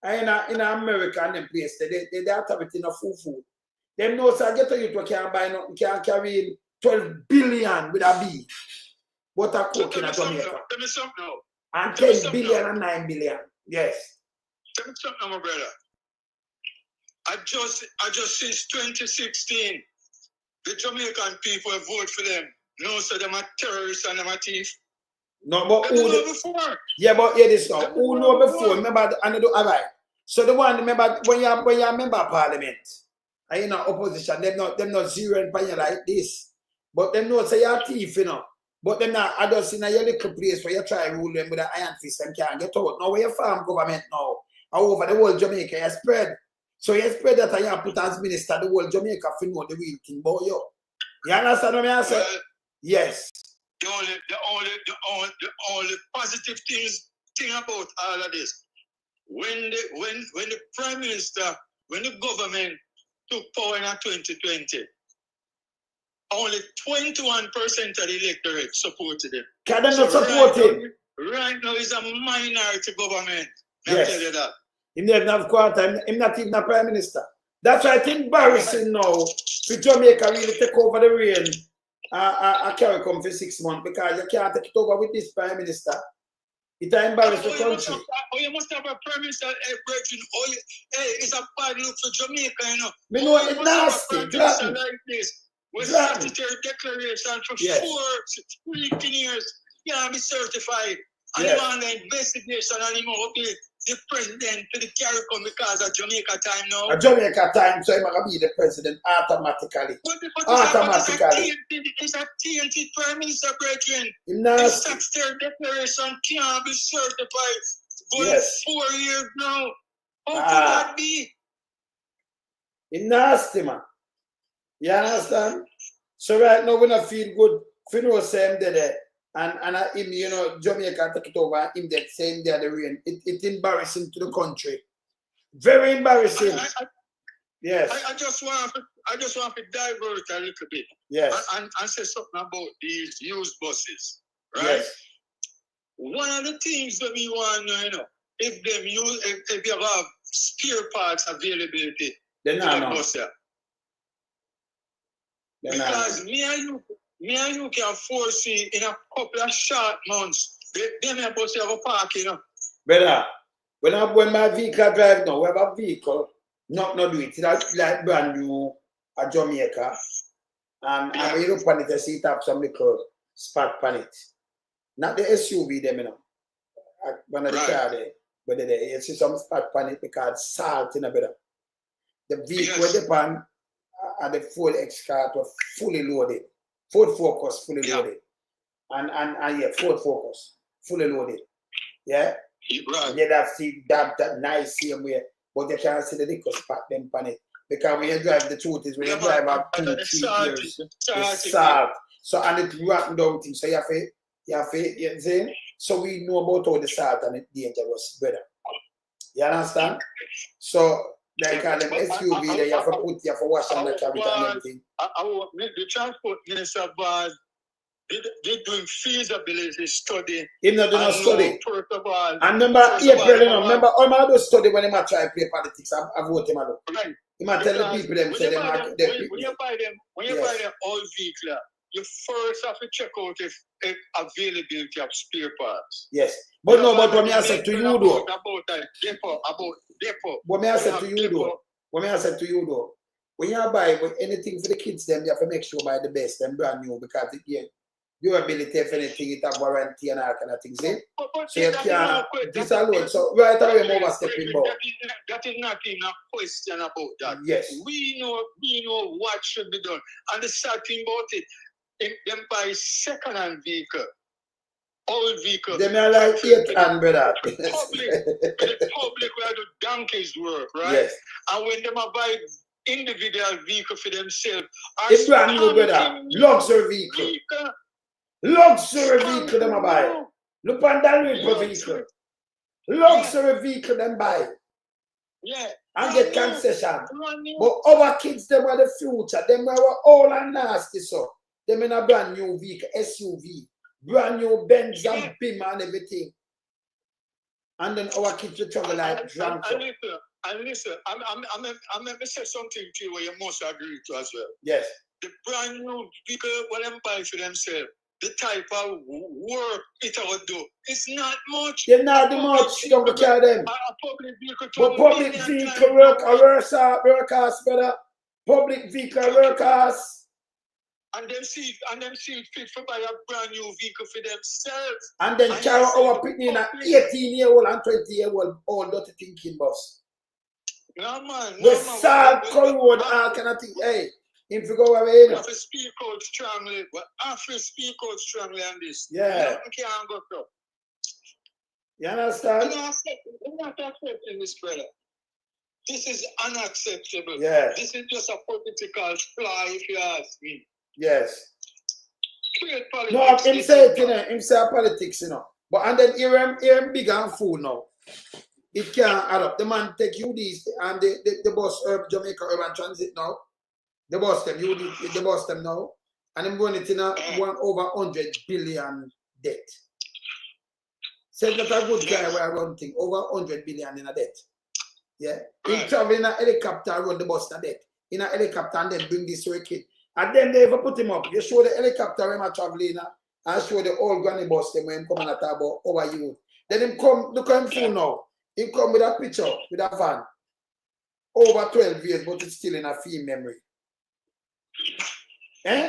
and in America and them place, they have everything of food. Them know, so I get to you can't buy nothing, can't carry 12 billion with a B. What a coke in Jamaica. Tell me something now. And 10 billion and 9 billion. Yes. Tell me something, my brother. I just since 2016, the Jamaican people vote for them. No, so them are terrorists and them are thieves. No, but who know before? Yeah, but hear this now. Who know before? Remember, all right. So the one, remember, when you member parliament, and you're in opposition, them not zeroing pan you like this. But them know say you're a thief, you know. But them not, I just in a little place where you try to rule them with an iron fist and can't get out. Now where you farm government now, all over the whole Jamaica, you spread. So you spread that and you put as minister the whole Jamaica for know the real thing about you. You understand what I say? Yes. The only positive thing about all of this, when the Prime Minister, when the government took power in 2020, only 21% of the electorate supported him. Can they not support him? Right now, it's a minority government. Yes. I tell you that. He doesn't have quarter, he's not even a Prime Minister. That's why I think embarrassing now for Jamaica really take over the reign. I carry come for 6 months because you can't take it over with this Prime Minister. It's embarrassing the country. You must have a Prime Minister, brethren. It's a bad look for Jamaica, you know. We know it's nasty. Prime Minister like this. With statutory declaration for 14 years, you have to be certified. And you want the investigation and you know, okay, the president to the carry come because of Jamaica time now. At Jamaica time, so he's going to be the president automatically. Automatically. It's a TNT Prime Minister, brethren. The statutory declaration can't be certified. Going 4 years now. How could that be? It's nasty, man. You understand? So right now, we don't feel good. We know same there. And him, you know, Jamaica take it over and him that same day the rain. It's embarrassing to the country. Very embarrassing. Yes. I just want to divert a little bit. Yes. And say something about these used buses. Right? Yes. One of the things that we want to know, you know, if you have spare parts availability then to the bus there. Because me and you can foresee in a couple of short months, they may bus have a park, you know. Brother, when my vehicle drive now, we have a vehicle, not do it. It's like brand new at Jamaica. And when you look on it, you see it have some little spot on it. Not the SUV them, you know. One of the car there. But you see some spot on it because salt in a bit. The vehicle with the pan and the Ford X-Cart were fully loaded. Ford Focus fully loaded. And Ford Focus fully loaded. Yeah? Right. Yeah, that nice same way. But you can't see the little spot them on it. Because when you drive, the truth is when you drive up 2-3 years, it's salt. So and it's rotten down things. So you have to saying? So we know about all the salt and it's dangerous, brother. You understand? So like them SUV there, you have to wash and the cabin and everything. The transport minister was they doing feasibility study. Him not doing a study. And remember April, you know, remember all my do study when he might try to play politics. I vote him out. Right. He might tell the people them say when you buy them old vehicle, you first have to check out if availability of spare parts. Yes. But no, but what I said to you though. About depot. What I said to you though. When you buy anything for the kids, them you have to make sure buy the best and brand new because again, durability, if anything, it have warranty and all kind of things. Eh? So you can't this alone. So right away, I'm overstepping about. That is not even a question about that. Yes. We know what should be done. And the sad thing about it, them buy second-hand vehicle. Old vehicle. They may like 8-hand, brother. The public will do donkey's work, right? Yes. And when they buy individual vehicle for themselves, it's brand new, brother. Luxury vehicle. Luxury vehicle them buy. Look on that vehicle. Luxury vehicle them buy. Yeah. And get concession. But our kids, them are the future. Them are all and nasty, so. Them in a brand new vehicle, SUV. Brand new Benz and Beamer and everything. And then our kids will travel like drunk. And listen, I'm going to say something to you where you must agree to as well. Yes. The brand new vehicle, what them buy for themselves, the type of work it would do. It's not much. They're not much, don't care them. But public vehicle workers, brother. Public vehicle workers. And them see fit for buy a brand new vehicle for themselves. And then carry our picking at 18-year-old and 20-year-old all dirty thinking boss. No man. The sad road, all kind of thing. Hey, if you go away, we have to speak out strongly. We have to speak out strongly on this. Yeah. Can't go through. You understand? We're not accepting this, brother. This is unacceptable. Yeah. This is just a political fly, if you ask me. Yes. No, him say it, you know, him say politics, you know. But and then here big and fool now. It can't add up. The man take UDs and the boss Jamaica Urban Transit now. The boss them, the boss them now. And them going it in a over 100 billion debt. Said that a good guy where I run thing, over 100 billion in a debt. Yeah. He travel in a helicopter run the bus to debt. In a helicopter and then bring this to a kid. And then they ever put him up. You show the helicopter when I'm traveling and show the old granny bus them when come and talk about over you. Then him come, look at him full now. He come with a picture, with a van. Over 12 years, but it's still in a film memory. Eh?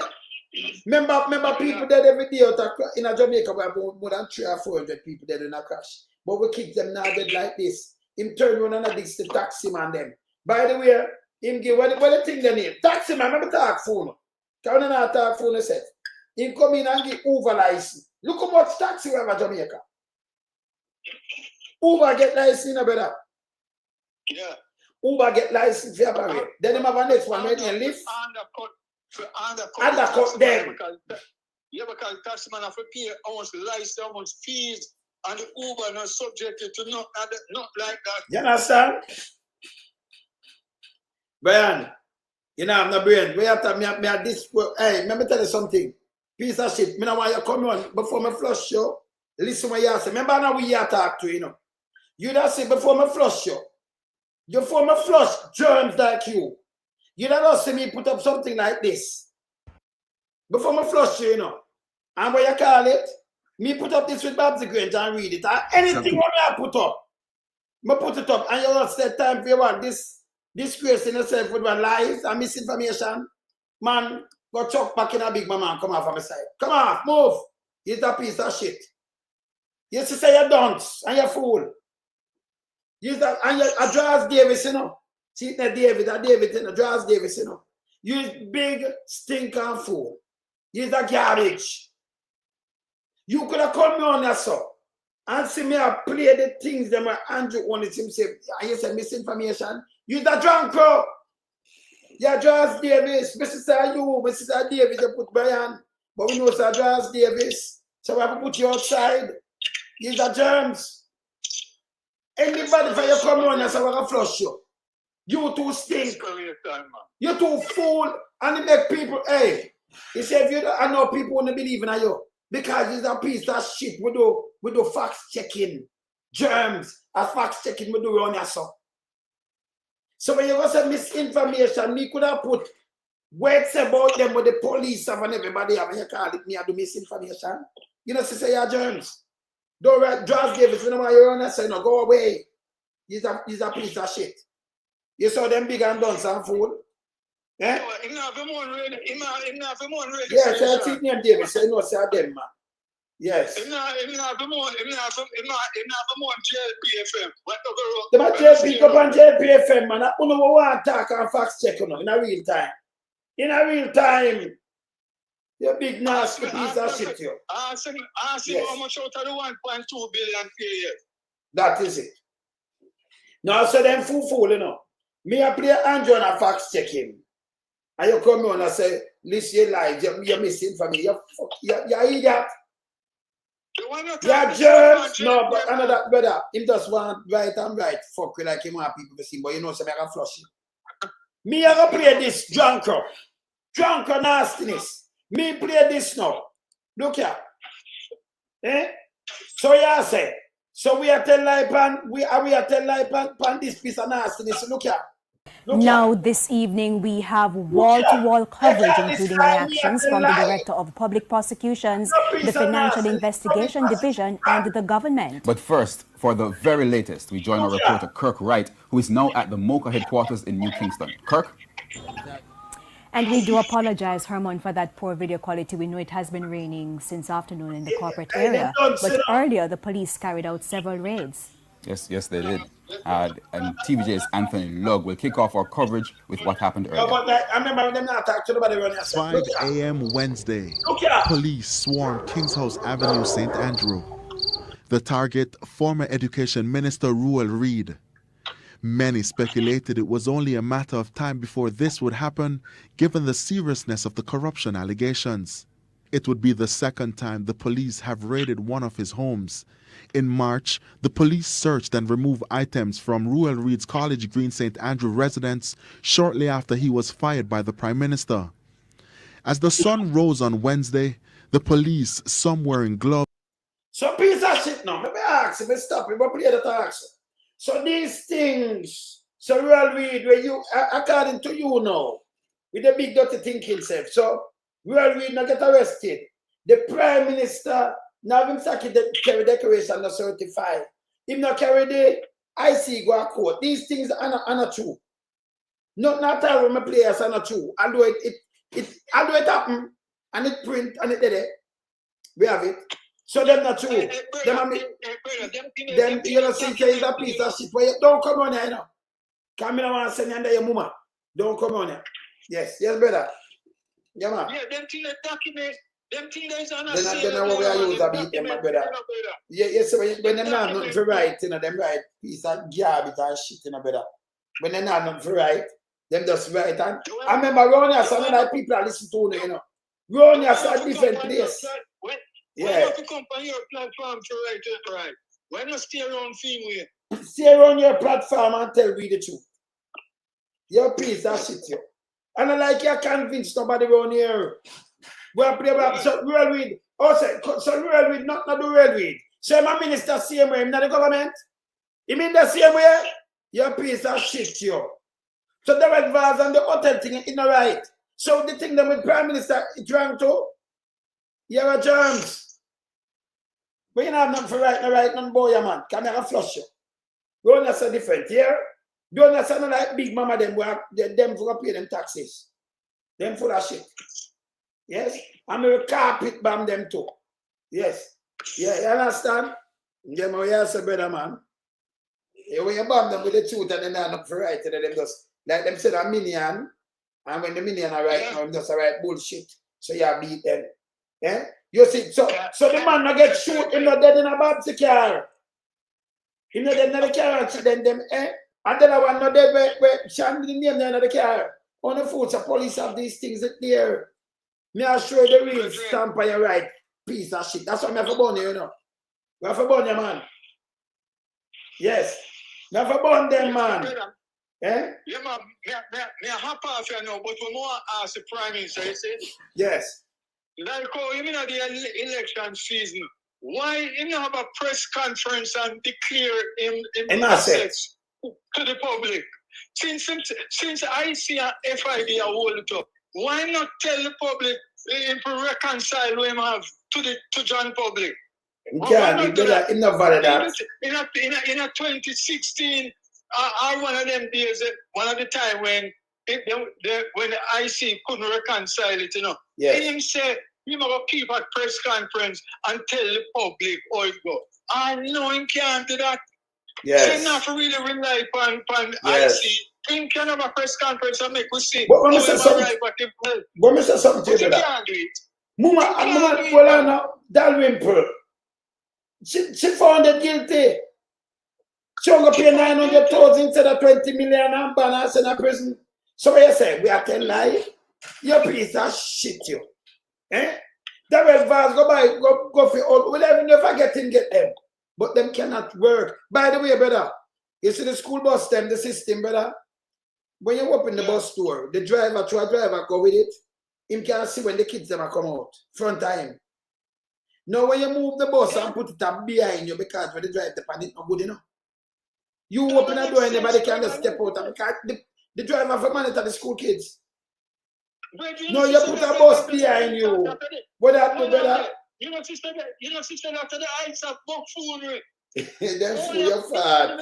Remember people dead every day in a Jamaica we have more than 300 or 400 people dead in a crash. But we keep them now dead like this. Him turn around and this the taxi man them. By the way, him give what the thing they name? Taxi man, remember talk phone. Can you not talk phone set? Him come in and give Uber license. Look how much taxi we have in Jamaica. Uber get license, brother. Yeah. Uber get license for your then him have a next one, maybe a lift. Undercut them. Yeah, because taxi man have to pay how much license, how much fees, and the Uber not subjected to not like that. You understand? Brian, you know I'm not brain. We have to me this. Hey, let me tell you something. Piece of shit. Me know why you come on before me flush you. Listen what you say. Remember now we here talk to you know. You don't say before me flush you. Before me flush germs like you. You don't see me put up something like this. Before me flush you, you know. And what you call it? Me put up this with Babsy Grange and read it. And anything what I put up. Me put it up. And you don't say time for you want this disgracing yourself with one lies and misinformation. Man, go chuck back in a big mama and come off on my side. Come on, move. It's a piece of shit. You say you're dunce and you're fool. And you're a Draws Davis, you know. See that David, you know, Draws Davis, you know. You big stinker fool. You're a garbage. You could have called me on your son and see me I play the things that my Andrew wanted him say, and you say misinformation. You're the drunk crow. You're Draws Davis. Mrs. Davis, you put Brian. But we know it's a Draws Davis. So we have to put you outside. You're the germs. Anybody for you come on and say we're going to flush you. You too stink. You too fool. And it make people, hey, you say if you don't, I know people want to believe in you. Because it's a piece of shit. We do fact checking. Germs. A fact checking we do on yourself. So when you go say misinformation, me could have put words about them with the police and everybody have, you call it me I do misinformation. You know, say you're germs. Don't write Draws Davis, you know why you're on that side, no, go away. He's a piece of shit. You saw them big and dunce and fool. Eh? Yes, I think name Davis, so you know, say them, man. Yes. They might JP up on JPFM, man. I don't know what to talk and facts check, you know, in a real time. In a real time. You big nasty piece of shit, you. Ask him how much out of the 1.2 billion per year. That is it. Now, so them fool, you know. Me, I play Andrew and a fax check him. And you come on and say, listen, you lie, you're missing from me. You're idiot. You're germs. No, but another brother, him just want right and right. Fuck you like him want people to see, but you know, so I can flush him. Me, I go play this drunker nastiness. Me play this now. Look here. Eh? So yeah, say. So we are tell lie pan. We are tell lie pan this piece of nastiness. Look here. Now, this evening, we have wall-to-wall coverage, including reactions from the Director of Public Prosecutions, the Financial Investigation Division, and the government. But first, for the very latest, we join our reporter Kirk Wright, who is now at the MOCA headquarters in New Kingston. Kirk? And we do apologize, Herman, for that poor video quality. We know it has been raining since afternoon in the corporate area. But earlier, the police carried out several raids. Yes, they did. And TVJ's Anthony Lugg will kick off our coverage with what happened earlier. I remember them not talking to nobody. 5 a.m. Wednesday, police swarmed King's House Avenue, St. Andrew. The target, former Education Minister Ruel Reid. Many speculated it was only a matter of time before this would happen, given the seriousness of the corruption allegations. It would be the second time the police have raided one of his homes. In March, the police searched and removed items from Ruel Reid's College Green St. Andrew residence shortly after he was fired by the Prime Minister. As the sun rose on Wednesday, the police, some wearing gloves. So piece of shit now. Let me ask you, stop it, but play the tax. So these things, so Ruel Reid, where you, according to you now, with the big dirty thinking self, so Ruel Reid not get arrested. The Prime Minister now him carry decoration not certified. Him not carry the IC go a court. These things are not true. Not all of my players are not true. Although it happen and it print and it did it. We have it. So them not true. Them you know see is a piece of shit. But don't come on here now. Come in and send you under your mama. Don't come on here. Yes, brother. Yeah, man. Yeah, them things that document. Them things are not. Then what we are using to beat them, my brother. Yes, when them not nothing for right, you know, them right piece of garbage and shit, you know, brother. When they not nothing for right, them just right. And I remember around here, some of the people are listening to you know. Around here, some different place. Yeah. Why not to come on your platform to right? Why not stay around female? Stay around your platform and tell me the truth. Your piece of shit, you. And I like you convince nobody around here. Well, play back. So Ruel Reid. So Ruel Reid, not do Ruel Reid. So my minister same way, not the government. You mean the same way? Your piece of shit, you. So the red vase and the hotel thing is not right. So the thing that with Prime Minister is wrong too. You're a germs. But you don't have nothing for right, none boy, man. Come here and flush you. Don't you say different here? Don't you say like big mama them for pay them taxes. Them full of shit. Yes? I'm a carpet bomb them too. Yes. Yeah, you understand? Them what you say, brother man. When you bomb them with the truth and then they're not for right, and them just like them said a minion, and when the minion are right now, just a right bullshit. So you beat them. Yeah? You see, so the man not get shoot, him not dead in a Babsy car. He not dead in the car accident them, eh? And then I want not dead where Shan didn't name them in the car. On the foot, the police have these things there. Me I show you the real stamp on your right piece of shit. That's what me have to burn you, you know. We have to burn you, man. Yes. We have to burn them, man. Eh? Yeah, man. Me hop off you now, but we more ask the Prime Minister, you see? Yes. Like how you mean at the election season, why you have a press conference and declare in assets to the public? Since I see a FID hold it up, why not tell the public to reconcile what him have to John public? Yeah, in the valid that. In a 2016 or one of them days, one of the time when the IC couldn't reconcile it, you know. Yes. Him say you have keep a press conference and tell the public how it go. I know him can't do that. Yes. So not really rely upon yes. IC. Him can have a press conference and make us see. But when I say something to you, can't do it. Mama, Dalrymple. She found it guilty. She only pay 900,000 instead of 20 million and ban us in a prison. So what you say? We are telling lie? Your piece of shit, you. Eh? That will vast go for all. We'll even never get them. But them cannot work. By the way, brother, you see the school bus them, the system, brother. When you open the bus door, the driver go with it. Him can see when the kids them come out. Front time. Now when you move the bus and put it up behind you because when they drive the pan, it's not good enough. You open the door and nobody can just step out. Because The driver for monitor the school kids. No, you put a bus behind you. What that do, brother? You know, sister, after the ice of buffoonery. Them fool your fat.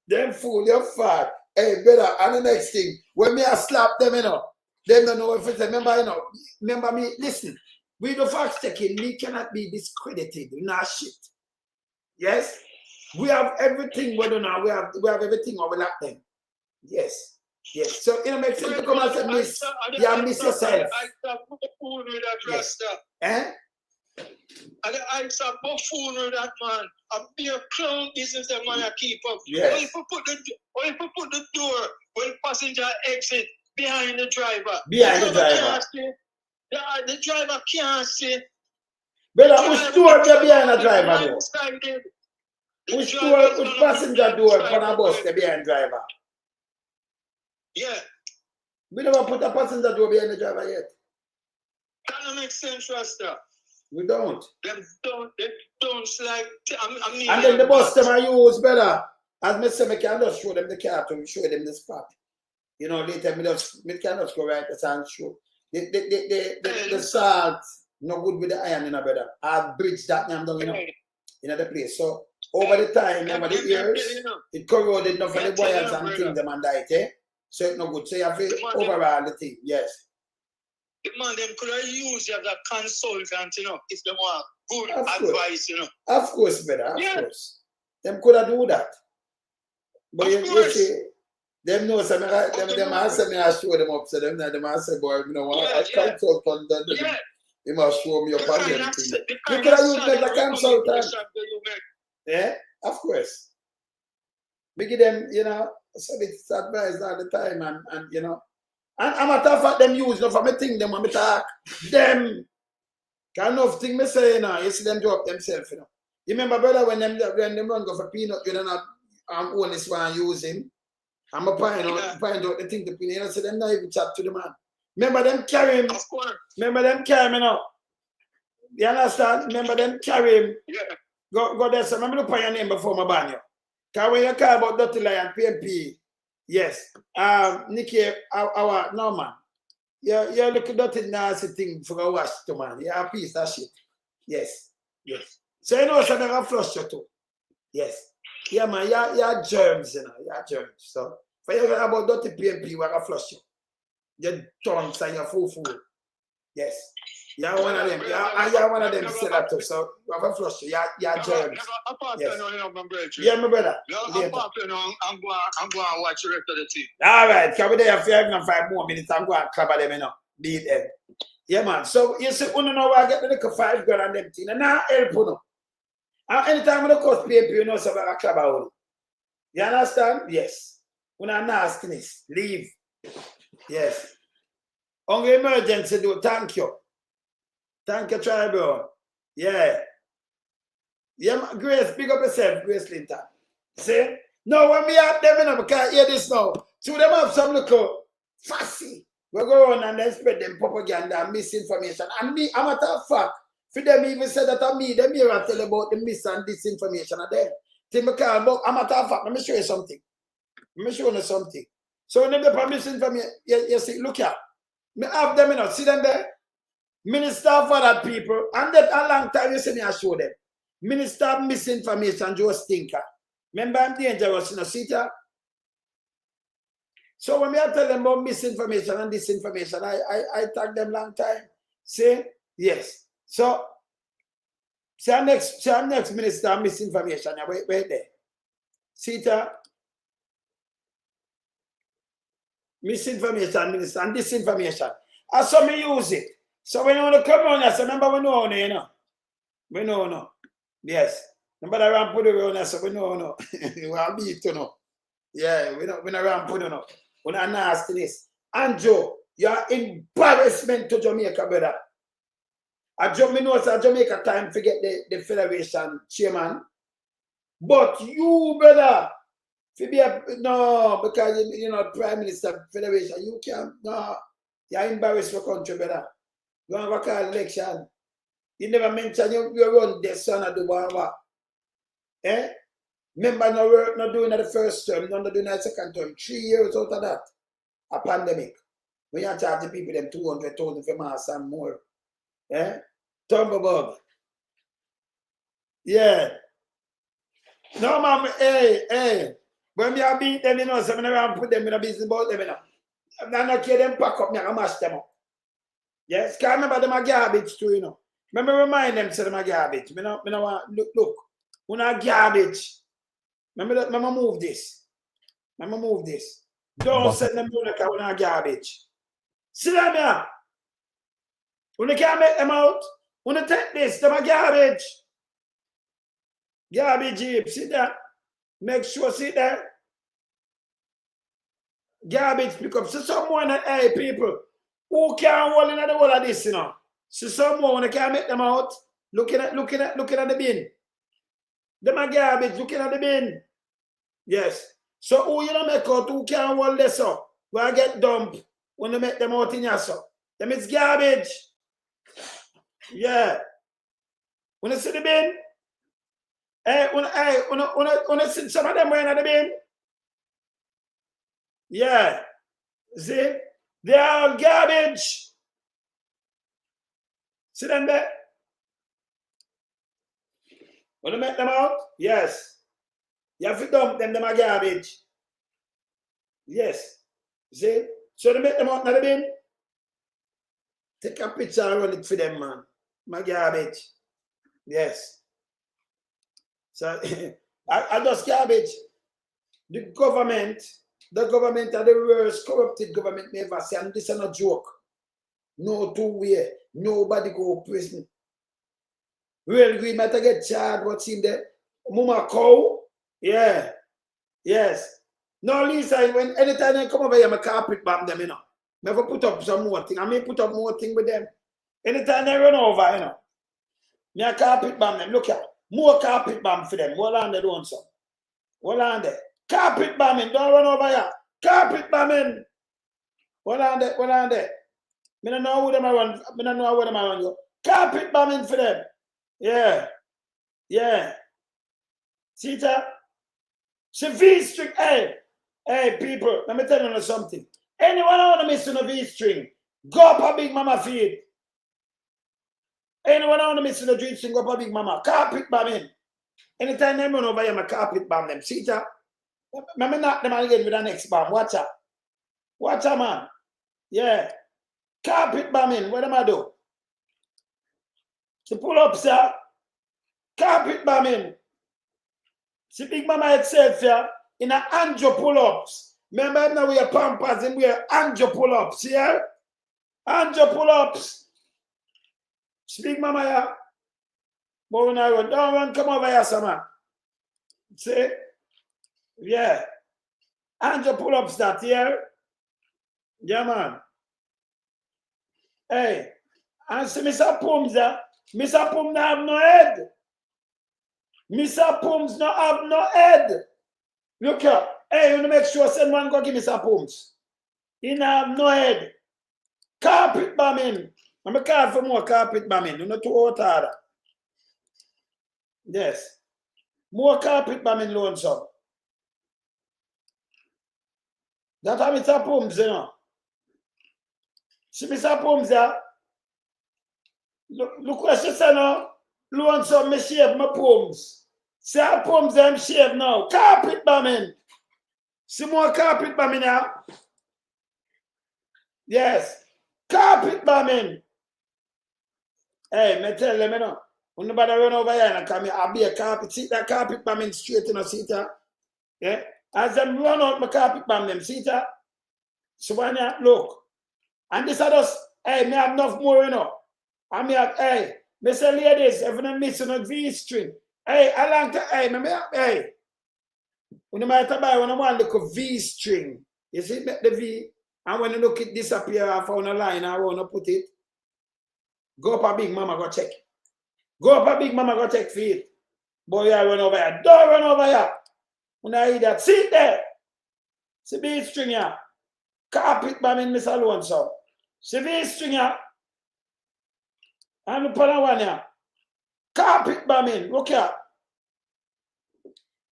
Them fool your fat. Hey, brother, and the next thing, when me I slap them, you know, they don't know if it's remember, you know, remember me, listen, we do fact checking, me cannot be discredited in our shit. Yes? We have everything we do now, we have everything over that them. Yes. Yes. So it makes sense to come and say miss. You miss yourself. Yes. Eh? And the ice of buffoon with that man. A beer clown business that man keep up. Yes. Or if you put the door when passenger exit behind the driver. Behind the driver. The driver can't see. Brother, which door there behind the driver door? Which passenger door on a bus there behind the driver? Yeah. We never put a passenger door behind the driver yet. That don't make sense, Rasta. We don't. Them don't like. I mean, and then the bus them I use better. As me say, I can just show them the car to show them the spot. You know, later me can just go right and show. The salt no good with the iron in a brother. I bridge that name down, you know, in the place. So over the time, over the years, it corroded enough of the wires and things them and that, eh? So it's no good. So you have to overall the thing, yes. The man them could have used as a consultant, you know, if they want good advice, you know. Of course, brother, of course. Them could have do that. But you see, them know some them answer me, I show them up, so them answer, boy, you know what, a consultant you must show me your problem. You could have used them as a consultant. Yeah, of course. We give them, you know, so it's advice all the time and you know. And I'm a tough at them use no for me think them when me talk. Them kind of thing me say, you know, you see them drop themselves, you know. You remember, brother, when them run go for peanut, you know, not Holness one use him. I'm a find out the thing to peanut, you know, so them not even chat to the man. Remember them carry him. Remember them carry him, you know. You understand? Remember them carry him. Yeah. Go there, so remember to put your name before my ban you. Because when you call about Dirty Lion, PMP, yes. Nikki, our no man. You look at that nasty thing for a wash to man. You have a piece of shit. Yes. Yes. So you know so they flush you too. Yes. Yeah man, you germs, you know. You germs. So for you about dirty PMP, we are flush you. Your tongues and your full. Yes. You're one of them. You're one of them seller too. So we have a flush you. You're germs. Yes. Yeah, my brother. I'm going to watch the rest of the team. All right. Can we there for 5 more minutes? I'm going to cover them, you know. Beat them. Yeah, man. So you see, you know where I get the little 5 grand and them things. And now help you know. And anytime when the cost pay, you know, so I club out. You understand? Yes. When I nastiness, leave. Yes. Hungry emergency, do thank you. Thank you, tribal. Yeah. Yeah, Grace, big up yourself, Grace Linton. See? No, when we have them, you know, we can't hear this now. So them have some little fussy. We go on and then spread them propaganda and misinformation. And me, I'm a tough fact. For them even say that I'm me, them here I tell about the mis and disinformation of them. I'm a tough fact. Let me show you something. Let me show you something. So when they have misinformation, you see, look here. Me have them, you know, see them there? Minister for that people. And that a long time you see me I show them. Minister of misinformation, Joe Stinker. Remember I'm dangerous, you know, see that? So when I tell them about misinformation and disinformation, I tag them long time. See? Yes. So, see our next minister of misinformation. Wait there. See that? Misinformation minister and disinformation. I saw me use it. So when you want to come on, I say, remember we know, you know. We know, no. Yes. Remember that ramp put around us, so we know, no. We want to beat, you know. Yeah, we not ramp put, you know. We not nastiness. And Joe, you're embarrassment to Jamaica, brother. Me know it's a Jamaica time to get the federation chairman. But you, brother, no, because you know, Prime Minister Federation, you can't, no. You're embarrassed for country, brother. You want to call election. You never mention you run this son of the war. Eh? Remember, no work, not doing it the first term, not doing it the second term. 3 years out of that. A pandemic. We are charging people them 200,000 for mass and more. Yeah? Tumbleberg. Yeah. No, man, hey. When me a beat them, you know, so I never put them in a business about them, you know. I'm not care them pack up, me I mash them up. Yes, because remember them a garbage too, you know. Remember remind them say them a garbage. Me no want look. When a garbage. Remember move this. Don't send them to the car when a garbage. See them here. When you can't make them out, when you take this, them a garbage. Garbage jeep, see that? Make sure, see that? Garbage pick up. See someone that, hey, people, who can't hold in the whole of this, you know? See someone when you can't make them out, looking at the bin. Them a garbage, looking at the bin. Yes. So who you don't make out, who can't hold this up? Where I get dumped when you make them out in your so. Them it's garbage. Yeah. When you see the bin, when you see some of them wearing the bin, yeah. See? They are all garbage. See them there? When you make them out, yes. You have to dump them are garbage. Yes. See? So they make them out in the bin. Take a picture and run it for them, man. My garbage. Yes. So I just garbage. The government are the worst corrupted government me ever see, and this is not a joke. No two-way. Nobody go to prison. Well, we might get charged what's in there. Mama cow. Yeah. Yes. No, Lisa, when anytime they come over here, I carpet bomb them, you know. Never put up some more thing. I may put up more thing with them. Anytime they run over, you know. Me a carpet bomb them. Look here. More carpet bomb for them. What on they doing some? What on there? Carpet bombing. Don't run over here. Carpet bombing. What on there? Me don't know who them around. Me don't know where them around you. Carpet bombing for them. Yeah. See that? See V-string. Hey, people, let me tell you something. Anyone want to miss on a V-string, go up a Big Mama feed. Anyone want to miss on a V-string, go up a Big Mama. Carpet bombing. Anytime they run over here, I carpet bomb them. See that? Let me knock them again with the next bomb. Watch out, man. Yeah. Carpet bombing. What am I do? So pull up, sir. Carpet bombing. See Big Mama itself here in a Anjo pull-ups. Remember now we are Pampers and we are Anjo pull-ups, yeah? Anjo pull-ups. See Big Mama here. But when I run, don't run, come over here, summer. See? Yeah. Anjo pull-ups that here. Yeah, man. Hey. And see Mr. Pooms there. Mr. Pooms don't have no head. Mr. Pooms don't have no head. Look here. Hey, you want to make sure someone go give Mr. Pooms. He don't have no head. Carpet bombing. I'm a card for more carpet bombing. You're not too hot harder. Yes. More carpet bombing loans up. That's how Mr. Pooms, you know. See Mr. Pooms there. Look what she said now. Loans up, me shave my Pooms. See how Pooms them shave now. Carpet bombing. See more carpet bombing now. Yes. Carpet bombing. Hey, me tell them, you know. When nobody run over here and come here, I'll be a carpet. See that carpet bombing straight in a seater. Yeah. As them run out my carpet bomb them, seater. So when you look. And this are just, hey, me have enough more, you know. And me have, hey, me say ladies, if you don't miss on a V-string. Hey, I like to, hey. When you might buy when I want to look a V-string. You see the V? And when you look it disappear off on a line, I want to put it. Go up a Big Mama, go check. Go up a Big Mama, go check for it. Boy, I run over here. Don't run over here. When I hear that, sit there. See V-string here. Carpet bombing Miss Alone, so. See V-string here. And the other one here. Carpet bombing. Look here.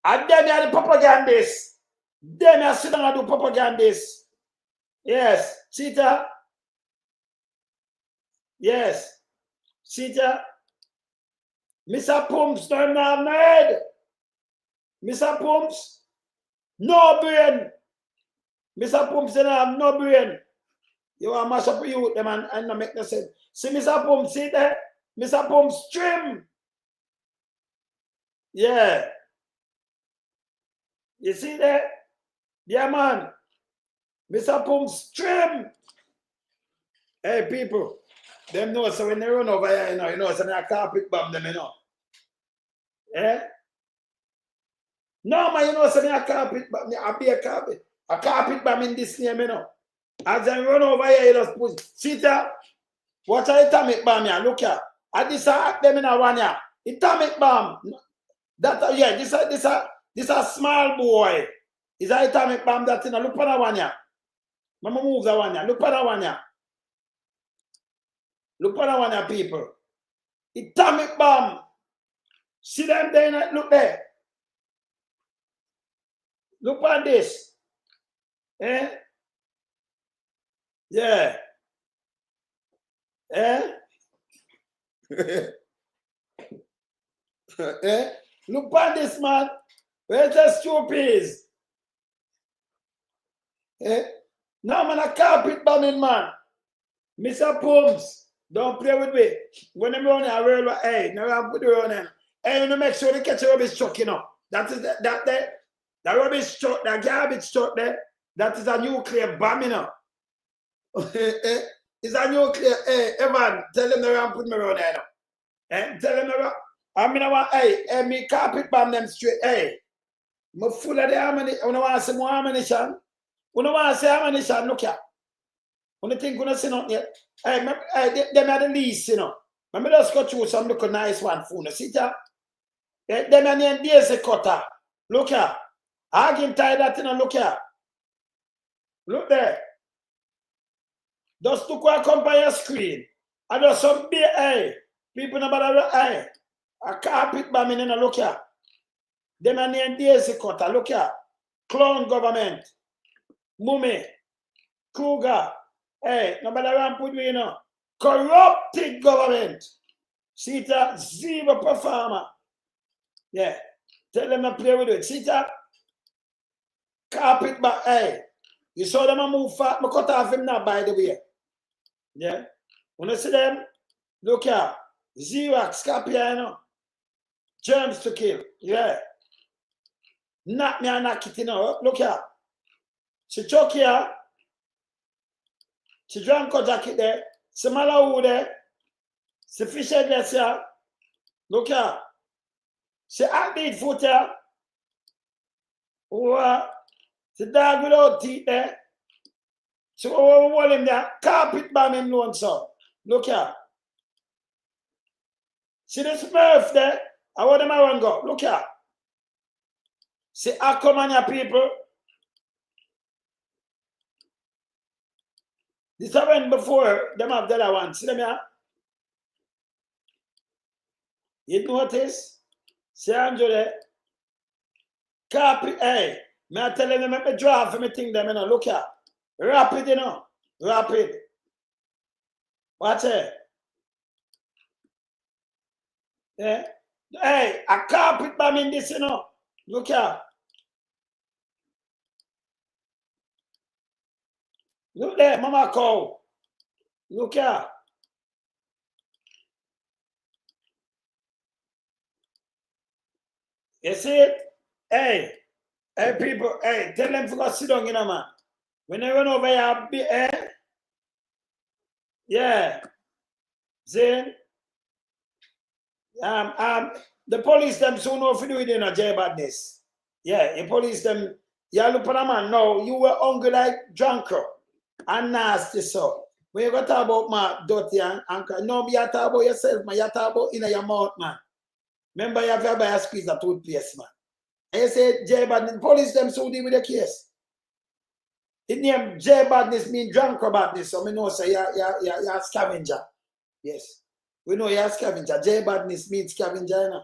And then are the propagandists. Then I sit down and do propagandists. Yes. See that? Yes. See that? Mr. Pumps, no mad. Mr. Pumps, no brain. Mr. Pumps, they have no brain. You want to mash up you them and not make no sense. See Mr. Pumps, see there? Mr. Pumps, trim. Yeah. You see that? Yeah, man. Mr. Pumps, trim. Hey, people. Them know, so when they run over here, you know, so they carpet bomb them, you know. Eh? No, man, you know, so they carpet bomb, I be a carpet bomb in this name, you know. As they run over here, you just push. See that? Watch out, atomic bomb here, look here. And this are them in a one here. Atomic bomb. That, yeah, this a small boy. It's an atomic bomb that, you know, look at that one here. Mama move that one here, look at that one here. Look at that one here, people. Atomic bomb. See them there, look there. Look at this. Eh? Yeah. Eh? Eh? Look at this, man. Where's the stupid? Eh? No, man, a carpet bombing, man. Mr. Pumps. Don't play with me. When I'm running, I will, hey, now I'm put it on. Hey, you know, make sure they catch a rubbish truck, you know. That is that rubbish truck, that garbage truck there, that is a nuclear bomb, you know. It's a nuclear, hey, Evan, tell them they're put me around there, you know. Tell them they're, I mean, I want, hey, me carpet bomb them straight, hey. I'm full of the ammunition. I want to see more ammunition. I want to see ammunition, look here. When you think you see nothing yet, hey, them are the least, you know. Let me just go through some look nice one for you. See that? Them are the daisy cutter. Look here. I can tie that in and look here. Look there. Just look what come by your screen. And there's some big hey. People know about hey. A carpet bombing in a look here. Them are the daisy cutter. Look here. Clown government. Mummy. Kruger. Hey, nobody around put me, you know. Corrupted government. See that? Zero performer. Yeah. Tell them to play with it. See that? Carpet back. Hey. You saw them move fast. I cut off him now, by the way. Yeah. When you see them, look here. Xerox copy, you know. Germs to kill. Yeah. Knock me and knock it, you know. Look here. She choke here. She drank a jacket there. She malawu there. She fish headless here. Look here. She athlete foot here. She dog without teeth there. She hold him there. Carpet bombing loan, so. Look here. See the smurf there? I want them around go. Look here. See, I come on your people. This happened before them have the other one. See them here? You notice? See Andrew there? Carpet, hey. Me I tell them, make me draw for me thing them, you know. Look here. Rapid, you know. Rapid. Watch it. Yeah. Hey, a carpet bomb in this, you know. Look here. Look there, Mama Cow. Look here. You see it? Hey, people, hey, tell them to go sit down, you know, man. When they run over here, yeah. See? The police them soon know if you do it in a jail badness. Yeah, the police them, yeah, look at a man, no, you were hungry like drunker. And nasty so. When you go talk about my dirty and no, you talk about yourself, man. You talk about in your mouth, man. Remember, you have to buy a squeeze of toothpaste, man. And you say J badness, police them so deal with the case. The name J badness means drunk badness, so we know say you're a scavenger. Yes. We know you're a scavenger. J badness means scavenger, you know.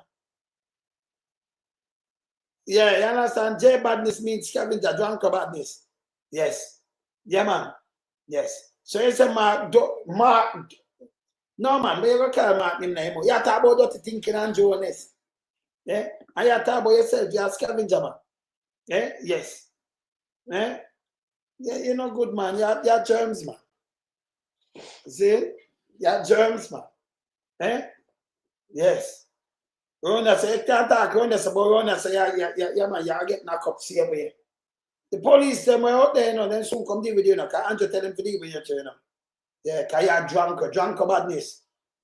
Yeah, you understand? J badness means scavenger, drunk badness. Yes. Yeah, man. Yes. So it's a mark. No, man, we go call Mark in name. You talk about dirty thinking and Jones. Yeah? And you talk about yourself, you're a scavenger, man. Yeah? Yes. Yeah? Yeah, you're not good, man. You're germs, man. See? You're germs, man. Eh? Yes. Rona say, you can't talk Rona say, but Rona say, yeah, man, you're getting knocked up, see away. The police, them were out there, you know, then soon come deal with you, you know, because Andrew tell them to deal with you, you know. Yeah, because you're drunk badness.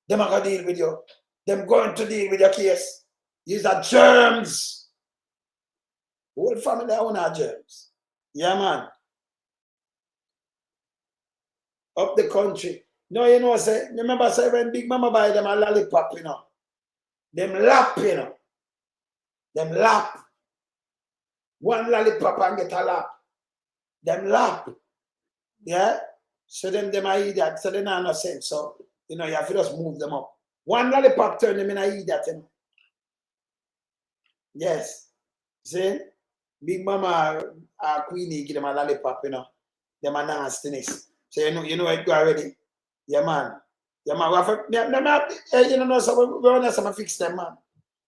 Them are going to deal with you. Them going to deal with your case. These are germs. Whole family own are germs. Yeah, man. Up the country. No, you know, say, remember, say, when Big Mama buy them a lollipop, you know. Them lap, you know. Them lap. One lollipop and get a lap. Them lap. Yeah? So them are idiot. So they not no sense. So, you know, you have to just move them up. One lollipop turn them in a idiot, you know. Yes. See? Big Mama Queenie give them a lollipop, you know. Them a nastiness. So you know it go already. Yeah, man. Yeah, man. You know, so we want to fix them, man.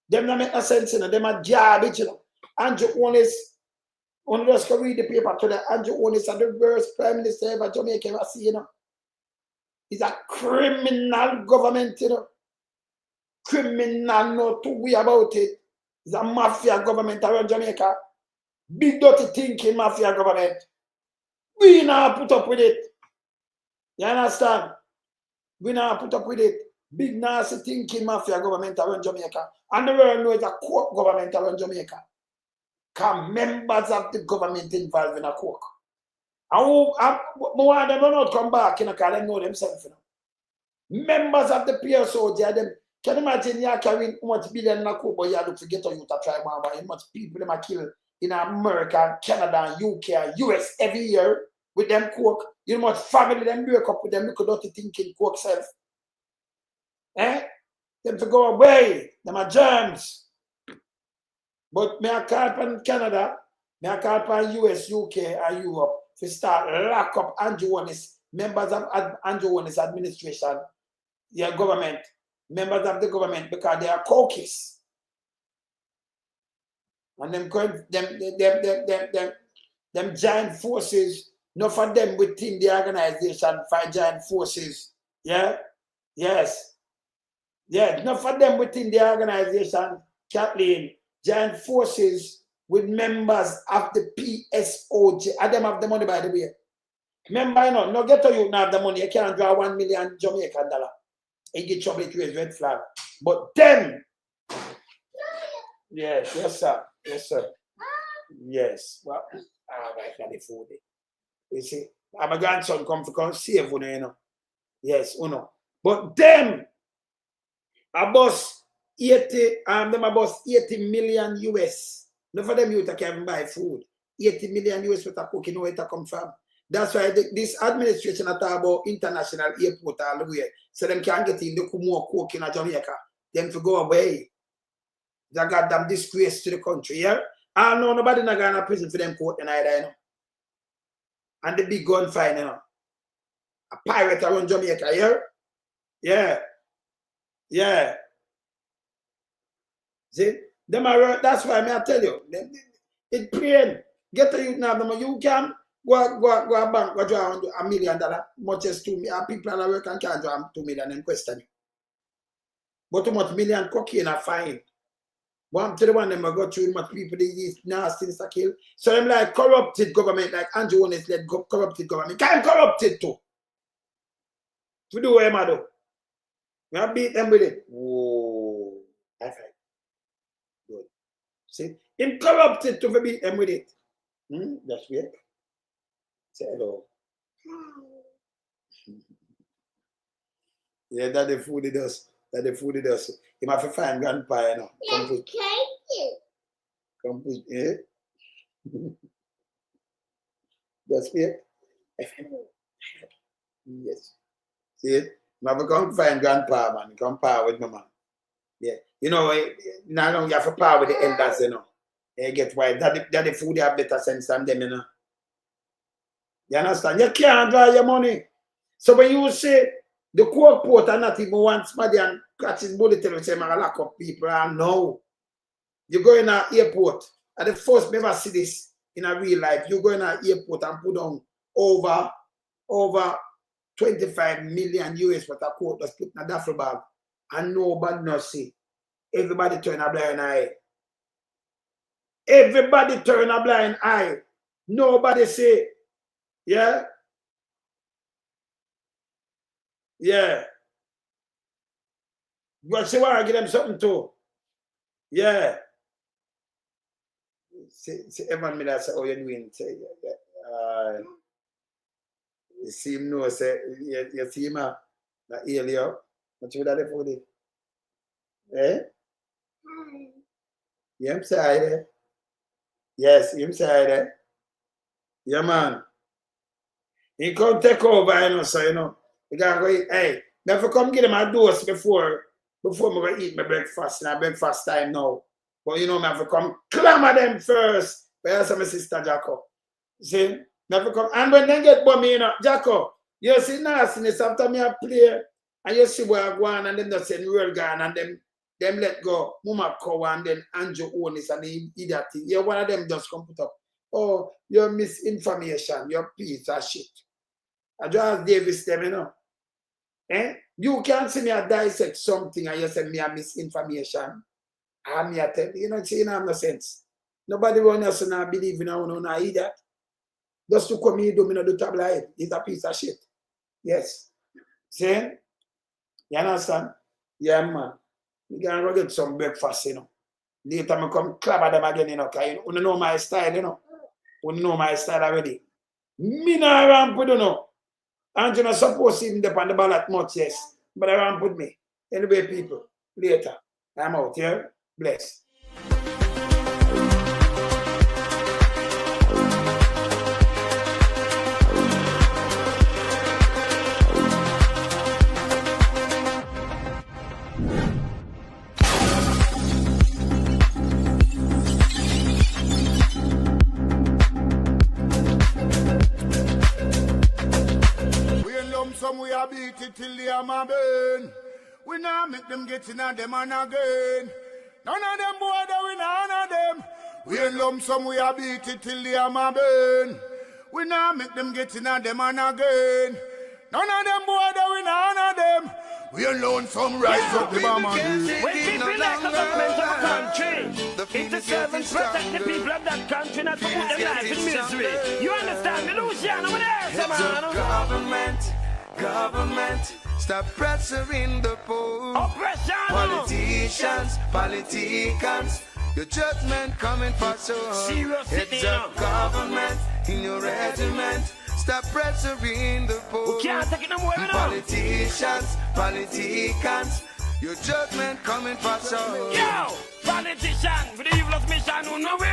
Them not make no sense, you know. Them are garbage, you know. Andrew Holness, only just go read the paper today. Andrew Holness is the worst prime minister ever Jamaica ever see, you know. He's a criminal government, you know. Criminal, no two way about it. It's a mafia government around Jamaica. Big dirty thinking mafia government. We now put up with it. You understand? We now put up with it. Big nasty thinking mafia government around Jamaica. And the world knows it's a court government around Jamaica. Because members of the government involved in a court. And more of them will not come back, you know, because they know themselves, you know. Members of the PSO, them. Can you imagine you carrying how much billion in a court, but you look to get on you to try one, how much people them are killed in America, Canada, UK, and US every year with them coke. You know how much family them break up with them look dirty thinking coke self. Eh? Them to go away. Them are germs. But me I call upon Canada, me I call upon US, UK, and Europe to start lock up Andrew Holness, members of Andrew Holness administration, your government, members of the government, because they are caucus. And them giant forces, not for them within the organization, for giant forces. Yeah? Yes. Yeah, not for them within the organization, Kathleen, giant forces with members of the PSOJ. And them have the money, by the way. Remember, you know, no get to you now have the money. You can't draw $1 million Jamaican dollar. You get trouble to raise red flag. But them, yes, sir. Yes, sir. Yes. Well, right now the food. You see, my grandson come save you know. Yes, you know. But them, a boss 80, them a boss 80 million US. Not for them you can even buy food. 80 million US with a cook, you know where it come from. That's why this administration are talking about international airport all the way. So them can't get in the more coke in Jamaica. Them to go away. They got them disgrace to the country, yeah? I know nobody not going to prison for them court and either, you know. And the big gun fine, you know. A pirate around Jamaica, yeah? Yeah. Yeah. See? Them are, that's why I tell you. It plain. Get to you now, you can go bank, go draw $1 million, much as 2 million. People are working can't draw 2 million and question you. But too much million cocaine are fine. One to the one them go through much people they use nasty to kill. So them like corrupted government, like Andrew Holness led corrupted government. Can't corrupted too. To do what I do. We have beat them with it. Whoa. That's right. Good. See? Incorrupted to beat them with it. That's weird. Say hello. Yeah, that the food it does. That the food it does. You have to find grandpa, you know. Come put, yeah. That's weird. Yes. See it? You have to come find grandpa, man. Come power with my man. Yeah. You know, now you have to power with the elders, you know. You get why? That the food have better sense than them, you know. You understand? You can't draw your money. So when you say the court port are not even want somebody and catch his bullet and say, I'm lock up people, and no. You go in an airport, and the first never see this in a real life. You go in an airport and put on over 25 million US for a court that's put in a duffel bag, and nobody not see. Everybody turn a blind eye. Everybody turn a blind eye. Nobody say, yeah? Yeah. But say, why I give them something too? Yeah. See Evan Miller say, oh, you're doing. Say, you see him no, say, you see him, that earlier. What you would have for it? Eh? You inside there? Yes, inside there. Yeah, man. He come take over, you know, so, you know. You gotta go eat. Hey, never come get him a dose before I go eat my breakfast. And breakfast time now. But you know, I have to come clamor them first. But I my sister Jacko. See? Never come. And when they get bummy, you know, Jacko, you see nastiness after me I play. And you see where I go on and them just say real gun and them let go. Mama Cow and then Andrew Holness and the idiot thing. Yeah, one of them just come put up. Oh, your misinformation, your piece of shit. I just ask Davis them, you know. Eh? You can't see me a dissect something and you say me a misinformation. And me a tell you know, see, no sense. Nobody want us to not believe in no idiot. Just to come here, do me not do tabloid. It's a piece of shit. Yes. See? You understand? Yeah, man. We can go get some breakfast, you know. Later, I come clap them again, you know, because you know my style, you know. You know my style already. Me not around put, you know. And you're not supposed to even depend on the ballot much, yes. But around put me. Anyway, people, later. I'm out here. Bless. We are beat it till the hammer burn. We now make them get in and them and again. None of them boy that we none of them. We in lump sum we are beat it till the hammer burn. We now make them get in and them and again. None of them boy that we none of them. We alone some rise up the bomb and do. When people like a government of a country, it's the servants protect the people of that country, not to put them life in misery. You understand me, Luciano? Over there, man. Government, stop pressuring the poor. Oppression. Politicians, your judgment coming for sure. Serious It's a government in your regiment. Stop pressuring the poor. We can't take it no more, Politicians, your judgment coming for sure. Yo, politician, with the evilest mission, who know we